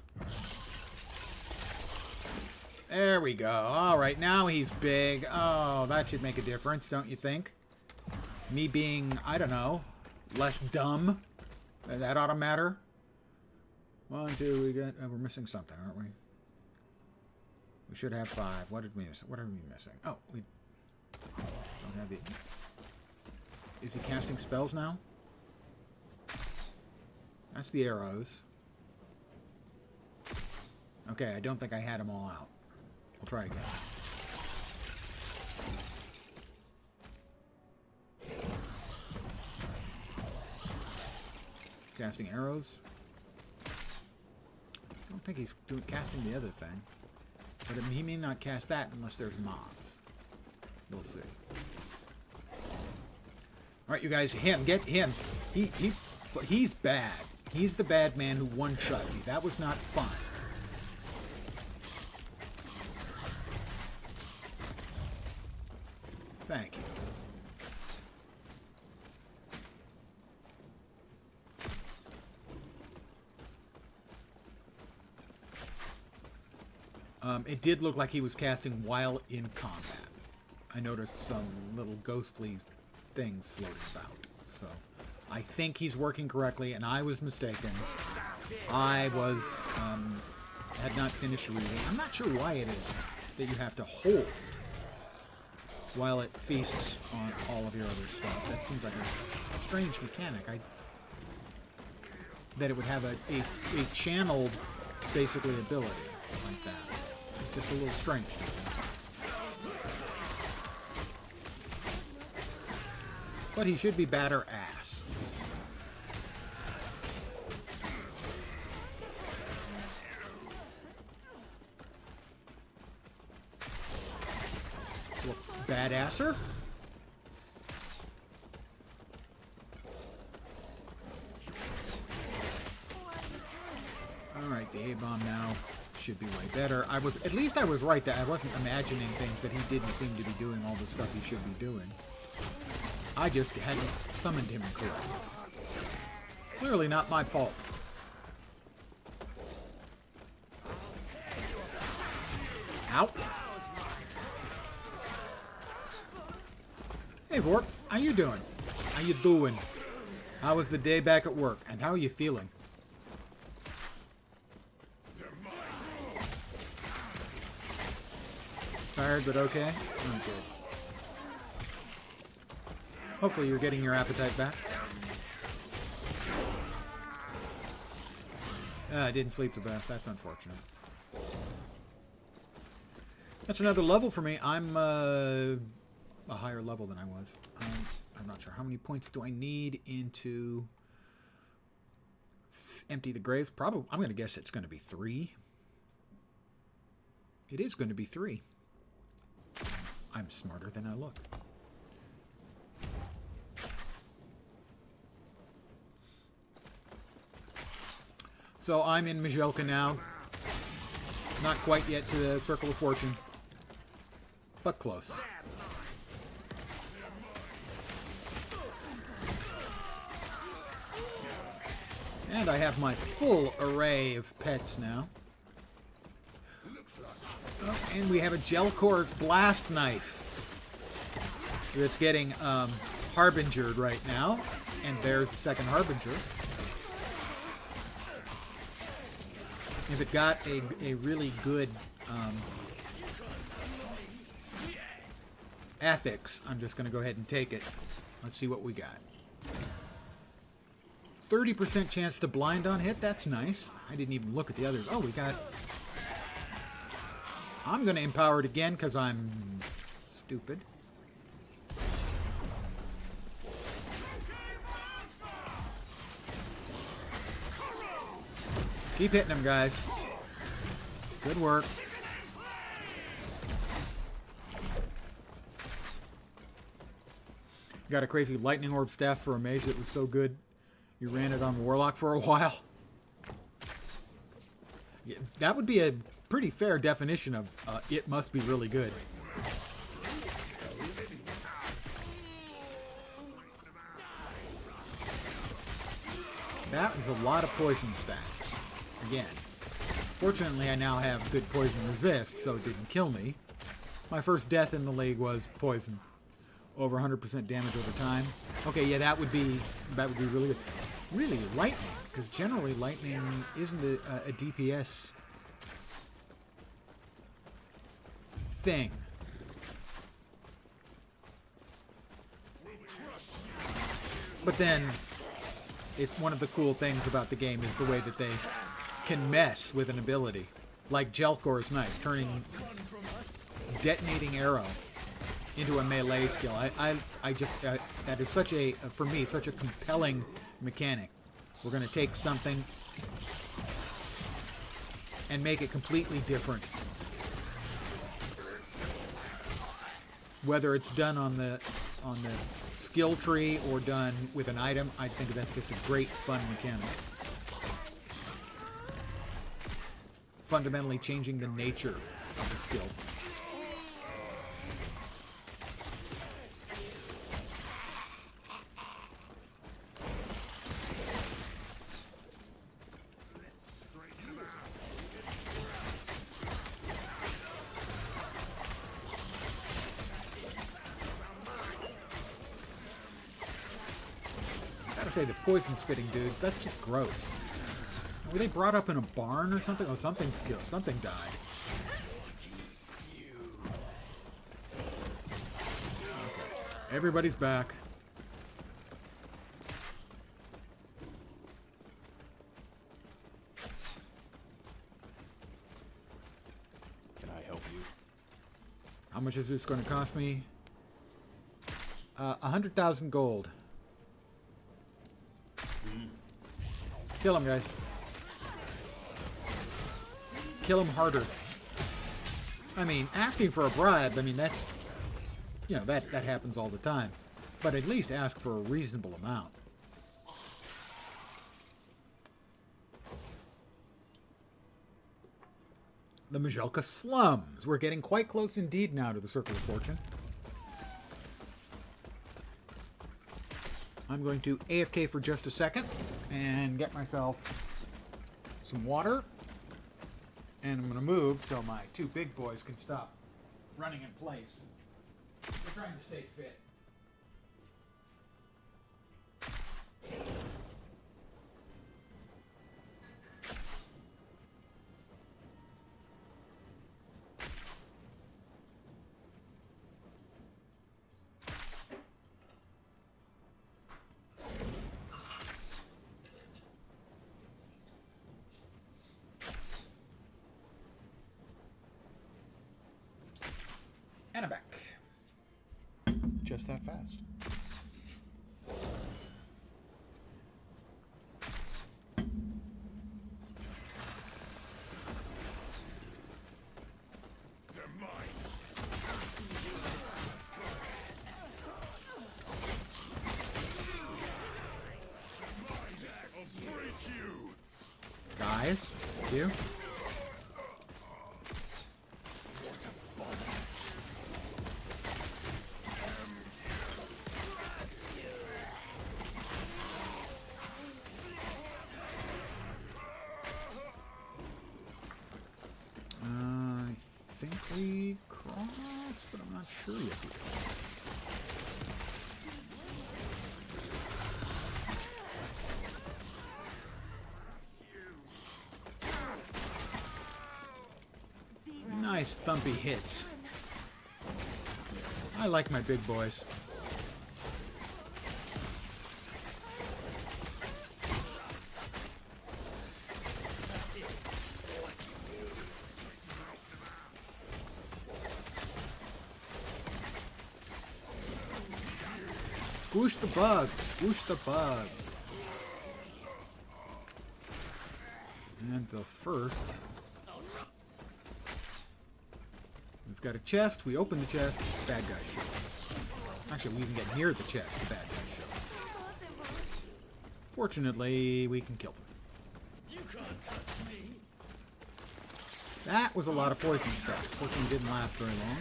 There we go. All right, now he's big. Oh, that should make a difference, don't you think? Me being, I don't know, less dumb. That ought to matter. 1, 2, we got... we're missing something, aren't we? We should have 5. What did we miss? What are we missing? Oh, we don't have the... Is he casting spells now? That's the arrows. Okay, I don't think I had them all out. We'll try again. Casting arrows. I don't think he's casting the other thing. But he may not cast that unless there's mobs. We'll see. Alright, you guys, get him. He's bad. He's the bad man who one-shot me. That was not fun. Thank you. It did look like he was casting while in combat. I noticed some little ghostly things floating about. So I think he's working correctly, and I was mistaken. I was had not finished reading. I'm not sure why it is that you have to hold while it feasts on all of your other stuff. That seems like a strange mechanic. That it would have a channeled, basically, ability like that. It's just a little strange to me. But he should be batter ass. Well, badasser? Alright, the A-bomb now should be way better. At least I was right that I wasn't imagining things that he didn't seem to be doing all the stuff he should be doing. I just hadn't summoned him correctly. Clearly not my fault. Ow. Hey, Vorp. How you doing? How you doing? How was the day back at work? And how are you feeling? Tired, but okay? I'm good. Hopefully you're getting your appetite back. I didn't sleep the best. That's unfortunate. That's another level for me. I'm a higher level than I was. I'm not sure. How many points do I need into empty the graves? Probably. I'm going to guess it's going to be 3. It is going to be 3. I'm smarter than I look. So I'm in Majelka now. Not quite yet to the Circle of Fortune, but close. And I have my full array of pets now. Oh, and we have a Gelcor's Blast Knife that's getting Harbingered right now. And there's the second Harbinger. If it got a really good affix, I'm just going to go ahead and take it. Let's see what we got. 30% chance to blind on hit. That's nice. I didn't even look at the others. Oh, we got... I'm going to empower it again because I'm stupid. Keep hitting them, guys. Good work. Got a crazy lightning orb staff for a mage that was so good you ran it on Warlock for a while. Yeah, that would be a pretty fair definition of it must be really good. That was a lot of poison stacks. Again. Fortunately, I now have good poison resist, so it didn't kill me. My first death in the league was poison. Over 100% damage over time. Okay, yeah, that would be really good. Really, lightning, because generally lightning isn't a DPS thing. But then, it's one of the cool things about the game is the way that they can mess with an ability. Like Gelcor's Knife, turning detonating arrow into a melee skill. I just, that is such a, for me, such a compelling mechanic. We're going to take something and make it completely different. Whether it's done on the skill tree or done with an item, I think that's just a great fun mechanic. Fundamentally changing the nature of the skill. Say the poison spitting dudes, that's just gross. Were they brought up in a barn or something? Oh, something's killed. Something died. Everybody's back. Can I help you? How much is this going to cost me? 100,000 gold. Kill him, guys. Kill him harder. I mean, asking for a bribe, I mean, that's, you know, that happens all the time. But at least ask for a reasonable amount. The Majelka slums. We're getting quite close indeed now to the Circle of Fortune. I'm going to AFK for just a second and get myself some water. And I'm going to move so my two big boys can stop running in place. They're trying to stay fit. And I'm back. Just that fast. They're mine. I'll break you. Guys, you. I think we crossed, but I'm not sure yet. Nice thumpy hits. I like my big boys. Squish the bugs. Squish the bugs. And the first. We've got a chest. We open the chest. Bad guys show up. Actually, we even get near the chest. The bad guys show up. Fortunately, we can kill them. You can't touch me. That was a lot of poison stuff. Fortunately, it didn't last very long.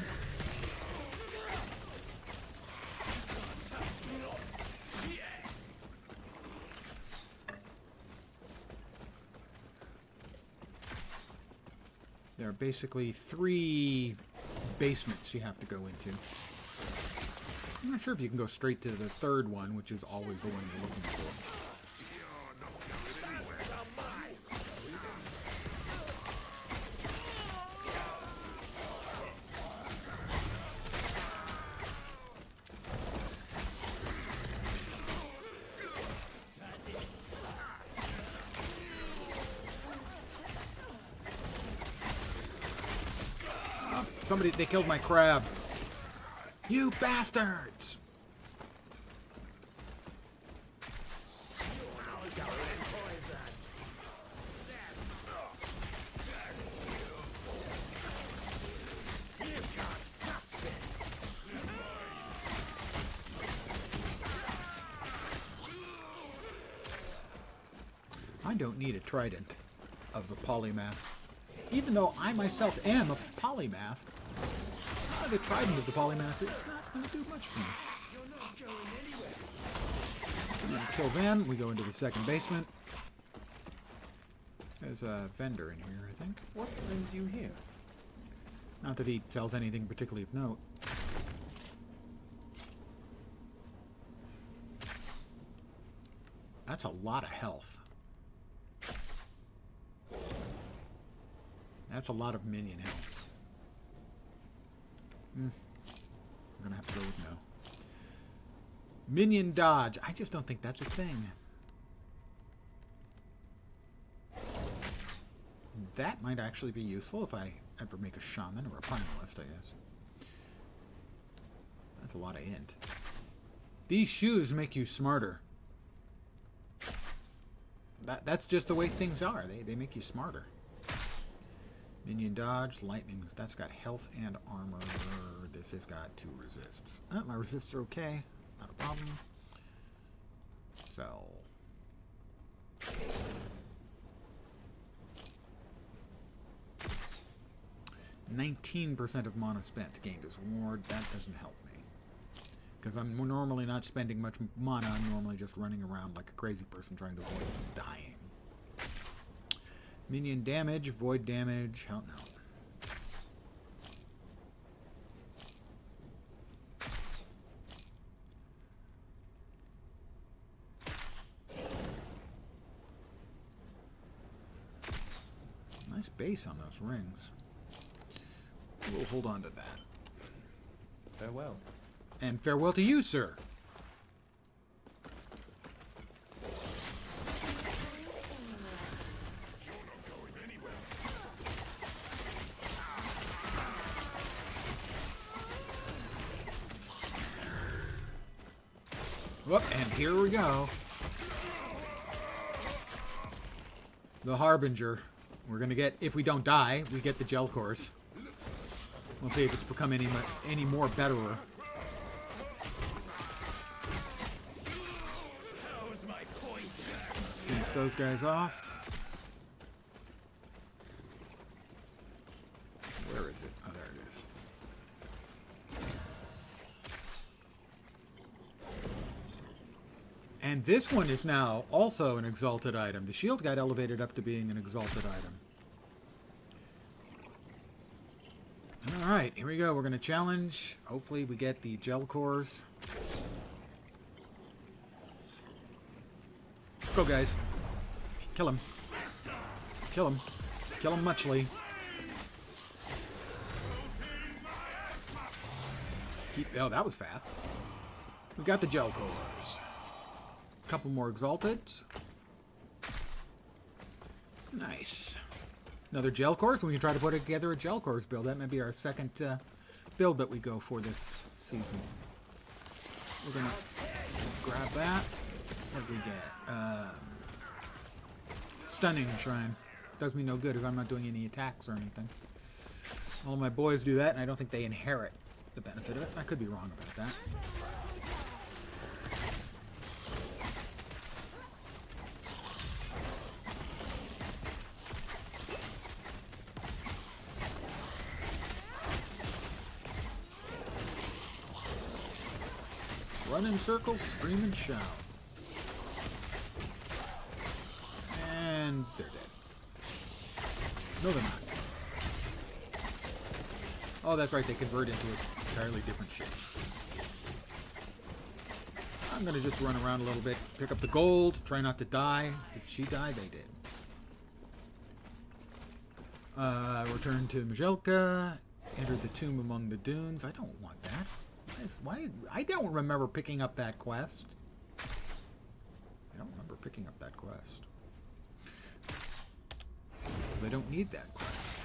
There are basically 3 basements you have to go into. I'm not sure if you can go straight to the 3rd one, which is always the one you're looking for. Somebody, they killed my crab. You bastards! I don't need a trident of the polymath. Even though I myself am a polymath, the trident of the polymath is not going to do much for me. I'm going to kill them. We go into the 2nd basement. There's a vendor in here, I think. What brings you here? Not that he sells anything particularly of note. That's a lot of health. That's a lot of minion health. I'm gonna have to go with no. Minion dodge. I just don't think that's a thing. That might actually be useful if I ever make a shaman or a primalist, I guess. That's a lot of int. These shoes make you smarter. That's just the way things are. They make you smarter. Minion dodge, lightning. That's got health and armor. This has got 2 resists. My resists are okay. Not a problem. Sell. 19% of mana spent gained as ward. That doesn't help me. Because I'm normally not spending much mana. I'm normally just running around like a crazy person trying to avoid dying. Minion damage, void damage. Hell no. Nice base on those rings. We'll hold on to that. Farewell. And farewell to you, sir. Whoop, and here we go. The Harbinger. We're going to get, if we don't die, we get the gel cores. We'll see if it's become any more betterer. Finish those guys off. Where is it? Oh, there it is. And this one is now also an exalted item. The shield got elevated up to being an exalted item. Alright, here we go. We're going to challenge. Hopefully we get the gel cores. Let's go, guys. Kill him. Kill him. Kill him muchly. Oh, that was fast. We got the gel cores. A couple more exalted. Nice. Another gel cores. We can try to put together a gel cores build. That may be our second build that we go for this season. We're going to grab that. What do we get? Stunning Shrine. Does me no good if I'm not doing any attacks or anything. All my boys do that, and I don't think they inherit the benefit of it. I could be wrong about that. Run in circles, scream and shout. And they're dead. No, they're not. Oh, that's right, they convert into an entirely different shape. I'm going to just run around a little bit, pick up the gold, try not to die. Did she die? They did. Return to Majelka, enter the tomb among the dunes. I don't want that. Why? I don't remember picking up that quest. I don't remember picking up that quest. Because I don't need that quest.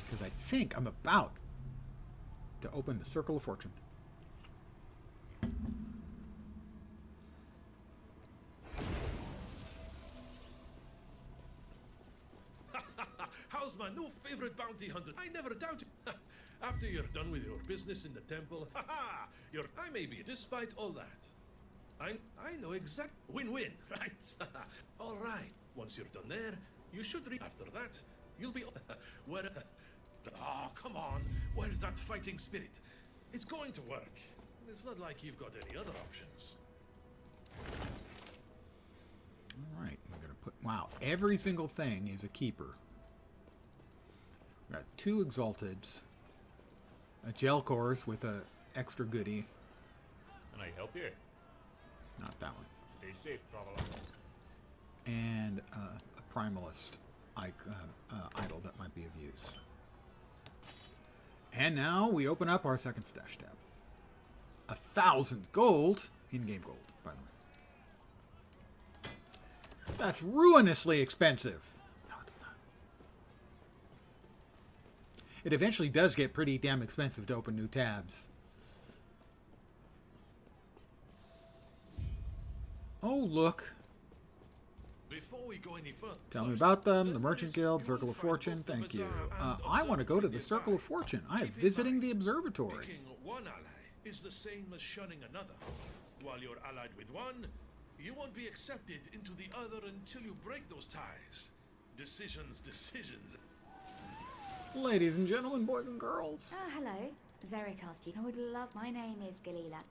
Because I think I'm about to open the Circle of Fortune. How's my new favorite bounty hunter? I never doubted. After you're done with your business in the temple, I may be, despite all that. I know exact win-win, right? All right. Once you're done there, you should after that, you'll be where. Oh, come on. Where's that fighting spirit? It's going to work. It's not like you've got any other options. All right, we're gonna put. Wow, every single thing is a keeper. We got 2 exalteds. A gel course with a extra goodie. Can I help you? Not that one. Stay safe, traveler. And a primalist idol that might be of use. And now we open up our second stash tab. 1,000 gold In-game gold, by the way. That's ruinously expensive. No, it's not. It eventually does get pretty damn expensive to open new tabs. Oh, look. Before we go any further, Tell me about them. The Merchant Guild, Circle of Fortune. Thank you. I want to go to the Circle of Fortune. I am visiting the observatory. picking one ally is the same as shunning another. While you're allied with one, you won't be accepted into the other until you break those ties. Decisions. Ladies and gentlemen, boys and girls. Hello. Zerikast, I would love. My name is Galila.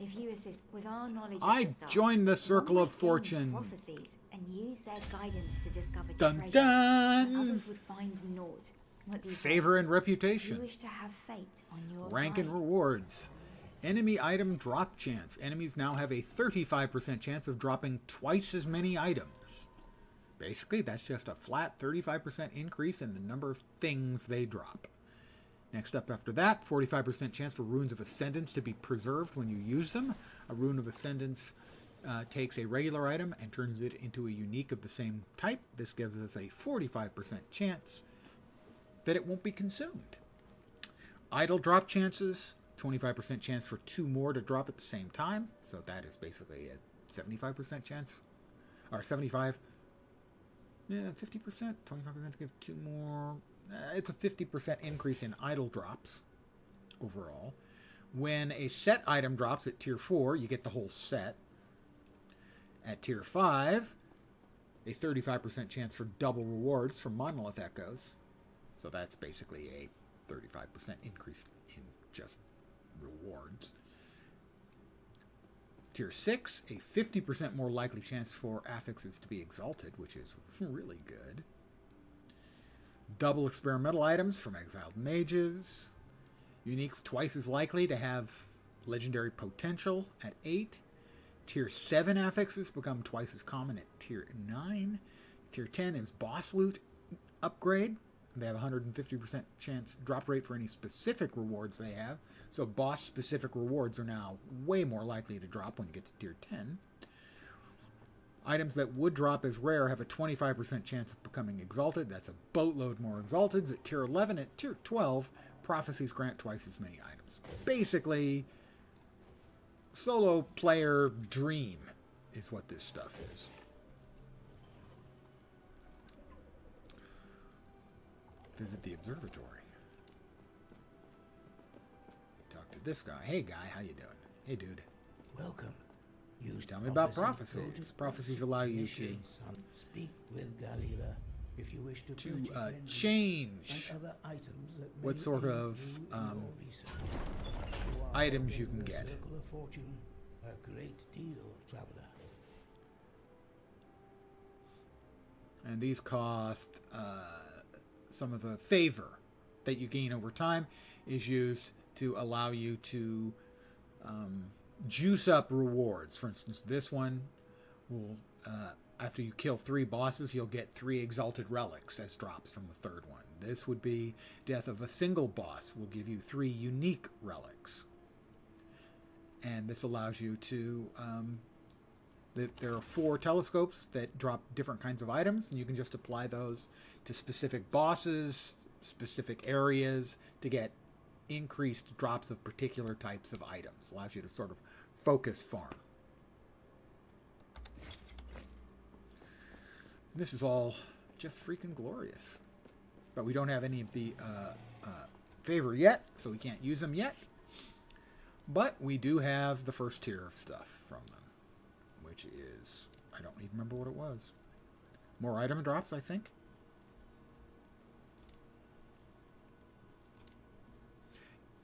If you assist with our knowledge of I the stars, joined the Circle one of might gain Fortune. prophecies and use their guidance to discover Dun treasure. dun! Others would find naught. What do you say? Favor and If reputation. you wish to have fate on your Rank side. and rewards. Enemy item drop chance. Enemies now have a 35% chance of dropping twice as many items. Basically, that's just a flat 35% increase in the number of things they drop. Next up after that, 45% chance for Runes of Ascendance to be preserved when you use them. A Rune of Ascendance takes a regular item and turns it into a unique of the same type. This gives us a 45% chance that it won't be consumed. Idle drop chances, 25% chance for 2 more to drop at the same time. So that is basically a 75% chance. Or 75. Yeah, 50%. 25% to give 2 more. It's a 50% increase in idle drops overall. When a set item drops at tier 4, you get the whole set. At tier 5, a 35% chance for double rewards from Monolith Echoes. So that's basically a 35% increase in just rewards. Tier 6, a 50% more likely chance for affixes to be exalted, which is really good. Double experimental items from Exiled Mages. Uniques twice as likely to have legendary potential at 8. Tier 7 affixes become twice as common at Tier 9. Tier 10 is boss loot upgrade. They have a 150% chance drop rate for any specific rewards they have. So boss-specific rewards are now way more likely to drop when you get to Tier 10. Items that would drop as rare have a 25% chance of becoming exalted. That's a boatload more exalteds at Tier 11. At Tier 12, prophecies grant twice as many items. Basically, solo player dream is what this stuff is. Visit the observatory. Talk to this guy. Hey guy, how you doing? Hey dude. Welcome. Use Tell me about prophecies. Prophecies allow you to speak with Galila if you wish to change and other items that what sort of items you can get. Circle of Fortune, a great deal, traveler. And these cost some of the favor that you gain over time is used to allow you to juice up rewards. For instance, this one will, after you kill 3 bosses, you'll get 3 exalted relics as drops from the 3rd one. This would be death of a single boss will give you 3 unique relics. And this allows you to, there are 4 telescopes that drop different kinds of items, and you can just apply those to specific bosses, specific areas to get increased drops of particular types of items. Allows you to sort of focus farm. This is all just freaking glorious. But we don't have any of the favor yet, so we can't use them yet. But we do have the first tier of stuff from them, which is, I don't even remember what it was. More item drops, I think.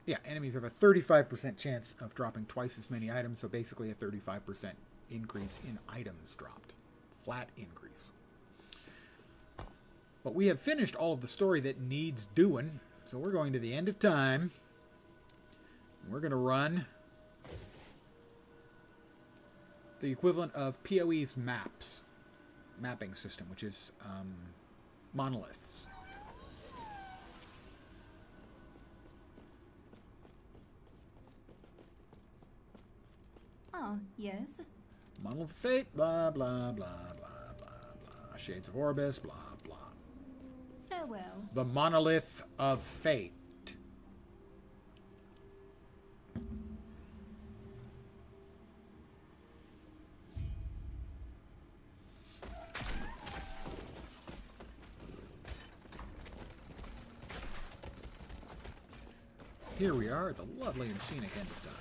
Yeah, enemies have a 35% chance of dropping twice as many items, so basically a 35% increase in items dropped. Flat increase. But we have finished all of the story that needs doing, so we're going to the end of time. We're going to run the equivalent of PoE's mapping system, which is monoliths. Ah, yes. Monolith of Fate, blah, blah, blah, blah, blah, blah. Shades of Orbis, blah, blah. Farewell. The Monolith of Fate. Here we are at the lovely and scenic end of time.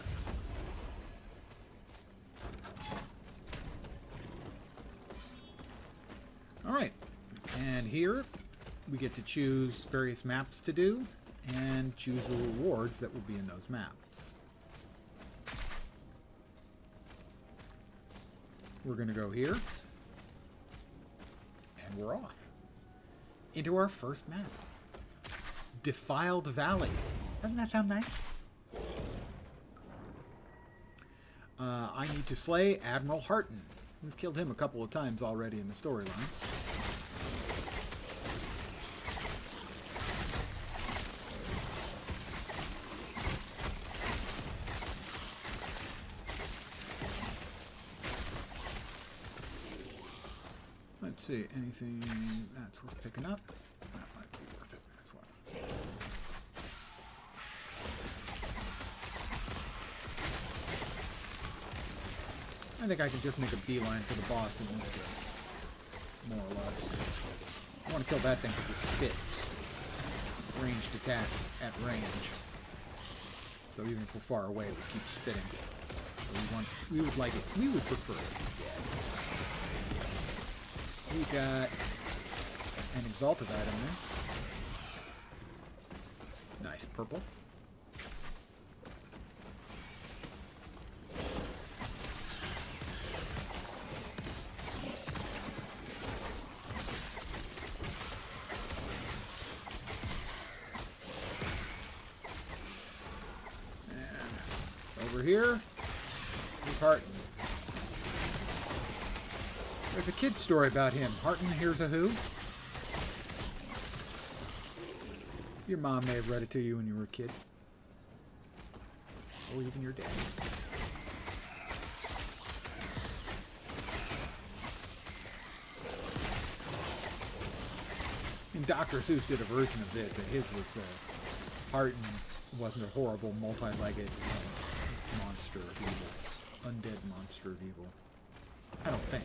Alright, and here we get to choose various maps to do and choose the rewards that will be in those maps. We're going to go here, and we're off into our first map. Defiled Valley. Doesn't that sound nice? I need to slay Admiral Harton. We've killed him a couple of times already in the storyline. Let's see, anything that's worth picking up? That might be worth it as well. I think I can just make a beeline for the boss in this case, more or less. I want to kill that thing because it spits. Ranged attack at range. So even if we're far away, we keep spitting. So we would like it. We would prefer it dead. We got an exalted item there. Nice purple. Over here, here's Harton. There's a kid's story about him. Harton here's a who? Your mom may have read it to you when you were a kid. Or even your dad. And Dr. Seuss did a version of it, but his was Harton wasn't a horrible multi-legged monster of evil. Undead monster of evil. I don't think.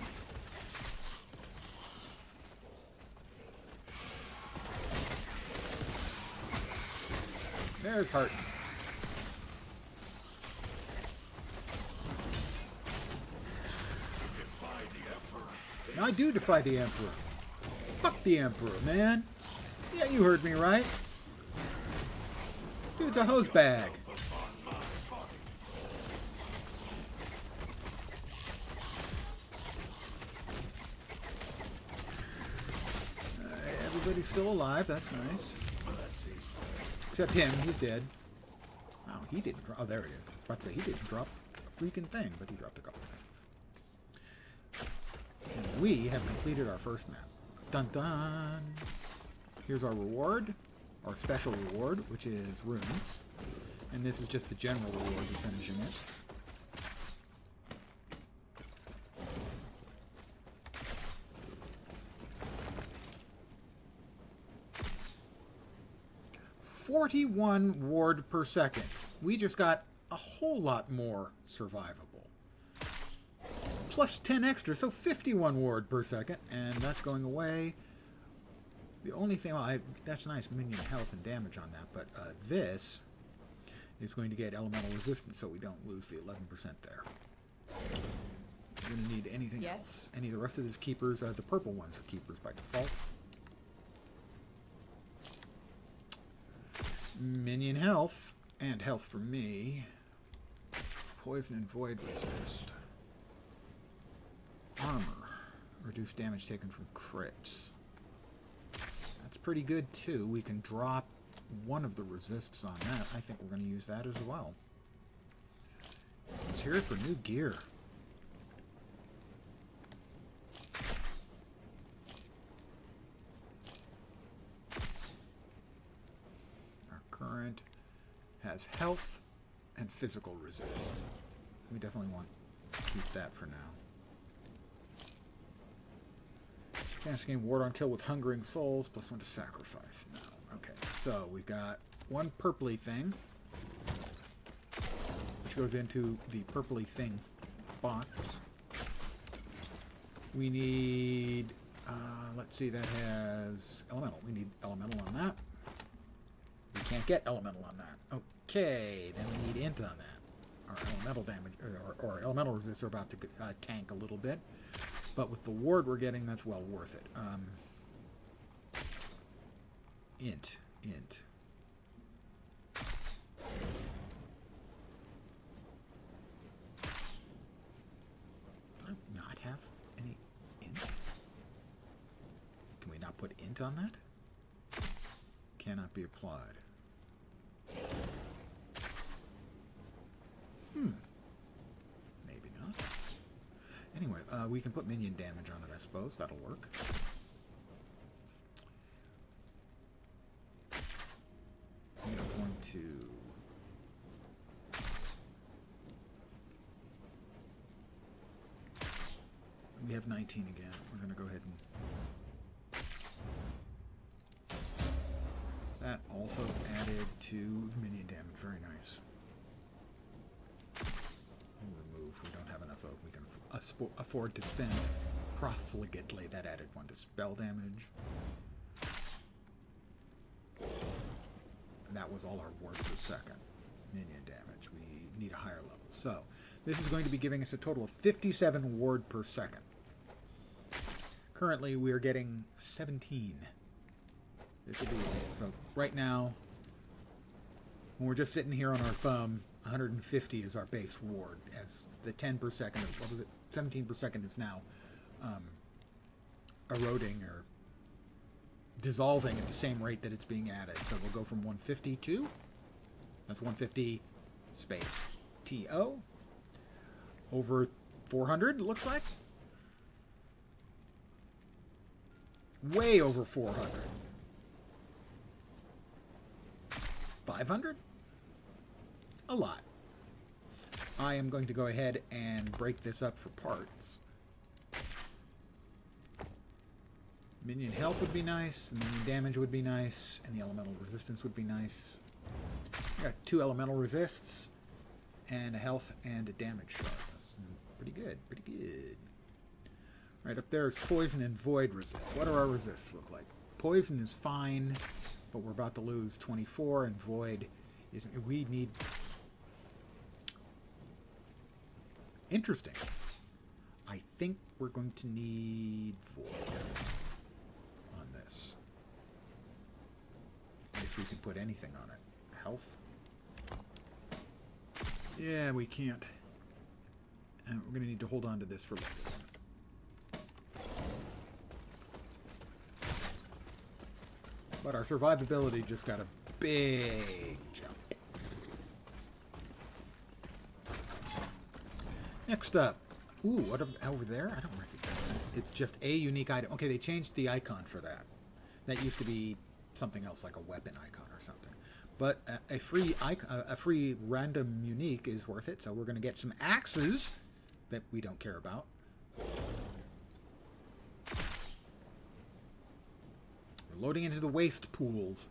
There's Harton. I do defy the Emperor. Fuck the Emperor, man. Yeah, you heard me right. Dude's a hose bag. Everybody's still alive. That's nice. Except him. He's dead. Oh, he didn't drop. Oh, there he is. I was about to say, he didn't drop a freaking thing, but he dropped a couple things. And we have completed our first map. Dun dun! Here's our reward. Our special reward, which is runes. And this is just the general reward for finishing it. .41 ward per second. We just got a whole lot more survivable. Plus 10 extra, so 51 ward per second, and that's going away. The only thing, well, that's nice minion health and damage on that, but this is going to get elemental resistance, so we don't lose the 11% there. We're going to need anything else. Any of the rest of these keepers, the purple ones are keepers by default. Minion health, and health for me. Poison and void resist. Armor. Reduce damage taken from crits. That's pretty good too. We can drop one of the resists on that. I think we're going to use that as well. Let's hear it for new gear. Current has health and physical resist. We definitely want Keep that for now. Chance to gain ward on kill with hungering souls, +1 to sacrifice. No. Okay, so we've got one purpley thing, which goes into the purpley thing box. We need, let's see, that has elemental. We need elemental on that. We can't get elemental on that. Okay, then we need int on that. Our elemental damage, or elemental resists are about to tank a little bit. But with the ward we're getting, that's well worth it. Int. Do I not have any int? Can we not put int on that? Cannot be applied. Maybe not. Anyway, we can put minion damage on it, I suppose. That'll work. We are going to... We have 19 again. We're going to go ahead and... That also added to minion damage. Very nice. We'll remove. We don't have enough of. We can afford to spend profligately. That added 1 to spell damage. And that was all our ward per second. Minion damage. We need a higher level. So, this is going to be giving us a total of 57 ward per second. Currently, we are getting 17. This would be, so right now, when we're just sitting here on our thumb, 150 is our base ward, as the 10 per second, what was it, 17 per second is now eroding or dissolving at the same rate that it's being added. So we'll go from 150 to, that's 150 space TO, over 400, it looks like. Way over 400. 500? A lot. I am going to go ahead and break this up for parts. Minion health would be nice, the minion damage would be nice, and the elemental resistance would be nice. I got 2 elemental resists, and a health and a damage shard. That's pretty good, pretty good. Right up there is poison and void resist. What do our resists look like? Poison is fine, but we're about to lose 24, and void is, we need... Interesting. I think we're going to need void on this. If we can put anything on it. Health? Yeah, we can't. And we're going to need to hold on to this for later. But our survivability just got a big jump. Next up. Ooh, what over there? I don't recognize that. It's just a unique item. Okay, they changed the icon for that. That used to be something else, like a weapon icon or something. But a free icon, a free random unique is worth it. So we're going to get some axes that we don't care about. We're loading into the waste pools.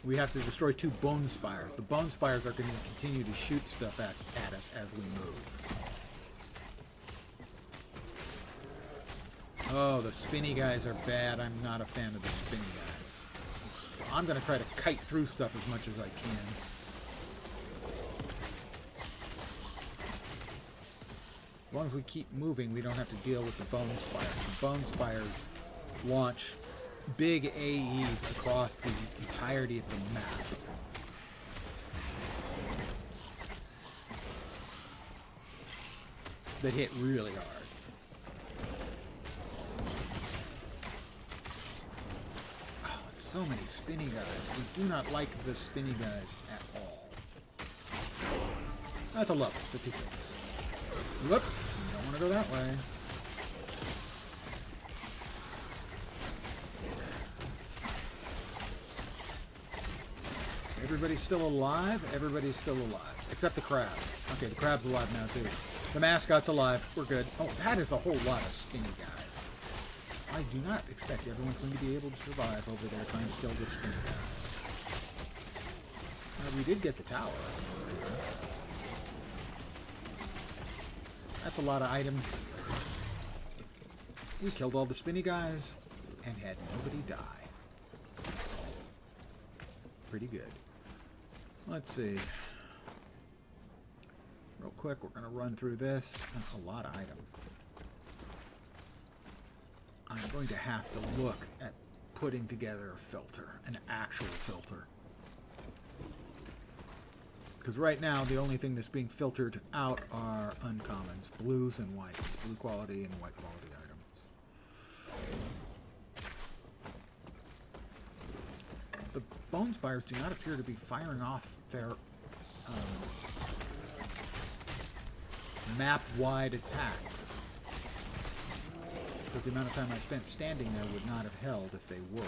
We have to destroy 2 bone spires. The bone spires are going to continue to shoot stuff at us as we move. Oh, the spinny guys are bad. I'm not a fan of the spinny guys. I'm going to try to kite through stuff as much as I can. As long as we keep moving, we don't have to deal with the bone spires. The bone spires launch big AEs across the entirety of the map. That hit really hard. Oh, so many spinny guys. We do not like the spinny guys at all. That's a level, 56. Whoops, we don't want to go that way. Everybody's still alive? Everybody's still alive. Except the crab. Okay, the crab's alive now, too. The mascot's alive. We're good. Oh, that is a whole lot of skinny guys. I do not expect everyone's going to be able to survive over there trying to kill the skinny guys. We did get the tower. That's a lot of items. We killed all the spinny guys and had nobody die. Pretty good. Let's see. Real quick, we're going to run through this. That's a lot of items. I'm going to have to look at putting together a filter, an actual filter. Because right now, the only thing that's being filtered out are uncommons, blues and whites, blue quality and white quality items. The bone spires do not appear to be firing off their map-wide attacks. Because the amount of time I spent standing there would not have held if they were.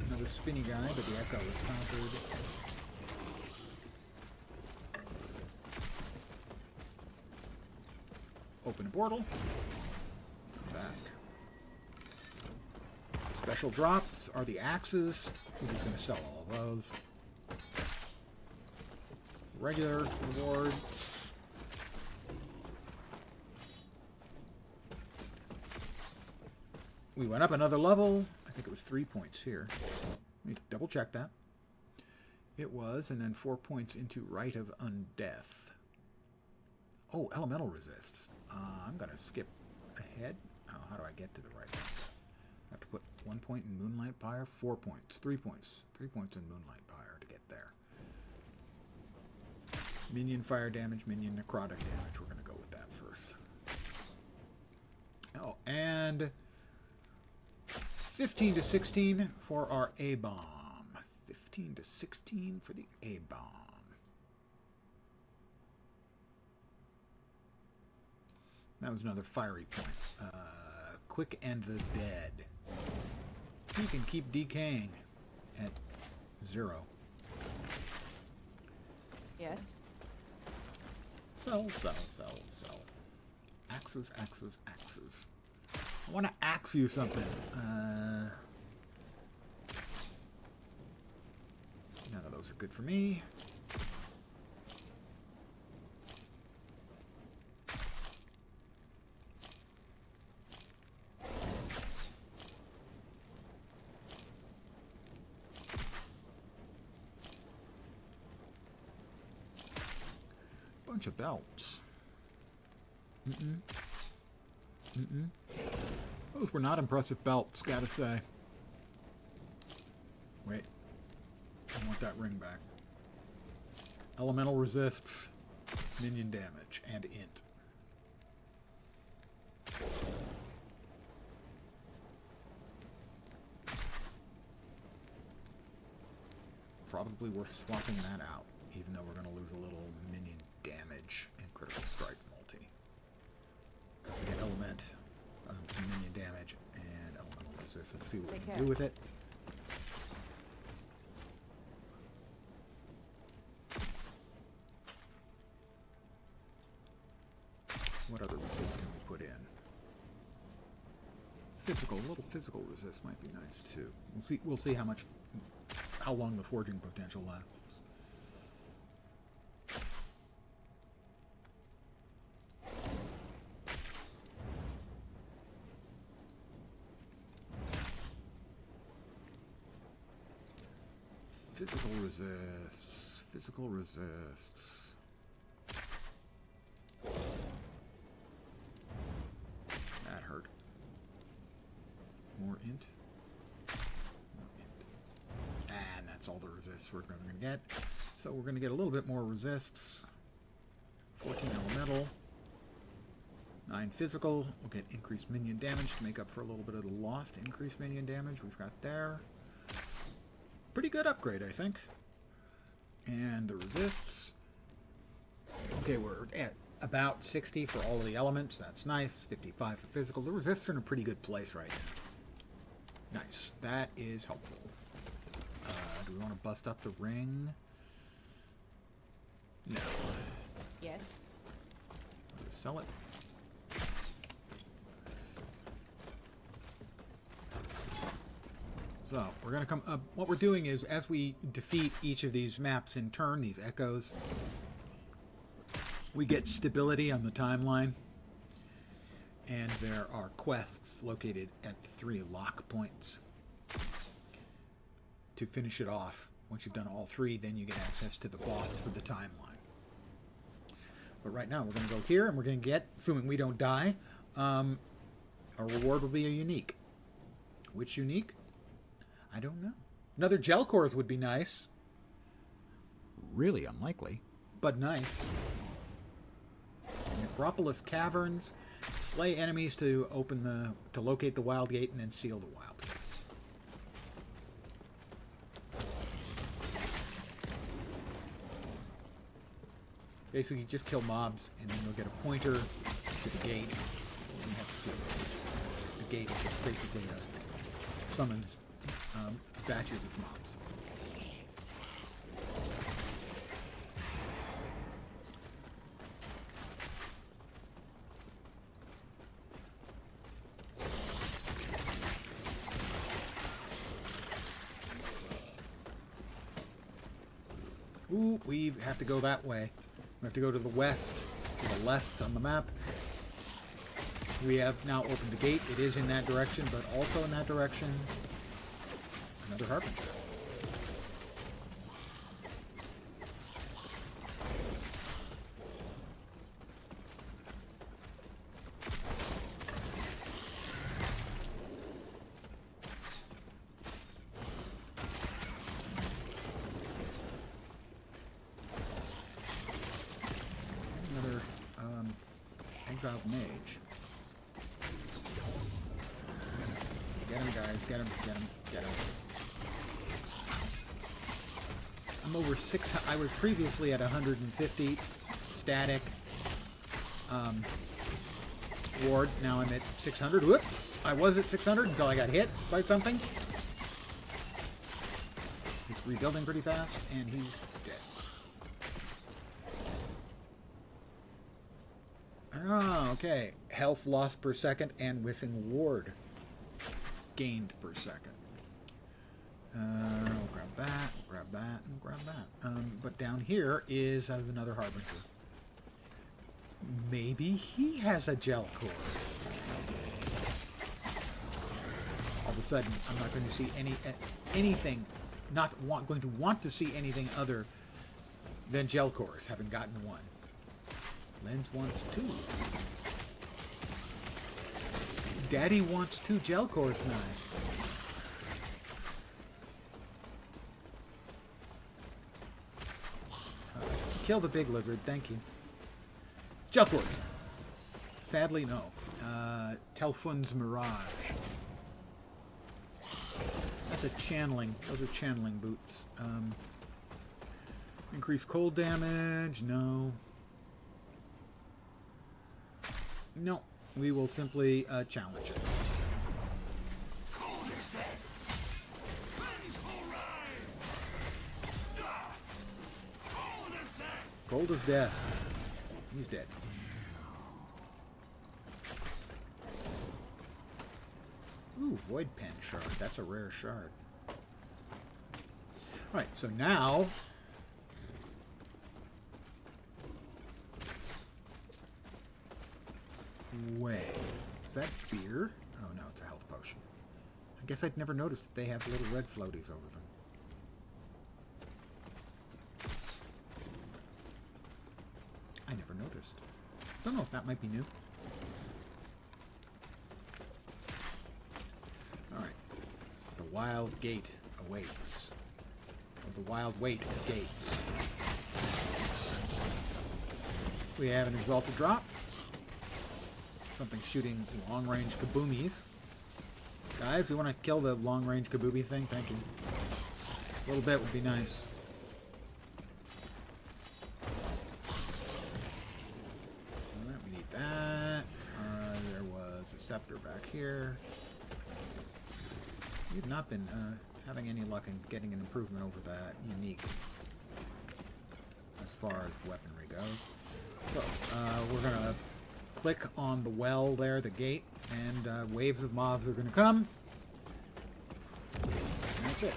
Another spinny guy, but the echo is conquered. Open a portal. Come back. Special drops are the axes. We're just going to sell all of those. Regular rewards. We went up another level. I think it was 3 points here. Let me double check that. It was, and then 4 points into Rite of Undeath. Oh, elemental resists. I'm going to skip ahead. Oh, how do I get to the right one? I have to put 1 point in Moonlight Pyre, 4 points, 3 points. 3 points in Moonlight Pyre to get there. Minion fire damage, minion necrotic damage. We're going to go with that first. Oh, and 15 to 16 for our A-bomb. 15 to 16 for the A-bomb. That was another fiery point. Quick and the Dead. You can keep decaying at 0. Yes. Sell, sell, sell, sell. Axes, axes, axes. I want to axe you something. None of those are good for me. Bunch of belts. Those were not impressive belts, gotta say. Wait. I want that ring back. Elemental resists, minion damage, and int. Probably worth swapping that out, even though we're going to lose a little minion damage and critical strike multi. We get element, some minion damage, and elemental resist. Let's see what we can do with it. What other resist can we put in? Physical, a little physical resist might be nice too. We'll see how long the forging potential lasts. Physical resists. Physical resists. That hurt. More int. More int. And that's all the resists we're going to get. So we're going to get a little bit more resists. 14 elemental. 9 physical. We'll get increased minion damage to make up for a little bit of the lost increased minion damage we've got there. Pretty good upgrade, I think. And the resists. Okay, we're at about 60 for all of the elements. That's nice. 55 for physical. The resists are in a pretty good place right now. Nice. That is helpful. Do we want to bust up the ring? No. Yes. Sell it. So, we're going to come up. What we're doing is, as we defeat each of these maps in turn, these echoes, we get stability on the timeline. And there are quests located at 3 lock points. To finish it off, once you've done all 3, then you get access to the boss for the timeline. But right now, we're going to go here, and we're going to get, assuming we don't die, our reward will be a unique. Which unique? I don't know. Another gel cores would be nice. Really unlikely, but nice. Necropolis Caverns. Slay enemies to locate the wild gate and then seal the wild gate. Basically, just kill mobs, and then you'll get a pointer to the gate, and you have to seal it. The gate is just basically summons batches of mobs. Ooh, we have to go that way. We have to go to the west, to the left on the map. We have now opened the gate. It is in that direction, but also in that direction, another Harbinger. Exiled mage. Get him, guys. Get him, get him, get him. I'm over 6. I was previously at 150 static ward. Now I'm at 600. Whoops! I was at 600 until I got hit by something. He's rebuilding pretty fast, and he's dead. Oh, okay. Health lost per second and whiffing ward gained per second. We'll grab that, grab that, and grab that. But down here is another Harbinger. Maybe he has a gel course. All of a sudden, I'm not going to see anything, going to want to see anything other than gel cores, having gotten one. Lens wants 2. Daddy wants 2 gel cores knives. Kill the big lizard, thank you. Gel cores. Sadly, no. Telfun's Mirage. That's a channeling. Those are channeling boots. Increase cold damage. No. No, we will simply challenge it. Cold as death. He's dead. Ooh, Void Pen shard. That's a rare shard. Alright, so now way. Is that beer? Oh no, it's a health potion. I guess I'd never noticed that they have little red floaties over them. I never noticed. Don't know if that might be new. Alright. The wild gate awaits. Or the wild wait gates. We have an exalted drop. Something shooting long-range kaboomies. Guys, we want to kill the long-range kaboobie thing? Thank you. A little bit would be nice. Scepter back here. You've not been having any luck in getting an improvement over that unique as far as weaponry goes. So, we're going to click on the well there, the gate, and waves of mobs are going to come. And that's it.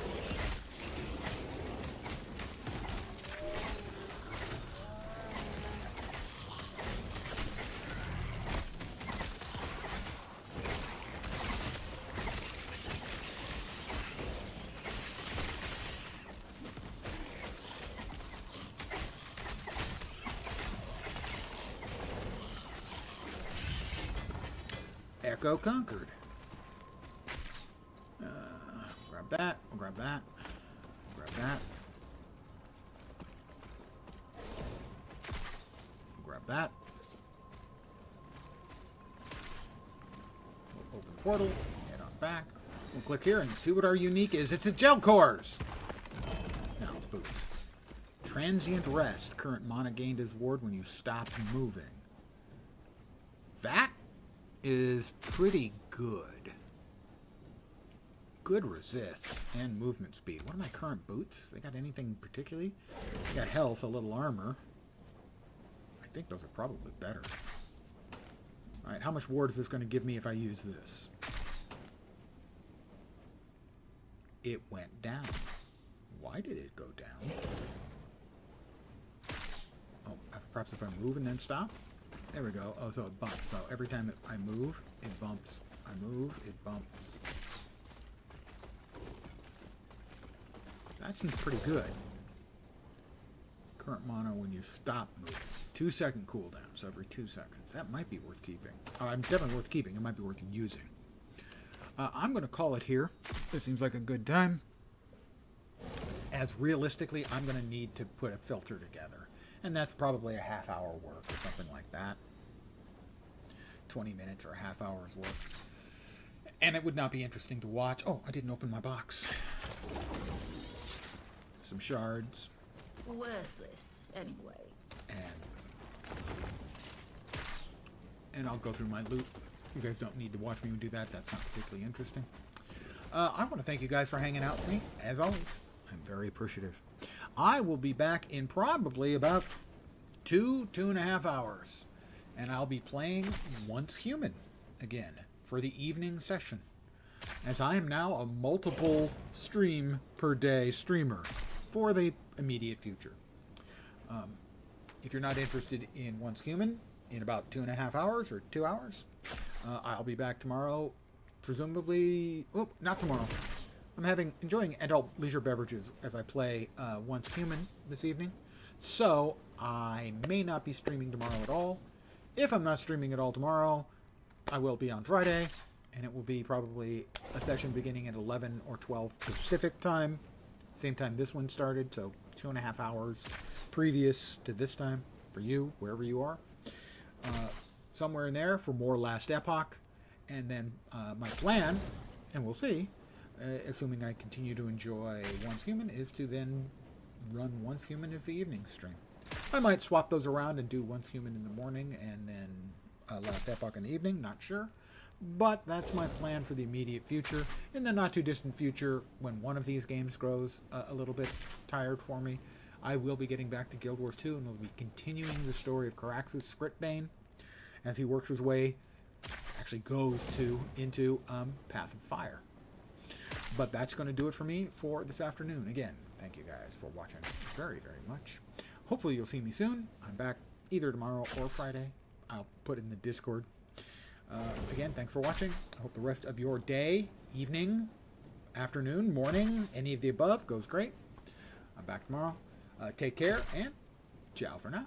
Echo conquered. Grab that. We'll grab that. Grab that. We'll grab that. We'll open the portal. Head on back. We'll click here and see what our unique is. It's a gel cores. Now it's boots. Transient rest. Current mana gained is ward when you stop moving. That is pretty good. Good resist and movement speed. What are my current boots? They got anything particularly? They got health, a little armor. I think those are probably better. Alright, how much ward is this going to give me if I use this? It went down. Why did it go down? Oh, perhaps if I move and then stop? There we go. Oh, so it bumps. So every time I move, it bumps. I move, it bumps. That seems pretty good. Current mana when you stop moving. 2-second cooldown, so every 2 seconds. That might be worth keeping. Definitely worth keeping. It might be worth using. I'm going to call it here. This seems like a good time. As realistically, I'm going to need to put a filter together. And that's probably a half-hour work or something like that. 20 minutes or a half hour's work. And it would not be interesting to watch. Oh, I didn't open my box. Some shards. Worthless, anyway. And I'll go through my loot. You guys don't need to watch me do that. That's not particularly interesting. I want to thank you guys for hanging out with me. As always, I'm very appreciative. I will be back in probably about 2.5 hours. And I'll be playing Once Human again for the evening session. As I am now a multiple stream per day streamer for the immediate future. If you're not interested in Once Human in about 2.5 hours or 2 hours, I'll be back tomorrow, presumably. Oh, not tomorrow. I'm enjoying adult leisure beverages as I play Once Human this evening. So I may not be streaming tomorrow at all. If I'm not streaming at all tomorrow, I will be on Friday, and it will be probably a session beginning at 11 or 12 Pacific time. Same time this one started, so 2.5 hours previous to this time for you, wherever you are. Somewhere in there for more Last Epoch. And then my plan, and we'll see, assuming I continue to enjoy Once Human, is to then run Once Human as the evening stream. I might swap those around and do Once Human in the morning and then Last Epoch in the evening, not sure. But that's my plan for the immediate future. In the not too distant future, when one of these games grows a little bit tired for me, I will be getting back to Guild Wars 2 and we'll be continuing the story of Carax's Scriptbane as he works his way, actually goes into Path of Fire. But that's going to do it for me for this afternoon. Again, thank you guys for watching very, very much. Hopefully you'll see me soon. I'm back either tomorrow or Friday. I'll put in the Discord. Again, thanks for watching. I hope the rest of your day, evening, afternoon, morning, any of the above goes great. I'm back tomorrow. Take care, and ciao for now.